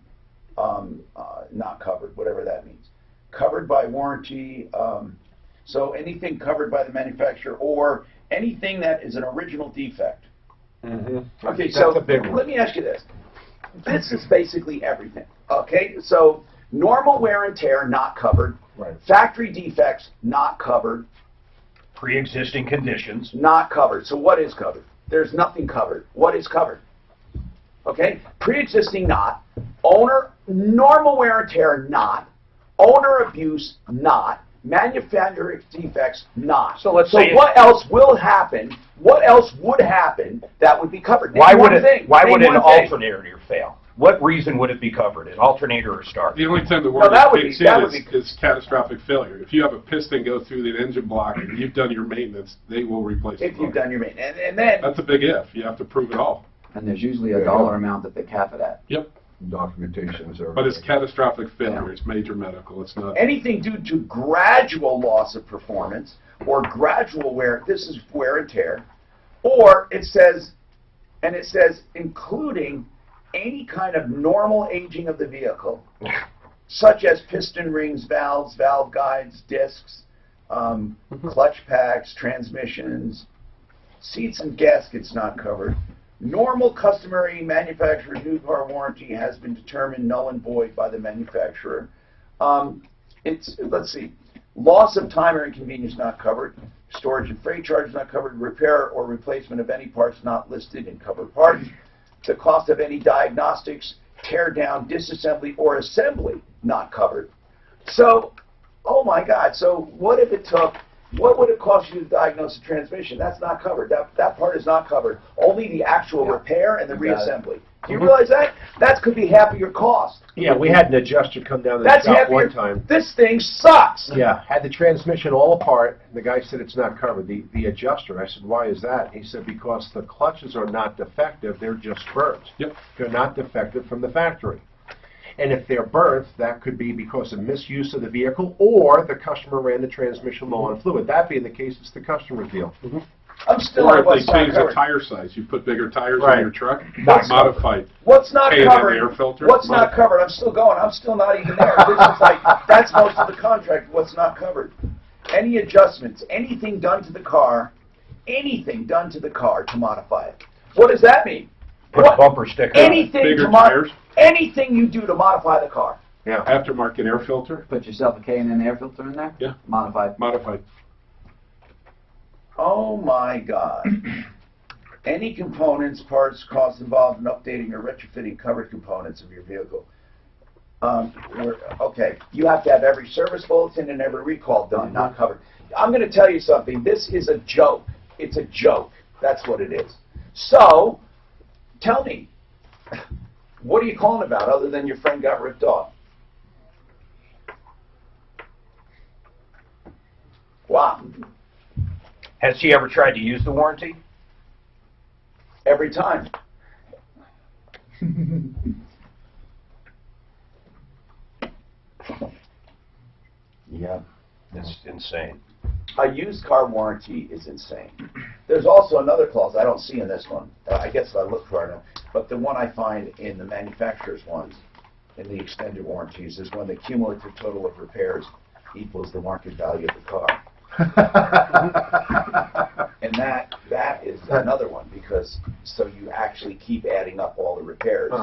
not covered, whatever that means. Covered by warranty, so anything covered by the manufacturer or anything that is an original defect. Mm-hmm. Okay, That's so a big one. let me ask you this. This is basically everything. Okay, so normal wear and tear, not covered. Right. Factory defects, not covered. Pre-existing conditions. Not covered. So what is covered? There's nothing covered. What is covered? Okay, pre-existing, not. Owner, normal wear and tear, not. Owner abuse, not. Manufacturing defects, not. So let's say what else will happen? What else would happen that would be covered? Why would an Name alternator fail? What reason would it be covered? An alternator or start? The only time the that warranty would kicks be- in is catastrophic failure. If you have a piston go through the engine block and you've done your maintenance, they will replace it. If you've done your maintenance. And then... That's a big if. You have to prove it all. And there's usually a dollar amount that they cap it at. Yep. Documentation is everything. But it's catastrophic failure. It's major medical. It's not... Anything due to gradual loss of performance or gradual wear, this is wear and tear, or it says including any kind of normal aging of the vehicle, such as piston rings, valves, valve guides, discs, clutch packs, transmissions, seats and gaskets not covered. Normal customary manufacturer new car warranty has been determined null and void by the manufacturer. Let's see, loss of time or inconvenience not covered, storage and freight charges not covered, repair or replacement of any parts not listed in covered parts, the cost of any diagnostics, tear down, disassembly, or assembly not covered. So, oh my God, so what if it took What would it cost you to diagnose a transmission? That's not covered. That part is not covered. Only the actual repair and the reassembly. Do you realize that? That could be half of your cost. Yeah, we had an adjuster come down to the That's half shop of one your time. This thing sucks. Yeah, had the transmission all apart, and the guy said it's not covered. The adjuster, I said, why is that? He said, because the clutches are not defective, they're just burnt. Yep. They're not defective from the factory. And if they're burnt, that could be because of misuse of the vehicle, or the customer ran the transmission low on fluid. That being the case, it's the customer's deal. I'm still Or on if what's they not change the covered. tire size, you put bigger tires Right. on your truck, What's modified. What's not K&N covered? air filter, What's not modified. covered? I'm still going. I'm still not even there. This is like, that's most of the contract. What's not covered? Any adjustments, anything done to the car, to modify it. What does that mean? Put a bumper sticker on it. Anything Bigger to tires. anything you do to modify the car. Yeah. Aftermarket air filter, Put yourself a K&N air filter in there? Yeah. Modified. modified. Oh my God. Any components, parts, costs involved in updating or retrofitting covered components of your vehicle. Okay, you have to have every service bulletin and every recall done, not covered. I'm going to tell you something. This is a joke. It's a joke. That's what it is. So, tell me, what are you calling about other than your friend got ripped off? Wow. Has he ever tried to use the warranty? Every time. Yeah. It's insane. A used car warranty is insane. There's also another clause I don't see in this one. I guess I look for it, but the one I find in the manufacturer's ones, in the extended warranties, is when the cumulative total of repairs equals the market value of the car. And that is another one, because so you actually keep adding up all the repairs.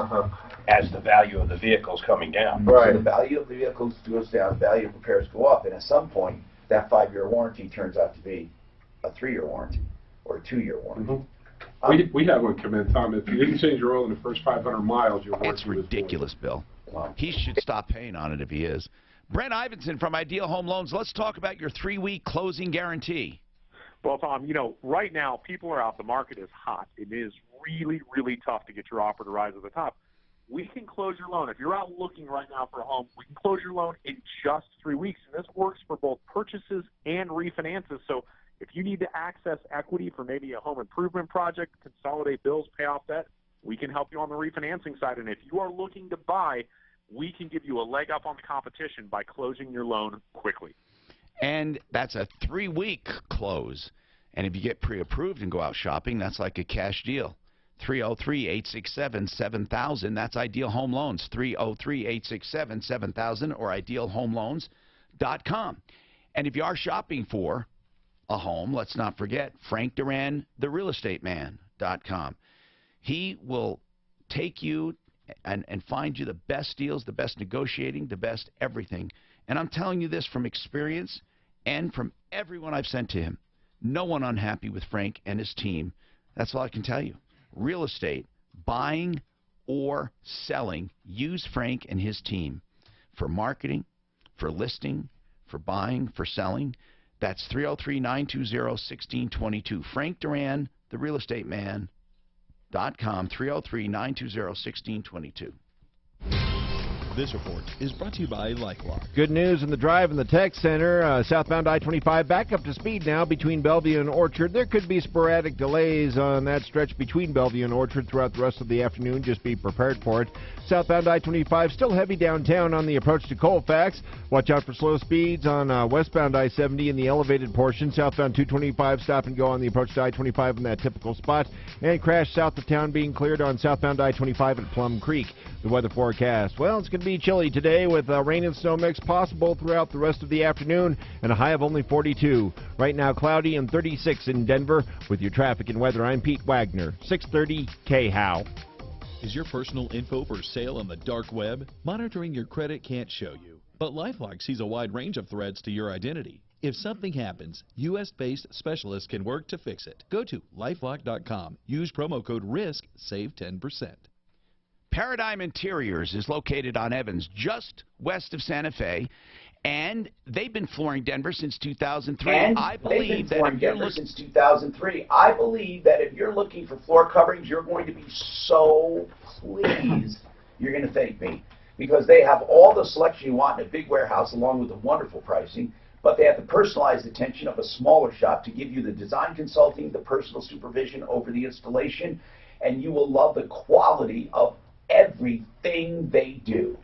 As the value of the vehicle's coming down. So the value of the vehicles goes down, the value of repairs go up, and at some point, that 5-year warranty turns out to be a 3-year warranty or a 2-year warranty. We had one come in, Tom. If you didn't change your oil in the first 500 miles, your warranty It's ridiculous, Bill. He should stop paying on it if he is. Brent Ivinson from Ideal Home Loans. Let's talk about your 3-week closing guarantee. Well, Tom, you know, right now people are out. The market is hot. It is really, really tough to get your offer to rise to the top. We can close your loan. If you're out looking right now for a home, we can close your loan in just 3 weeks. And this works for both purchases and refinances. So if you need to access equity for maybe a home improvement project, consolidate bills, pay off debt, we can help you on the refinancing side. And if you are looking to buy, we can give you a leg up on the competition by closing your loan quickly. And that's a 3-week close. And if you get pre-approved and go out shopping, that's like a cash deal. 303-867-7000. That's Ideal Home Loans. 303-867-7000 or idealhomeloans.com. And if you are shopping for a home, let's not forget Frank Duran, therealestateman.com. He will take you and find you the best deals, the best negotiating, the best everything. And I'm telling you this from experience and from everyone I've sent to him. No one unhappy with Frank and his team. That's all I can tell you. Real estate, buying or selling, use Frank and his team for marketing, for listing, for buying, for selling. That's 303-920-1622. Frank Duran, therealestateman.com, 303-920-1622. This report is brought to you by LifeLock. Good news in the drive in the tech center. Southbound I-25 back up to speed now between Bellevue and Orchard. There could be sporadic delays on that stretch between Bellevue and Orchard throughout the rest of the afternoon. Just be prepared for it. Southbound I-25 still heavy downtown on the approach to Colfax. Watch out for slow speeds on westbound I-70 in the elevated portion. Southbound 225 stop and go on the approach to I-25 in that typical spot. And crash south of town being cleared on southbound I-25 at Plum Creek. The weather forecast. Well, it's going to be chilly today with rain and snow mix possible throughout the rest of the afternoon and a high of only 42. Right now cloudy and 36 in Denver. With your traffic and weather, I'm Pete Wagner, 630 KHOW. Is your personal info for sale on the dark web? Monitoring your credit can't show you, but LifeLock sees a wide range of threats to your identity. If something happens, U.S.-based specialists can work to fix it. Go to lifelock.com. Use promo code RISK. Save 10%. Paradigm Interiors is located on Evans, just west of Santa Fe, And they've been flooring Denver since 2003. And I they've believe been that flooring if you're Denver looking, since 2003. I believe that if you're looking for floor coverings, you're going to be so pleased you're going to thank me. Because they have all the selection you want in a big warehouse along with the wonderful pricing, but they have the personalized attention of a smaller shop to give you the design consulting, the personal supervision over the installation, and you will love the quality of everything they do.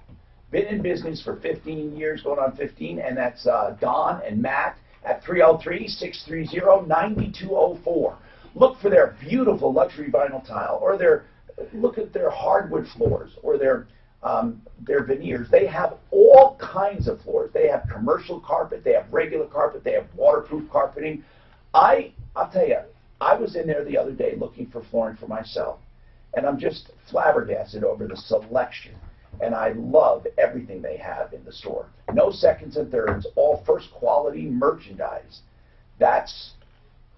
Been in business for 15 years, going on 15, and that's Don and Matt at 303-630-9204. Look for their beautiful luxury vinyl tile, or look at their hardwood floors, or their veneers. They have all kinds of floors. They have commercial carpet, they have regular carpet, they have waterproof carpeting. I'll tell you, I was in there the other day looking for flooring for myself, and I'm just flabbergasted over the selection. And I love everything they have in the store. No seconds and thirds, all first quality merchandise. That's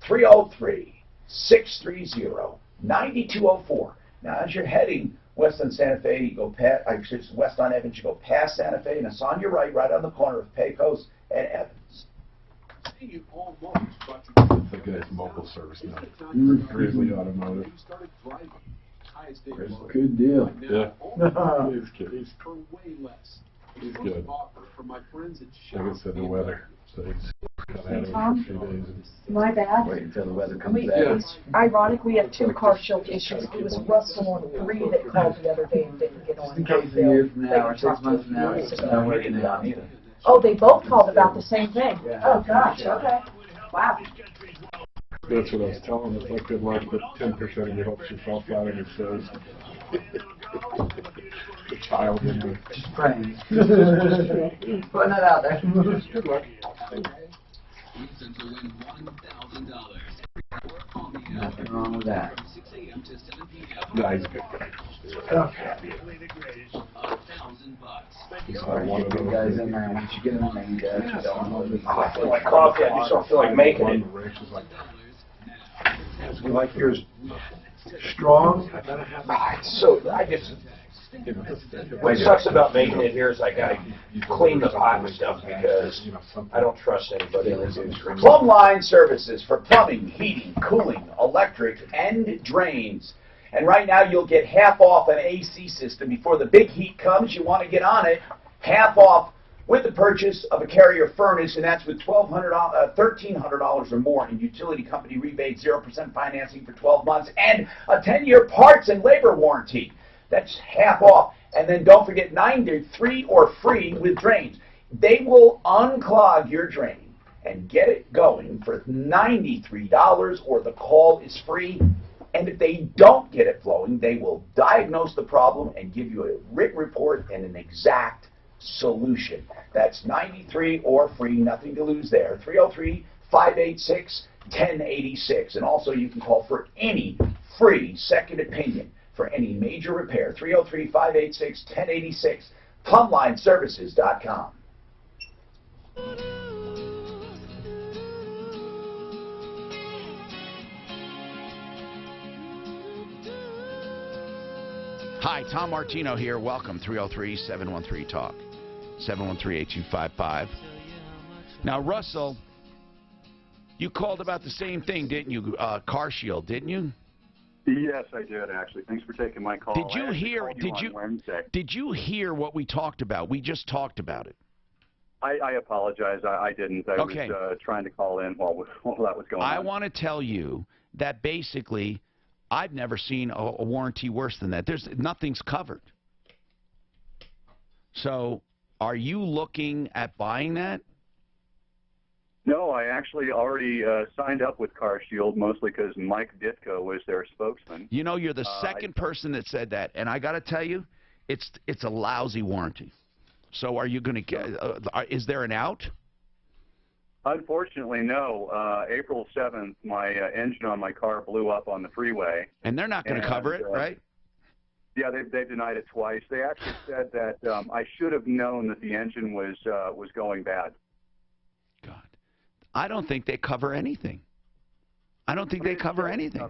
303-630-9204. Now, as you're heading west on Santa Fe, you go past, west on Evans, you go past Santa Fe, and it's on your right on the corner of Pecos and Evans. The guy's mobile service now. Grizzly Automotive. Good deal. Yeah. He's good. He's good. Like I said, the weather. So he's kind of had it for a few days. My bad. Wait until the weather comes back. It's ironic, we have 2 car shield issues. It was Russell on 3 that called the other day and didn't get on. In case a year from now or 6 months from now, it's just not working out either. Oh, they both called about the same thing. Oh, gosh, okay. Wow. That's what I was telling him. It's like good luck, but 10% of your hopes you fall flat on your toes. The child in me. Just praying. Putting it out there. Good luck. Nothing wrong with that. No, he's a good guy. He's not one of those guys in there. Once you get them in there, you guys don't know. I feel like coffee. I just don't feel like making it. You like yours strong? So I just. What sucks about making it here is I gotta clean the pot and stuff because I don't trust anybody in this industry. Plumbline services for plumbing, heating, cooling, electric, and drains. And right now you'll get half off an AC system. Before the big heat comes, you want to get on it. Half off with the purchase of a Carrier furnace, and that's with $1,300 or more in utility company rebate, 0% financing for 12 months, and a 10-year parts and labor warranty. That's half off. And then don't forget 9-day free or free with drains. They will unclog your drain and get it going for $93, or the call is free. And if they don't get it flowing, they will diagnose the problem and give you a written report and an exact solution. That's $93 or free, nothing to lose there. 303-586-1086. And also you can call for any free second opinion for any major repair. 303-586-1086. PlumbLineServices.com. Hi, Tom Martino here. Welcome, 303-713-TALK, 713-8255. Now, Russell, you called about the same thing, didn't you? Car Shield, didn't you? Yes, I did, actually. Thanks for taking my call. Did you hear? Did you hear what we talked about? We just talked about it. I apologize. I didn't. I was trying to call in while that was going on. I want to tell you that basically, I've never seen a warranty worse than that. Nothing's covered. So, are you looking at buying that? No, I actually already signed up with Car Shield, mostly because Mike Ditko was their spokesman. You know, you're the second person that said that, and I got to tell you, it's a lousy warranty. So, are you going to get? Is there an out? Unfortunately, no. April 7th, my engine on my car blew up on the freeway. And they're not going to cover it, right? Yeah, they denied it twice. They actually said that I should have known that the engine was going bad. God, I don't think they cover anything. I don't think they cover anything.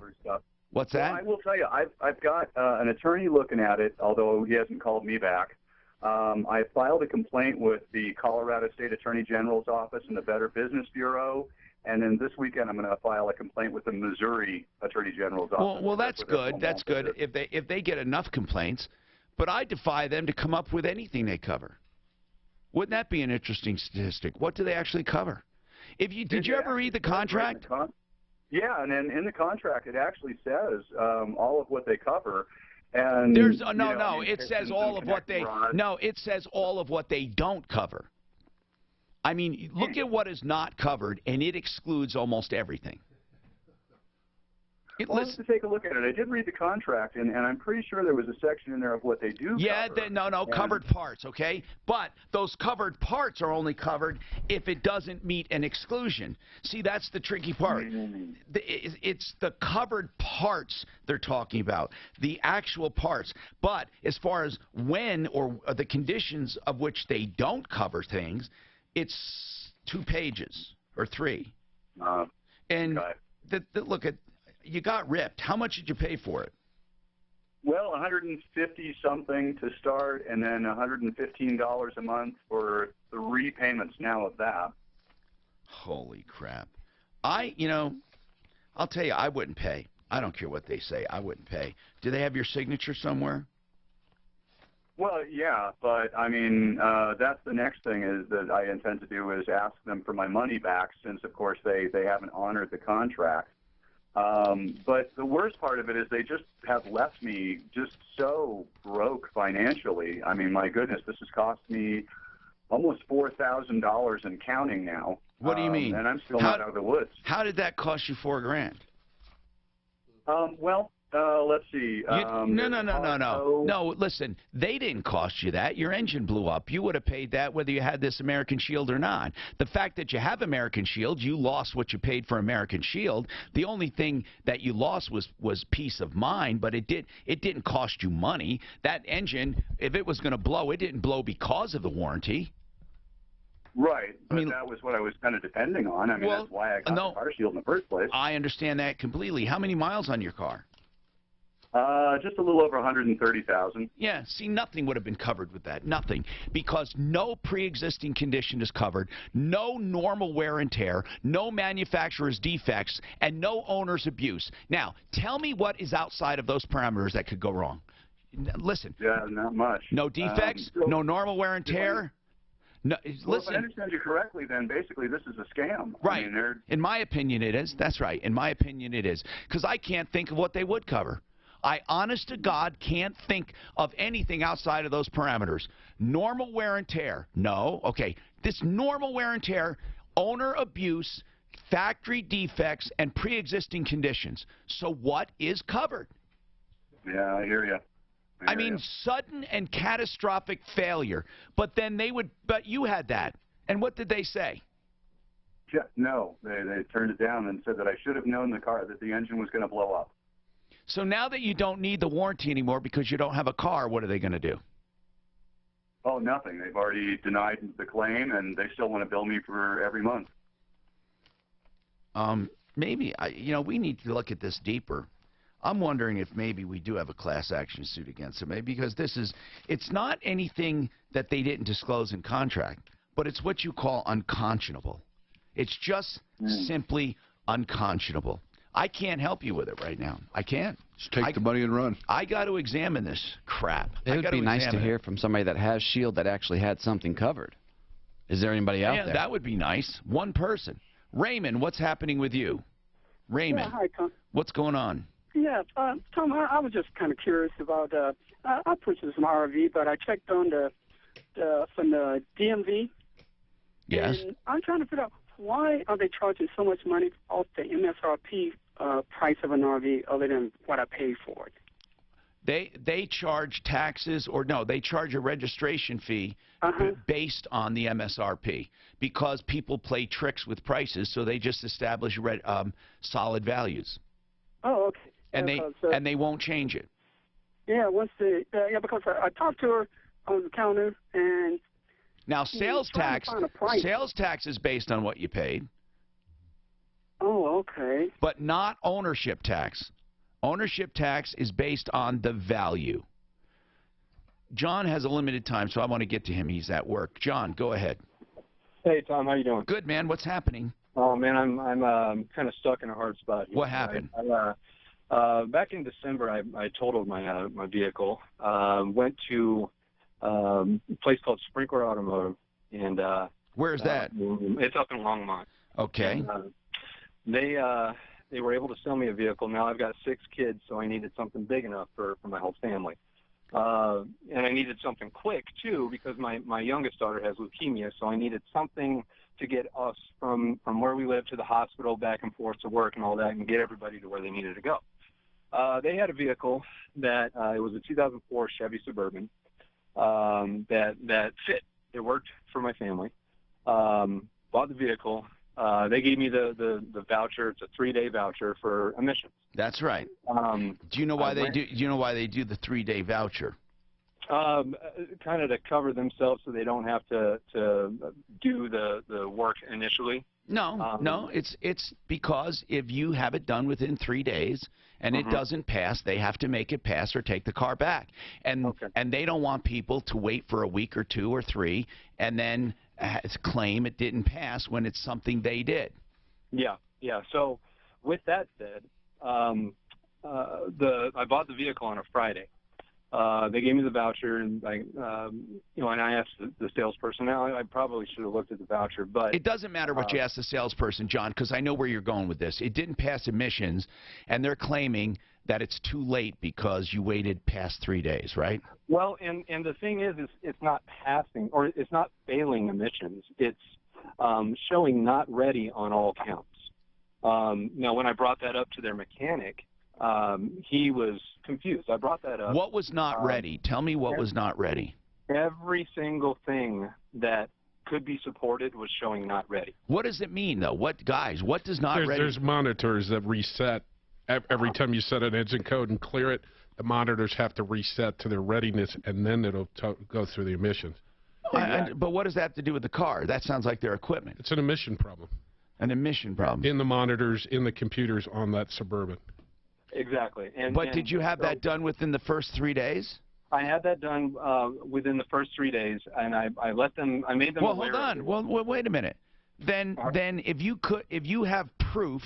What's that? Well, I will tell you, I've got an attorney looking at it, although he hasn't called me back. I filed a complaint with the Colorado State Attorney General's office and the Better Business Bureau. And then this weekend, I'm going to file a complaint with the Missouri Attorney General's office. Well, that's good. That's good if they get enough complaints. But I defy them to come up with anything they cover. Wouldn't that be an interesting statistic? What do they actually cover? Did you ever read the contract? Yeah, and then in the contract it actually says all of what they cover. And There's it says all of what it says all of what they don't cover. I mean, look at what is not covered, and it excludes almost everything. Let's take a look at it. I did read the contract, and I'm pretty sure there was a section in there of what they do cover. Covered parts, okay? But those covered parts are only covered if it doesn't meet an exclusion. See, that's the tricky part. It's the covered parts they're talking about, the actual parts. But as far as when or the conditions of which they don't cover things, it's 2 pages or 3. And look at. You got ripped. How much did you pay for it? Well, $150 something to start, and then $115 a month for 3 payments now of that. Holy crap! I'll tell you, I wouldn't pay. I don't care what they say. I wouldn't pay. Do they have your signature somewhere? Well, yeah, but I mean, that's the next thing is that I intend to do is ask them for my money back, since of course they haven't honored the contract. But the worst part of it is they just have left me just so broke financially. I mean, my goodness, this has cost me almost $4,000 and counting now. What do you mean? And I'm still not out of the woods. How did that cost you $4,000? Let's see. No, listen, they didn't cost you that. Your engine blew up. You would have paid that whether you had this American Shield or not. The fact that you have American Shield, you lost what you paid for American Shield. The only thing that you lost was peace of mind, but it didn't cost you money. That engine, if it was going to blow, it didn't blow because of the warranty. Right, but that was what I was kind of depending on. I mean, that's why I got the car shield in the first place. I understand that completely. How many miles on your car? Just a little over 130,000. Yeah, see, nothing would have been covered with that. Nothing. Because no pre-existing condition is covered, no normal wear and tear, no manufacturer's defects, and no owner's abuse. Now, tell me what is outside of those parameters that could go wrong. Listen. Yeah, not much. No defects, no normal wear and tear. No, well, if I understand you correctly, then basically this is a scam. Right. I mean, in my opinion, it is. That's right. In my opinion, it is. Because I can't think of what they would cover. I, honest to God, can't think of anything outside of those parameters. Normal wear and tear. No. Okay. This normal wear and tear, owner abuse, factory defects, and pre-existing conditions. So what is covered? Yeah, I hear you. I mean, sudden and catastrophic failure. But then but you had that. And what did they say? No, they turned it down and said that I should have known that the engine was going to blow up. So now that you don't need the warranty anymore because you don't have a car, what are they going to do? Oh, nothing. They've already denied the claim, and they still want to bill me for every month. Maybe, we need to look at this deeper. I'm wondering if maybe we do have a class action suit against them. Maybe because it's not anything that they didn't disclose in contract, but it's what you call unconscionable. It's just simply unconscionable. I can't help you with it right now. I can't. Just take the money and run. I got to examine this crap. It would be nice to hear from somebody that has Shield that actually had something covered. Is there anybody out there? Yeah, that would be nice. One person. Raymond, what's happening with you? Raymond, hi, Tom. What's going on? Yeah, Tom, I was just kind of curious about, I purchased an RV, but I checked on from the DMV. Yes. And I'm trying to figure out, why are they charging so much money off the MSRP price of an RV other than what I paid for it? They charge taxes, or no, they charge a registration fee based on the MSRP because people play tricks with prices, so they just establish solid values. Oh, okay. And they won't change it. Yeah, because I talked to her on the counter, and now sales tax is based on what you paid. Oh, okay. But not ownership tax. Ownership tax is based on the value. John has a limited time, so I want to get to him. He's at work. John, go ahead. Hey Tom, how you doing? Good, man. What's happening? Oh man, I'm kind of stuck in a hard spot here. What happened? Back in December, I totaled my my vehicle. Went to a place called Sprinkler Automotive, and where's that? It's up in Longmont. Okay. And, they were able to sell me a vehicle. Now I've got 6 kids, so I needed something big enough for my whole family. And I needed something quick too, because my youngest daughter has leukemia, so I needed something to get us from where we live to the hospital, back and forth to work and all that, and get everybody to where they needed to go. They had a vehicle that it was a 2004 Chevy Suburban that fit. It worked for my family. Bought the vehicle. They gave me the voucher. It's a 3-day voucher for emissions. That's right. Do you know why they do? Do you know why they do the 3-day voucher? Kind of to cover themselves, so they don't have to do the work initially. No, no. It's because if you have it done within 3 days and it doesn't pass, they have to make it pass or take the car back. And they don't want people to wait for a week or 2 or 3 and then claim it didn't pass when it's something they did. Yeah. So with that said, I bought the vehicle on a Friday. They gave me the voucher, and and I asked the salesperson. Now I probably should have looked at the voucher, but it doesn't matter what you asked the salesperson, John, because I know where you're going with this. It didn't pass emissions, and they're claiming that it's too late because you waited past 3 days, right? Well, and the thing is it's not passing, or it's not failing emissions. It's showing not ready on all counts. Now, when I brought that up to their mechanic, he was confused. I brought that up. What was not ready? Tell me what was not ready. Every single thing that could be supported was showing not ready. What does it mean, though? What does not ready? There's monitors that reset every time you set an engine code and clear it. The monitors have to reset to their readiness, and then it'll go through the emissions. But what does that have to do with the car? That sounds like their equipment. It's an emission problem. An emission problem. In the monitors, in the computers on that Suburban. Exactly. But did you have that done within the first 3 days? I had that done within the first 3 days, and I made them aware. Well, hold on. Well, wait a minute. Then if you have proof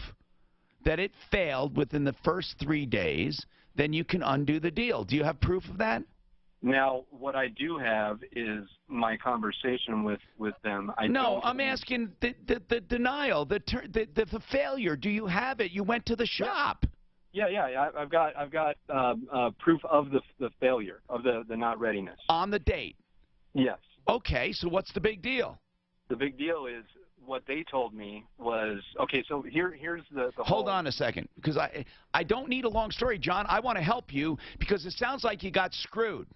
that it failed within the first 3 days, then you can undo the deal. Do you have proof of that? Now, what I do have is my conversation with them. I'm asking the denial, the failure. Do you have it? You went to the shop. Yeah. I've got proof of the failure, of the not readiness. On the date? Yes. Okay, so what's the big deal? The big deal is what they told me was, okay, so here's the Hold on a second, because I don't need a long story, John. I want to help you because it sounds like you got screwed.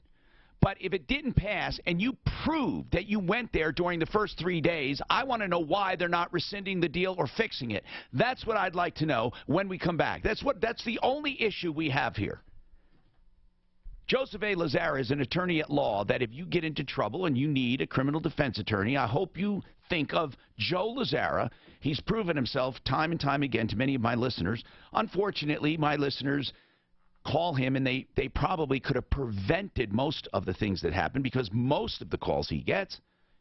But if it didn't pass and you proved that you went there during the first 3 days, I want to know why they're not rescinding the deal or fixing it. That's what I'd like to know when we come back. That's the only issue we have here. Joseph A. Lazara is an attorney at law that if you get into trouble and you need a criminal defense attorney, I hope you think of Joe Lazara. He's proven himself time and time again to many of my listeners. Unfortunately, my listeners call him, and they probably could have prevented most of the things that happen, because most of the calls he gets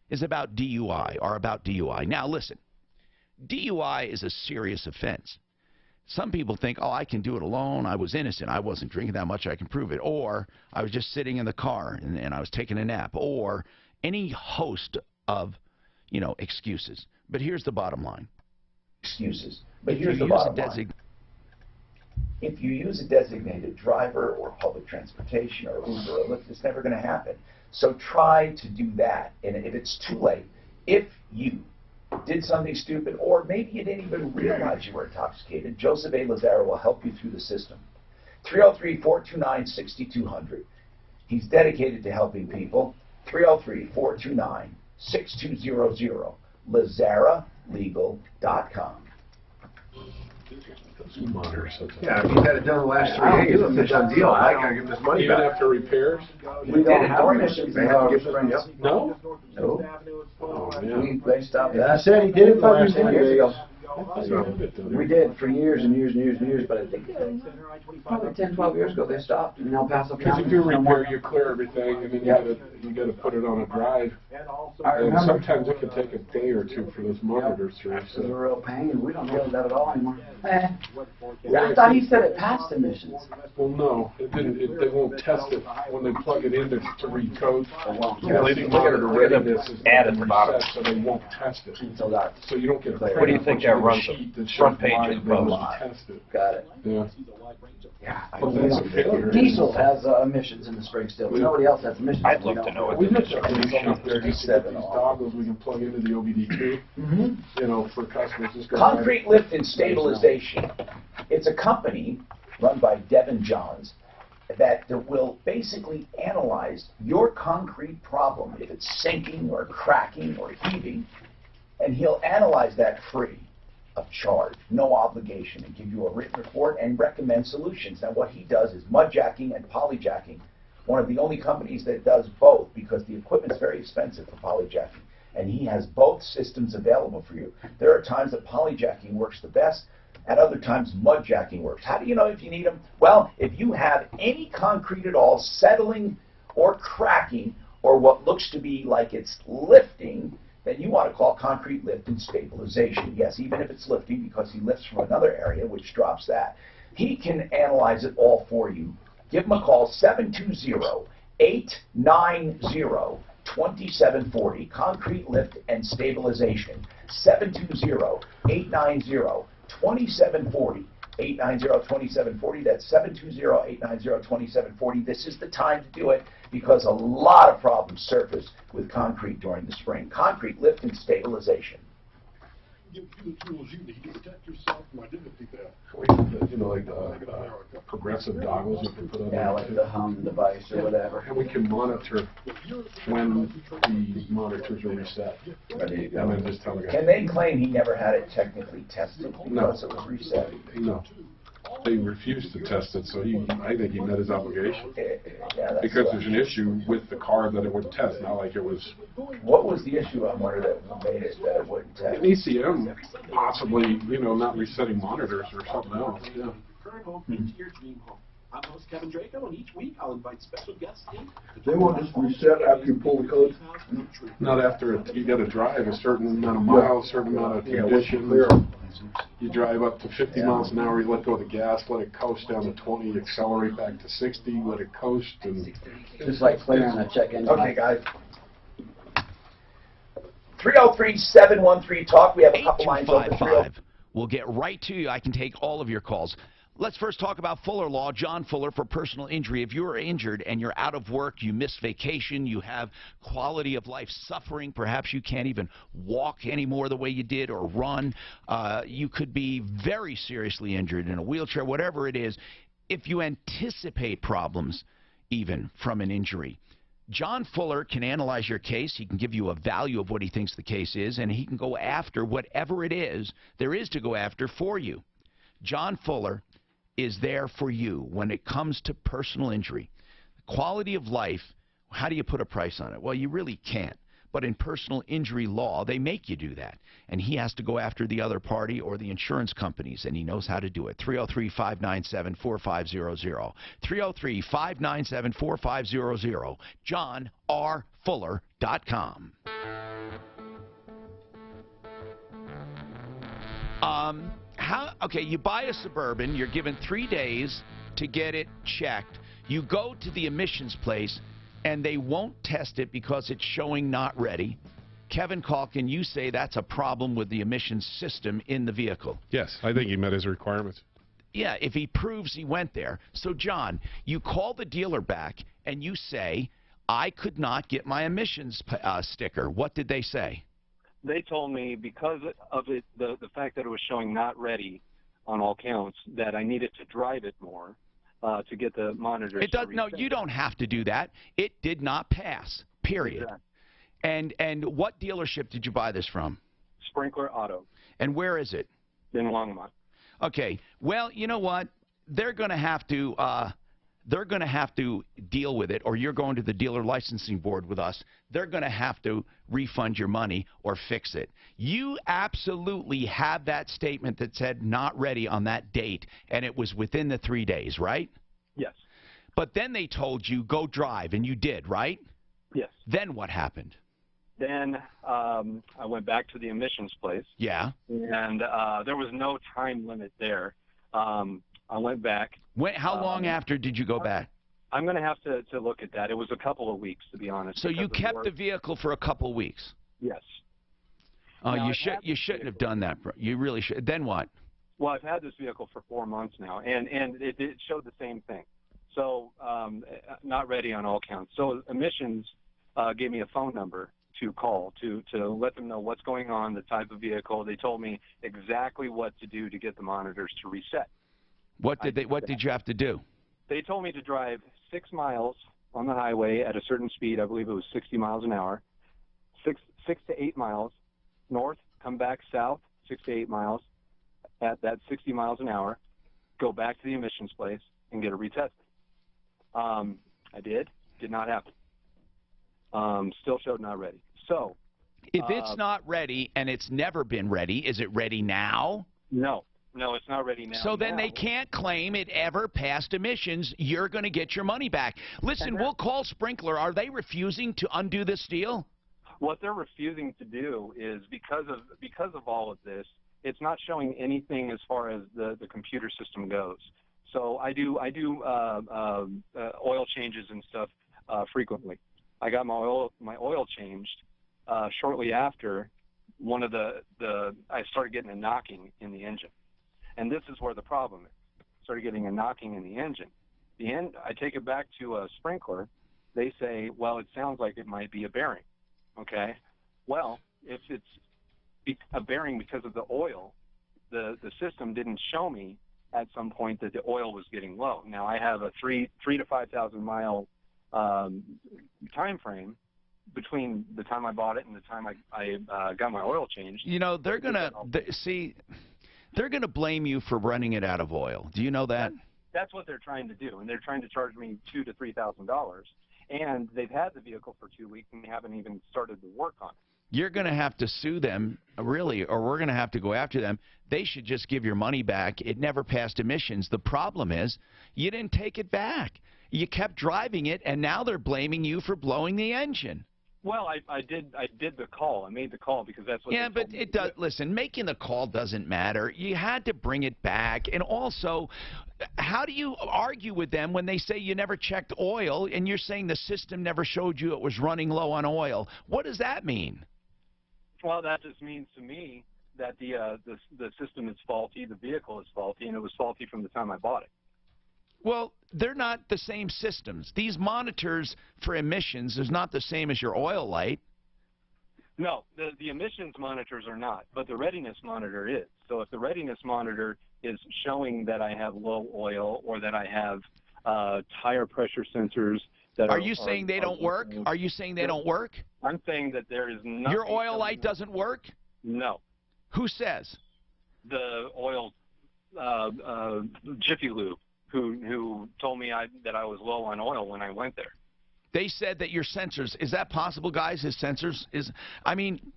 is about DUI or about DUI. Now, listen, DUI is a serious offense. Some people think, oh, I can do it alone. I was innocent. I wasn't drinking that much. I can prove it. Or I was just sitting in the car and I was taking a nap. Or any host of, excuses. But here's the bottom line. Excuses. But here's the bottom line. If you use a designated driver or public transportation or Uber or Lyft, it's never going to happen. So try to do that. And if it's too late, if you did something stupid, or maybe you didn't even realize you were intoxicated, Joseph A. Lazara will help you through the system. 303-429-6200. He's dedicated to helping people. 303-429-6200. LazaraLegal.com. Yeah, if you had it done the last 3 days, it's a done deal. I gotta give this money back. Even after repairs? We don't have emissions. They have to give it back. No? No. Oh, man. They stopped. Yeah, I said he did it the last 10 years ago. We did for years and years and years and years, but I think probably 10, 12 years ago they stopped in El Paso Because County. if you repair, you clear everything, and then you gotta put it on a drive. I And remember. sometimes it can take a day or two for those monitors through. It was a real pain. We don't deal with that at all anymore. I thought he said it passed emissions. Well, no, it didn't. They won't test it when they plug it in to recode. Yeah, Leading look at monitor it, readiness is add at the bottom. reset, so they won't test it. So you don't get a What do you think that runs sheet the that shows front page why of they won't Post? test it. Got it. Yeah. Yeah. But that's a failure. Diesel has emissions in the spring still. Nobody else has emissions. I'd love to know what We the looked at these shop there just to get these doggles we can plug into the OBD2. You know, for customers. Just go Concrete Lift and Stabilization. It's a company run by Devin Johns that will basically analyze your concrete problem, if it's sinking or cracking or heaving, and he'll analyze that free of charge, no obligation, and give you a written report and recommend solutions. Now what he does is mudjacking and polyjacking, one of the only companies that does both, because the equipment's very expensive for polyjacking, and he has both systems available for you. There are times that polyjacking works the best, at other times mudjacking works. How do you know if you need them? Well, if you have any concrete at all settling or cracking or what looks to be like it's lifting, then you want to call Concrete Lift and Stabilization. Yes, even if it's lifting, because he lifts from another area, which drops that. He can analyze it all for you. Give him a call, 720-890-2740. Concrete Lift and Stabilization, 720-890-2740. 890-2740. That's 720-890-2740. This is the time to do it because a lot of problems surface with concrete during the spring. Concrete Lift and Stabilization. You know, like the progressive doggles you can put on. Yeah, like the hum device or whatever. And we can monitor when the monitors are reset. And then just tell the guy. Can they claim he never had it technically tested because it was reset? No. They refused to test it, so I think he met his obligation. Yeah, Because there's an issue with the car that it wouldn't test, not like it was. What was the issue, I wonder, that made it that it wouldn't test? An ECM, possibly, not resetting monitors or something else, yeah. Current home into your dream home. I'm host Kevin Draco, and each week I'll invite special guests in. They won't just reset after you pull the code? Not after you got to drive a certain amount of miles, certain amount of conditions. You drive up to 50 miles an hour, you let go of the gas, let it coast down to 20, accelerate back to 60, let it coast, and just like clearing a check engine. Okay, guys. 303-713-TALK. We have a couple lines open. 8255. We'll get right to you. I can take all of your calls. Let's first talk about Fuller Law. John Fuller for personal injury. If you are injured and you're out of work, you miss vacation, you have quality of life suffering, perhaps you can't even walk anymore the way you did or run, you could be very seriously injured in a wheelchair, whatever it is. If you anticipate problems even from an injury, John Fuller can analyze your case. He can give you a value of what he thinks the case is, and he can go after whatever it is there is to go after for you. John Fuller is there for you when it comes to personal injury. Quality of life, how do you put a price on it? Well, you really can't. But in personal injury law, they make you do that. And he has to go after the other party or the insurance companies, and he knows how to do it. 303-597-4500. 303-597-4500. JohnRFuller.com. Okay, you buy a Suburban, you're given 3 days to get it checked. You go to the emissions place, and they won't test it because it's showing not ready. Kevin Calkin, you say that's a problem with the emissions system in the vehicle. Yes, I think he met his requirements. Yeah, if he proves he went there. So, John, you call the dealer back, and you say, I could not get my emissions sticker. What did they say? They told me because of it, the fact that it was showing not ready on all counts, that I needed to drive it more to get the monitors. It does. No, you don't have to do that. It did not pass, period. Exactly. And what dealership did you buy this from? Sprinkler Auto. And where is it? In Longmont. Okay. Well, you know what? They're going to have to they're going to have to deal with it, or you're going to the dealer licensing board with us. They're going to have to refund your money or fix it. You absolutely have that statement that said not ready on that date, and it was within the 3 days, right? Yes. But then they told you go drive, and you did, right? Yes. Then what happened? Then I went back to the emissions place. Yeah. And there was no time limit there. I went back. How long after did you go back? I'm going to have to look at that. It was a couple of weeks, to be honest. So you kept the vehicle for a couple of weeks? Yes. Oh, Now, you shouldn't have done that, bro. You really should. Then what? Well, I've had this vehicle for 4 months now, and it showed the same thing. So not ready on all counts. So emissions gave me a phone number to call to let them know what's going on, the type of vehicle. They told me exactly what to do to get the monitors to reset. What did you have to do? They told me to drive 6 miles on the highway at a certain speed. I believe it was 60 miles an hour. 6 to 8 miles north, come back south, 6 to 8 miles at that 60 miles an hour, go back to the emissions place and get it retested. I did not happen. Still showed not ready. So if it's not ready and it's never been ready, is it ready now? No, it's not ready now. So then they can't claim it ever passed emissions. You're going to get your money back. Listen, we'll call Sprinkler. Are they refusing to undo this deal? What they're refusing to do is because of all of this, it's not showing anything as far as the computer system goes. So I do oil changes and stuff frequently. I got my oil changed shortly after I started getting a knocking in the engine. And this is where the problem is. Started getting a knocking in the engine. I take it back to a Sprinkler. They say, well, it sounds like it might be a bearing. Okay. Well, if it's a bearing because of the oil, the system didn't show me at some point that the oil was getting low. Now I have a 3,000 to 5,000 mile time frame between the time I bought it and the time I got my oil changed. You know, they're gonna blame you for running it out of oil. Do you know that? That's what they're trying to do, and they're trying to charge me $2,000 to $3,000. And they've had the vehicle for 2 weeks and they haven't even started to work on it. You're going to have to sue them, really, or we're going to have to go after them. They should just give your money back. It never passed emissions. The problem is you didn't take it back. You kept driving it, and now they're blaming you for blowing the engine. Well, I did the call. I made the call because that's what. Yeah, but it does. Listen, making the call doesn't matter. You had to bring it back, and also, how do you argue with them when they say you never checked oil, and you're saying the system never showed you it was running low on oil? What does that mean? Well, that just means to me that the system is faulty, the vehicle is faulty, and it was faulty from the time I bought it. Well, they're not the same systems. These monitors for emissions is not the same as your oil light. No, the emissions monitors are not, but the readiness monitor is. So if the readiness monitor is showing that I have low oil or that I have tire pressure sensors that are you saying they don't work? Are you saying they don't work? I'm saying that there is nothing. Your oil light doesn't work? No. Who says? The oil Jiffy Lube, who told me that I was low on oil when I went there. They said that your sensors, is that possible, guys? His sensors I mean,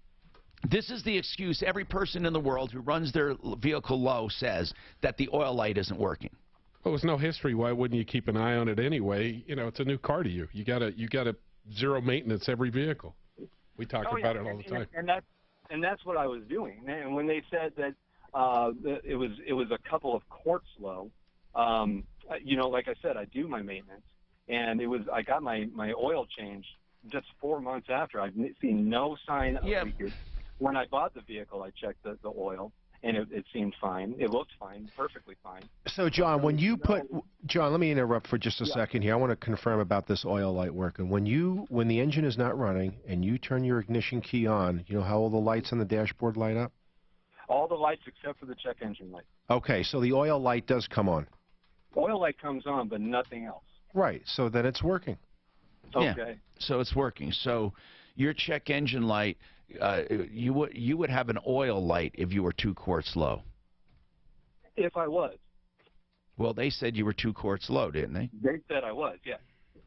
this is the excuse every person in the world who runs their vehicle low says, that the oil light isn't working. Well, there's no history. Why wouldn't you keep an eye on it anyway? You know, it's a new car to you. You gotta zero maintenance every vehicle. We talk about it all the time. And that's what I was doing. And when they said that it was a couple of quarts low, you know, like I said, I do my maintenance, and I got my oil changed just 4 months after. I've seen no sign of leakage. When I bought the vehicle, I checked the oil, and it seemed fine. It looked fine, perfectly fine. So, John, John, let me interrupt for just a second here. I want to confirm about this oil light working. When the engine is not running and you turn your ignition key on, you know how all the lights on the dashboard light up? All the lights except for the check engine light. Okay, so the oil light does come on. Oil light comes on, but nothing else. Right, so then it's working. Okay. Yeah, so it's working. So your check engine light, you would have an oil light if you were 2 quarts low. If I was. Well, they said you were 2 quarts low, didn't they? They said I was, yeah.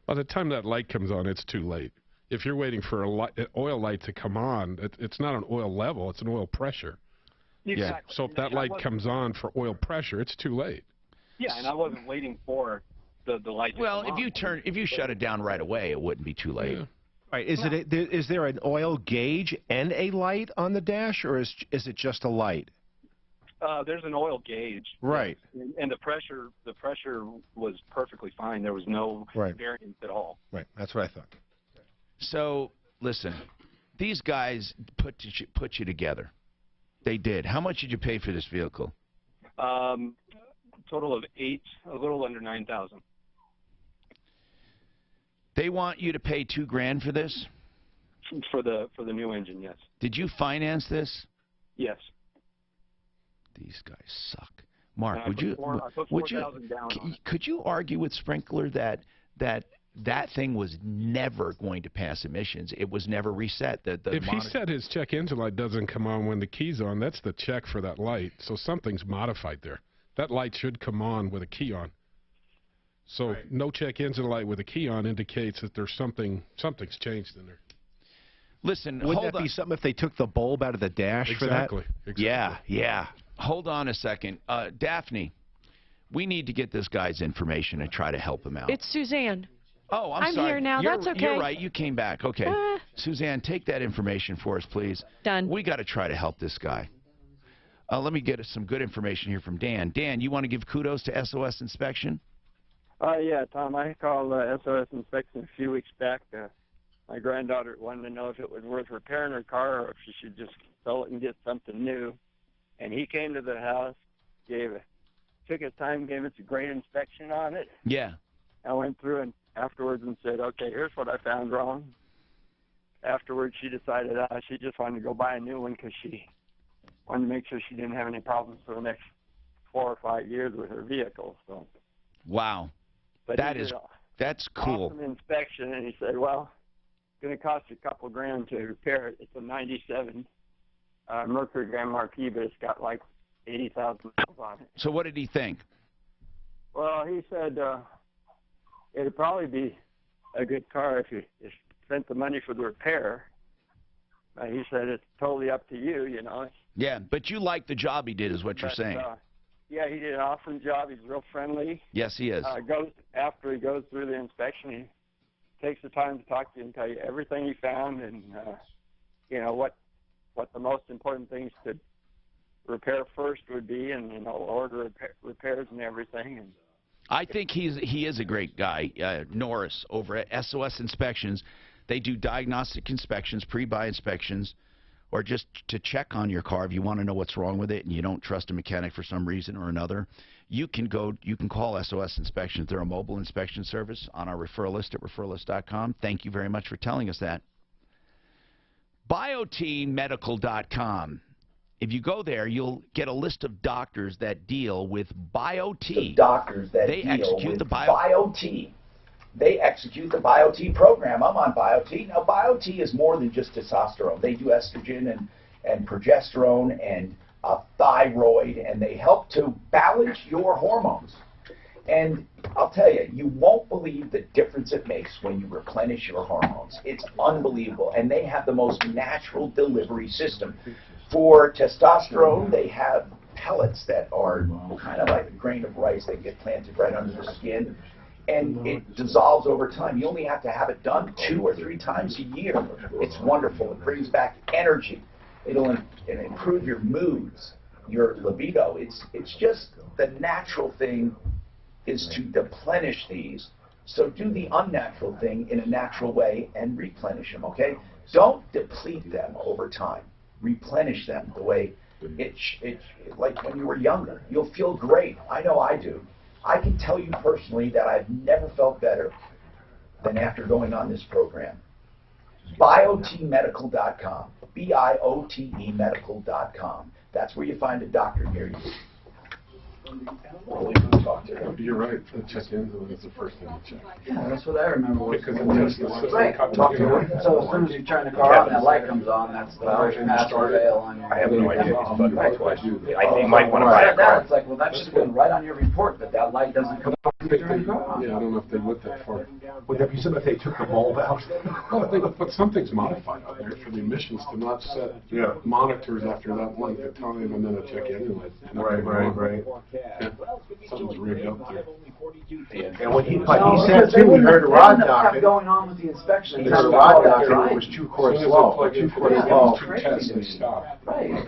By the time that light comes on, it's too late. If you're waiting for an oil light to come on, it's not an oil level, it's an oil pressure. Exactly. So if that light comes on for oil pressure, it's too late. Yeah, and I wasn't waiting for the light to Well, come on. if you shut it down right away, it wouldn't be too late. All right, is there an oil gauge and a light on the dash, or is it just a light? There's an oil gauge. Right. And the pressure was perfectly fine. There was no variance at all. Right. That's what I thought. So, listen, these guys put you together. They did. How much did you pay for this vehicle? Total of a little under $9,000. They want you to pay $2,000 for this? For the new engine, yes. Did you finance this? Yes. These guys suck. Mark, I put $4,000 down on it. Could you argue with Sprinkler that thing was never going to pass emissions? It was never reset. If he said his check engine light doesn't come on when the key's on, that's the check for that light. So something's modified there. That light should come on with a key on. So no check engine light with a key on indicates that there's something's changed in there. Listen, wouldn't that be something if they took the bulb out of the dash for that? Exactly. Yeah. Hold on a second. Daphne, we need to get this guy's information and try to help him out. It's Suzanne. Oh, I'm I'm sorry. here now. That's okay. You're right. You came back. Okay. Suzanne, take that information for us, please. Done. We got to try to help this guy. Let me get us some good information here from Dan. Dan, you want to give kudos to SOS Inspection? Yeah, Tom, I called SOS Inspection a few weeks back. My granddaughter wanted to know if it was worth repairing her car or if she should just sell it and get something new. And he came to the house, took his time, gave us a great inspection on it. Yeah. I went through and afterwards and said, okay, here's what I found wrong. Afterwards, she decided she just wanted to go buy a new one because she wanted to make sure she didn't have any problems for the next 4 or 5 years with her vehicle. So. Wow. But that's cool. Awesome inspection, and he said, well, it's going to cost you a couple grand to repair it. It's a 97 Mercury Grand Marquis, but it's got like 80,000 miles on it. So what did he think? Well, he said it'd probably be a good car if you spent the money for the repair. He said it's totally up to you, you know. Yeah, but you like the job he did is what you're saying. Yeah, he did an awesome job. He's real friendly. Yes, he is. After he goes through the inspection, he takes the time to talk to you and tell you everything he found and, what the most important things to repair first would be and, order repairs and everything. And I think he is a great guy, Norris, over at SOS Inspections. They do diagnostic inspections, pre-buy inspections, or just to check on your car if you want to know what's wrong with it and you don't trust a mechanic for some reason or another. You can call SOS Inspections. They're a mobile inspection service on our referral list at referrallist.com. Thank you very much for telling us that. BioTMedical.com. If you go there, you'll get a list of doctors that deal with BioT. They execute the BioT. They execute the BioT program. I'm on BioT. Now, BioT is more than just testosterone. They do estrogen and progesterone and thyroid, and they help to balance your hormones. And I'll tell you, you won't believe the difference it makes when you replenish your hormones. It's unbelievable. And they have the most natural delivery system. For testosterone, they have pellets that are kind of like a grain of rice that get planted right under the skin. And it dissolves over time. You only have to have it done 2 or 3 times a year. It's wonderful. It brings back energy. It'll improve your moods, your libido. It's just the natural thing is to deplenish these. So do the unnatural thing in a natural way and replenish them, okay? Don't deplete them over time. Replenish them the way it's like when you were younger. You'll feel great. I know I do. I can tell you personally that I've never felt better than after going on this program. BioTMedical.com. BioTEmedical.com. That's where you find a doctor near you. We'll talk to you. You're right. The check engine is the first thing you check. Yeah, that's what I remember. Because it tests the system. Right. So as soon as you turn the car on, that light comes on, that's the first pass or fail on your. I have no idea. But I think you might want to buy a car. It's like, well, that should have been right on your report that that light doesn't come on. Yeah, I don't know if they went that far. Would that be something if they took the bulb out? Well, but something's modified on there for the emissions to not set monitors after that length of time and then a check engine light. Right. Yeah. Something's rigged up there. And when he said too, we heard a rod docket. Going on with the inspection. We heard a rod docket, it was 2 quarts low. 2 quarts low. 2 tests and stop. Right.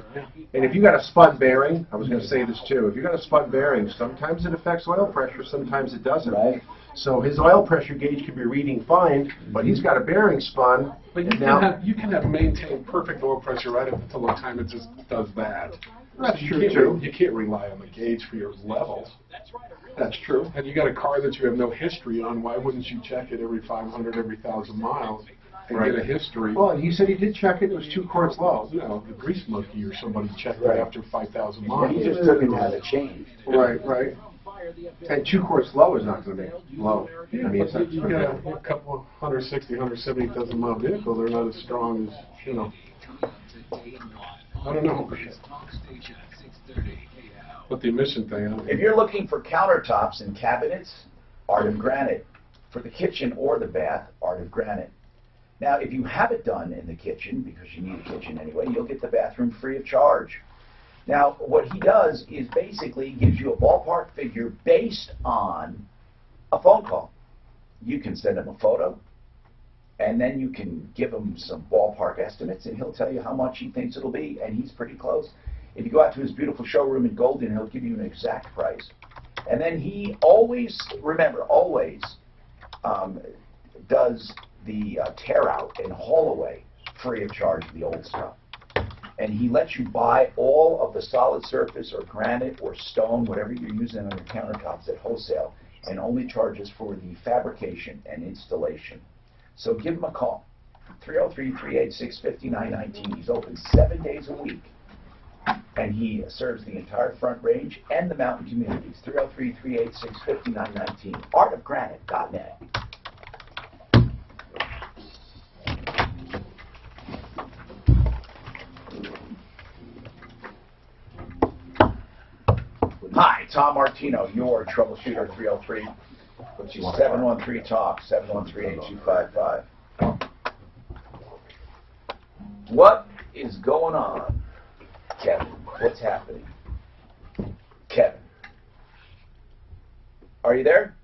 And if you got a spun bearing, I was going to say this too, if you got a spun bearing, sometimes it affects oil pressure, sometimes it doesn't. Right. So his oil pressure gauge could be reading fine, but he's got a bearing spun. But you can have maintained perfect oil pressure right up until the time it just does that. That's true too. You can't rely on the gauge for your levels. That's true. And you got a car that you have no history on, why wouldn't you check it every 500, every 1,000 miles and get a history? Well, and he said he did check it, it was 2 quarts low. You know, the grease monkey or somebody checked it after 5,000 miles. He just took it to have it changed. Right. And 2 quarts low is not going to be low. Yeah, I mean, it's not, you got a couple of 160, 170,000 mile vehicles, they're not as strong as, you know, I don't know. But the emission thing. If you're looking for countertops and cabinets, Art of Granite. For the kitchen or the bath, Art of Granite. Now, if you have it done in the kitchen, because you need a kitchen anyway, you'll get the bathroom free of charge. Now, what he does is basically gives you a ballpark figure based on a phone call. You can send him a photo, and then you can give him some ballpark estimates, and he'll tell you how much he thinks it'll be, and he's pretty close. If you go out to his beautiful showroom in Golden, he'll give you an exact price. And then he always, remember, always does the tear out and haul away free of charge of the old stuff. And he lets you buy all of the solid surface or granite or stone, whatever you're using on your countertops at wholesale, and only charges for the fabrication and installation. So give him a call, 303-386-5919. He's open 7 days a week, and he serves the entire Front Range and the mountain communities. 303-386-5919, artofgranite.net. Hi, Tom Martino, your troubleshooter, 303-713-TALK, 713-8255. What is going on, Kevin? What's happening? Kevin. Are you there?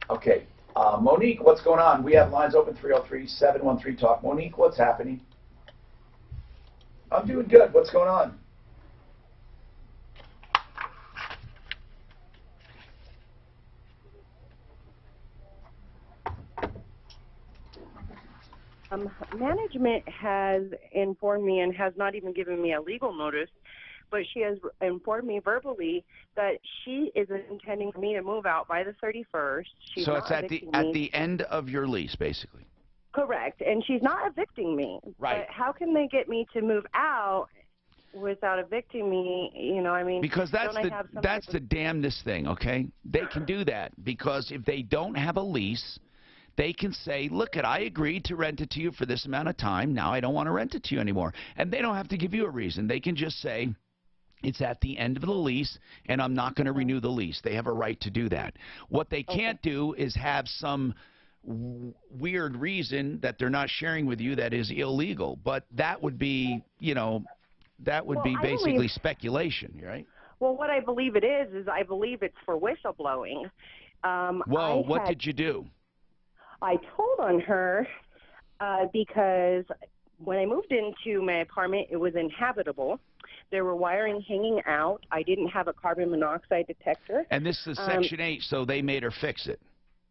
Okay. Monique, what's going on? We have lines open, 303-713-TALK. Monique, what's happening? I'm doing good. What's going on? Management has informed me and has not even given me a legal notice, but she has informed me verbally that she is intending for me to move out by the 31st. She's So not it's at the end of your lease, basically. Correct, and she's not evicting me. Right. But how can they get me to move out without evicting me? You know, I mean, Because that's don't I have some type the damnedest thing, okay? They can do that because if they don't have a lease, they can say, look, I agreed to rent it to you for this amount of time. Now I don't want to rent it to you anymore. And they don't have to give you a reason. They can just say, it's at the end of the lease, and I'm not going to renew the lease. They have a right to do that. What they can't do is have some weird reason that they're not sharing with you that is illegal. But that would be, you know, that would be basically speculation, right? Well, what I believe it is I believe it's for whistleblowing. Well, what did you do? I told on her because when I moved into my apartment, it was inhabitable. There were wiring hanging out. I didn't have a carbon monoxide detector. And this is Section 8, so they made her fix it.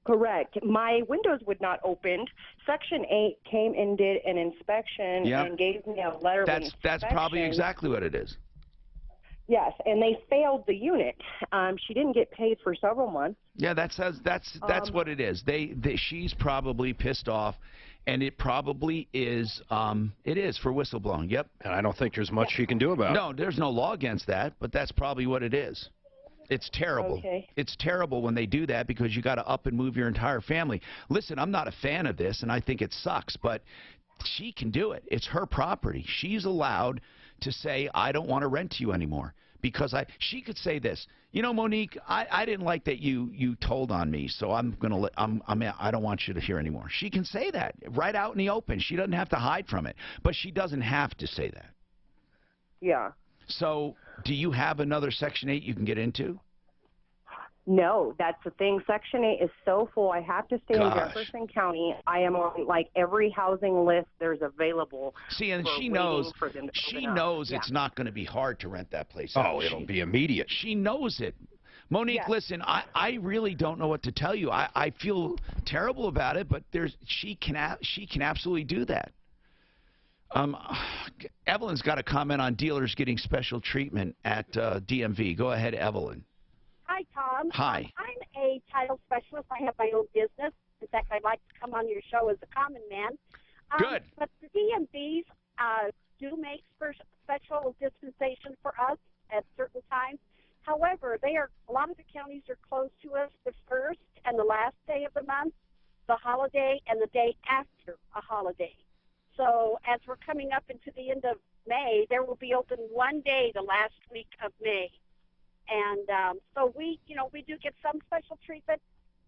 Correct. My windows would not open. Section 8 came and did an inspection and gave me a letter of inspection. That's probably exactly what it is. Yes, and they failed the unit. She didn't get paid for several months. Yeah, that's what it is. She's probably pissed off, and it probably is. It is for whistleblowing. Yep. And I don't think there's much you can do about it. No, there's no law against that, but that's probably what it is. It's terrible. Okay. It's terrible when they do that because you got to up and move your entire family. Listen, I'm not a fan of this, and I think it sucks, but she can do it. It's her property. She's allowed to say, I don't want to rent to you anymore. Because she could say this, you know, Monique, I didn't like that you told on me, so I don't want you to hear anymore. She can say that right out in the open. She doesn't have to hide from it, but she doesn't have to say that. Yeah. So, do you have another Section 8 you can get into? No, that's the thing. Section 8 is so full. I have to stay in Gosh. Jefferson County. I am on like every housing list there's available. See, and she waiting knows. for them to She open up. knows Yeah. it's not going to be hard to rent that place. Oh, out. it'll be immediate. She knows it. Monique, Yes. listen, I really don't know what to tell you. I feel terrible about it, but she can absolutely do that. Evelyn's got a comment on dealers getting special treatment at DMV. Go ahead, Evelyn. Hi, Tom. Hi. I'm a title specialist. I have my own business. In fact, I'd like to come on your show as a common man. Good. But the DMVs do make special dispensation for us at certain times. However, a lot of the counties are closed to us the first and the last day of the month, the holiday, and the day after a holiday. So as we're coming up into the end of May, there will be open one day the last week of May. And so we do get some special treatment,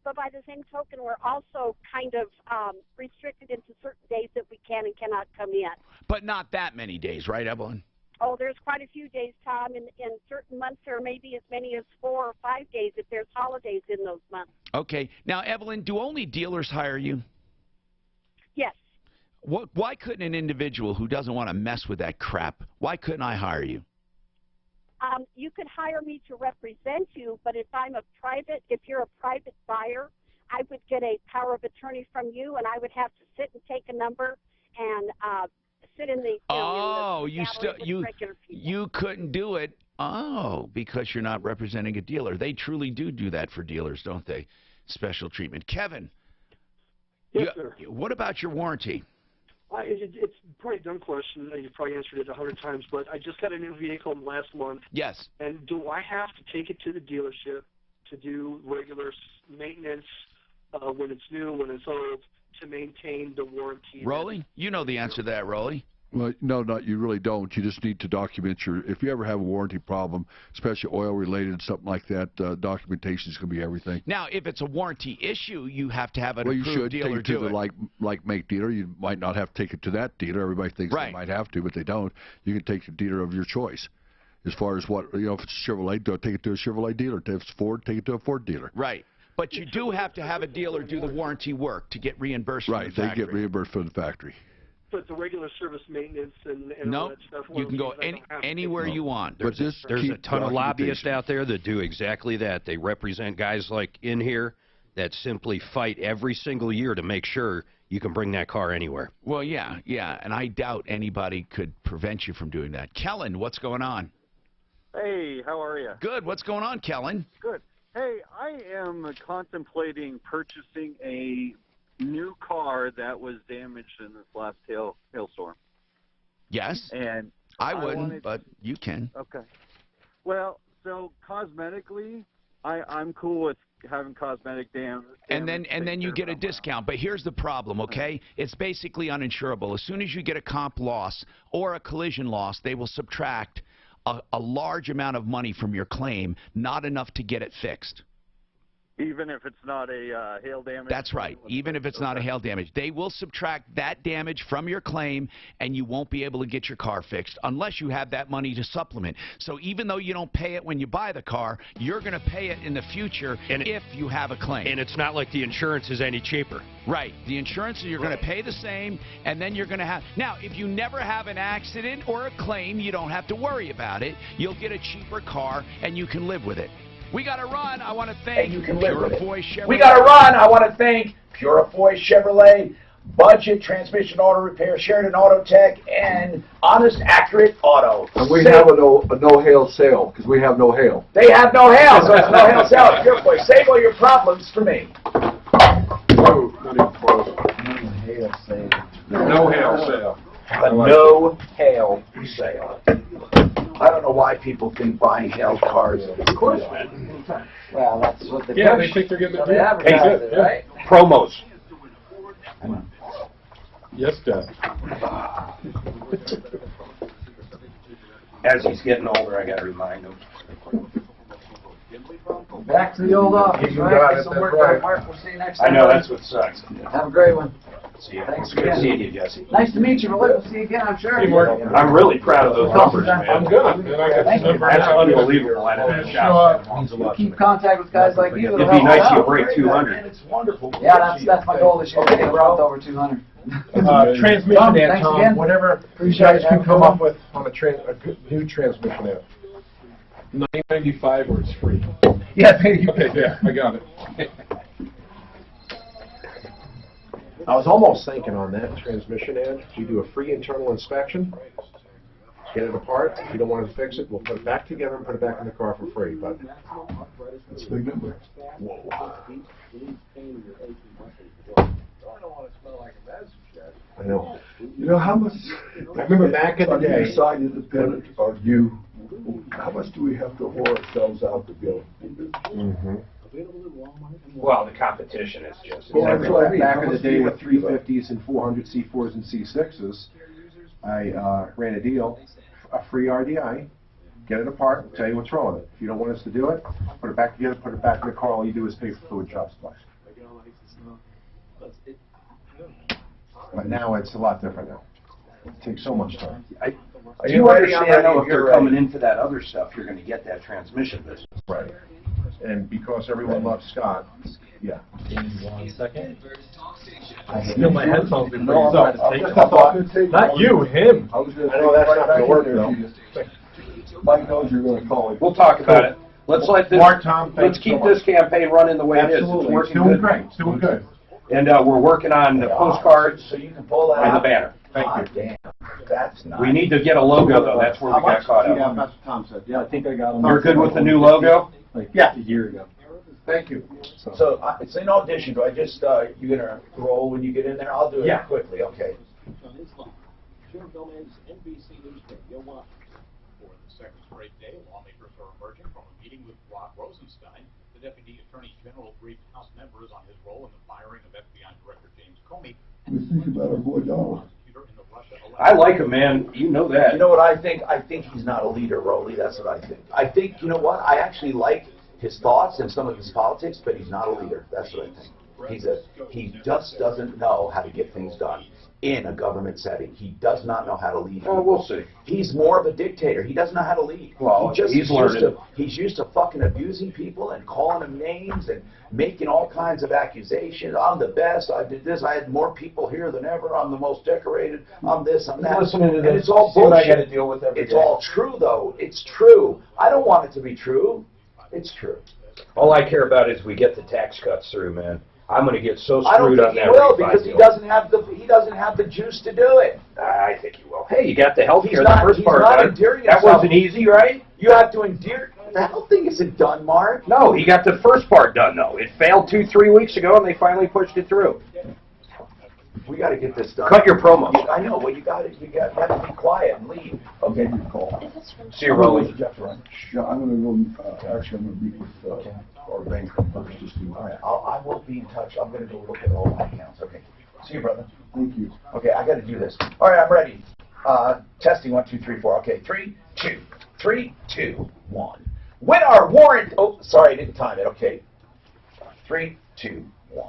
but by the same token, we're also kind of restricted into certain days that we can and cannot come in. But not that many days, right, Evelyn? Oh, there's quite a few days, Tom. In certain months, there may be as many as 4 or 5 days if there's holidays in those months. Okay. Now, Evelyn, do only dealers hire you? Yes. Why couldn't an individual who doesn't want to mess with that crap, why couldn't I hire you? You could hire me to represent you, but if you're a private buyer, I would get a power of attorney from you, and I would have to sit and take a number and sit in the you couldn't do it. Oh, because you're not representing a dealer. They truly do that for dealers, don't they? Special treatment. Kevin. Yes, sir. What about your warranty? It's probably a dumb question. You probably answered it 100 times, but I just got a new vehicle last month. Yes. And do I have to take it to the dealership to do regular maintenance when it's new, when it's old, to maintain the warranty? Rolly? You know the answer to that, Rolly. Well, no, you really don't. You just need to document if you ever have a warranty problem, especially oil-related, something like that, documentation is going to be everything. Now, if it's a warranty issue, you have to have an Well, you approved should take dealer it to do the it. like make dealer. You might not have to take it to that dealer. Everybody thinks they might have to, but they don't. You can take the dealer of your choice. As far as if it's Chevrolet, take it to a Chevrolet dealer. If it's Ford, take it to a Ford dealer. Right. But you do have to have a dealer do the warranty work to get reimbursed from the Right, factory. they get reimbursed from the factory. But the regular service maintenance and No, all that stuff. you can go anywhere you want. There's a ton of lobbyists out there that do exactly that. They represent guys like in here that simply fight every single year to make sure you can bring that car anywhere. Well, yeah, and I doubt anybody could prevent you from doing that. Kellen, what's going on? Hey, how are you? Good. What's going on, Kellen? Good. Hey, I am contemplating purchasing a new car that was damaged in this last hailstorm. Yes. And I wouldn't, but you can. Okay. Well, so cosmetically, I'm cool with having cosmetic damage. And then you get a discount. But here's the problem, okay? It's basically uninsurable. As soon as you get a comp loss or a collision loss, they will subtract a large amount of money from your claim, not enough to get it fixed. Even if it's not a hail damage? That's right. Even if it's not a hail damage. They will subtract that damage from your claim, and you won't be able to get your car fixed unless you have that money to supplement. So even though you don't pay it when you buy the car, you're going to pay it in the future if you have a claim. And it's not like the insurance is any cheaper. Right. The insurance, you're going to pay the same, and then you're going to have... Now, if you never have an accident or a claim, you don't have to worry about it. You'll get a cheaper car, and you can live with it. We got to run. I want to thank Purifoy Chevrolet. We got to run. I want to thank Purifoy Chevrolet, Budget Transmission Auto Repair, Sheridan Auto Tech, and Honest Accurate Auto. And we have a no hail sale because we have no hail. They have no hail, so it's no hail sale. Purifoy, save all your problems for me. No hail sale. No hail sale. A no hail sale. I don't know why people think buying hail cars. Of course, Well, that's what the Yeah, they think they're getting a they deal. advertise it, Yeah. right? Promos. Yes, Dad. As he's getting older, I gotta remind him. Back to the old office, You right? got Get it, some that's work right. done, Mark. We'll see you next I time. know, buddy. that's what sucks. Have a great one. See you. Thanks Good again. seeing you, Jesse. Nice to meet you, Malik. We'll see you again, I'm sure. Hey, Mark. I'm really proud of those numbers, man. I'm good. And I got Thank the you. number That's now. unbelievable out of that shop. You keep contact with guys like you. It'd be nice to break 200. It's wonderful. Yeah, that's my goal this year. To get Rob over 200. Transmission Tom, ad, thanks Tom, again. whatever you Appreciate guys it. can come up with on a good new transmission ad. $9.95 or it's free. Yeah, thank you. Okay, yeah, I got it. I was almost thinking on that transmission ad, we do a free internal inspection, get it apart. If you don't want to fix it, we'll put it back together and put it back in the car for free. But That's a big number. I know. You know, how much? I remember back in the Are you day. inside independent, or you, how much do we have to whore ourselves out to go? Mm-hmm. Well, the competition is just. Well, that's what I mean. Back How in the much do day you with have to give up? 350s and 400 C4s and C6s, I ran a deal, a free RDI, get it apart, tell you what's wrong with it. If you don't want us to do it, put it back together, put it back in the car, all you do is pay for fluid shop supplies. But now it's a lot different now. It takes so much time. Do you understand though, if you're coming in for that other stuff, you're gonna get that transmission business? Right. And because everyone loves Scott, yeah. 1 second. I Steal my headphones before No, you start to take them. Not you, him. I was gonna I know that's not gonna work though. Mike knows you're gonna call him. We'll talk about it. Let's let this, Mark, Tom, let's thanks keep so this campaign running the way it is. It's Absolutely. It's working doing good. great. It's doing good. And we're working on the postcards So you can pull that and the out. banner. Thank you. Damn, that's nice. We need to get a logo though, that's where we got caught Yeah, up. that's what Tom said. Yeah, I think I got him. You're good with the new logo? Like, yeah, a year ago. Thank you. So it's an audition. Do I just, you're gonna roll when you get in there? I'll do it Yeah. quickly, okay. Jim Gomez, NBC News Radio 1. For the second straight day, lawmakers are emerging from a meeting with Rod Rosenstein. The Deputy Attorney General briefed House members on his role in the firing of FBI Director James Comey. We think about our boy Donald. I like him, man. You know that. You know what I think? I think he's not a leader, Rolly. That's what I think. I think, you know what? I actually like his thoughts and some of his politics, but he's not a leader. That's what I think. He just doesn't know how to get things done in a government setting. He does not know how to lead. Oh, we'll see. He's more of a dictator. He doesn't know how to lead. Well, he's learning. He's used to fucking abusing people and calling them names and making all kinds of accusations. I'm the best. I did this. I had more people here than ever. I'm the most decorated. I'm this. I'm that. Listening to and this, it's all see what I bullshit. got to deal with every It's day. all true, though. It's true. I don't want it to be true. It's true. All I care about is we get the tax cuts through, man. I'm gonna get so I don't screwed on think he that will refi because he deal. doesn't have the juice to do it. I think he will. Hey, you got the health He's care, the not- first he's part not done. endearing That himself. wasn't easy, right? You have to endear. The health thing isn't done, Mark. No, he got the first part done, though. It failed 2-3 weeks ago, and they finally pushed it through. We got to get this done. Cut your promo. I know. Well, you have to be quiet and leave. Okay. Call. See you, Rolly. Yeah, I'm gonna go, actually, I'm gonna meet with, our banker first, just to. All right. I will be in touch. I'm going to go look at all my accounts. Okay. See you, brother. Thank you. Okay, I got to do this. All right, I'm ready. Testing 1, 2, 3, 4. Okay, 3, 2, 3, 2, 1. When are warrant? Oh, sorry, I didn't time it. Okay. 3, 2, 1.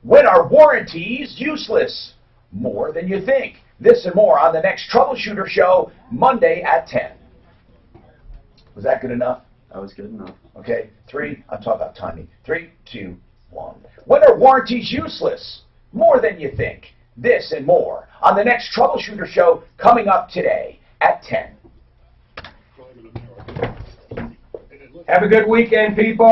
When are warranties useless? More than you think. This and more on the next Troubleshooter show, Monday at 10. Was that good enough? That was good enough. Okay, 3, I'm talking about timing. 3, 2, 1. When are warranties useless? More than you think. This and more on the next Troubleshooter show coming up today at 10. Have a good weekend, people.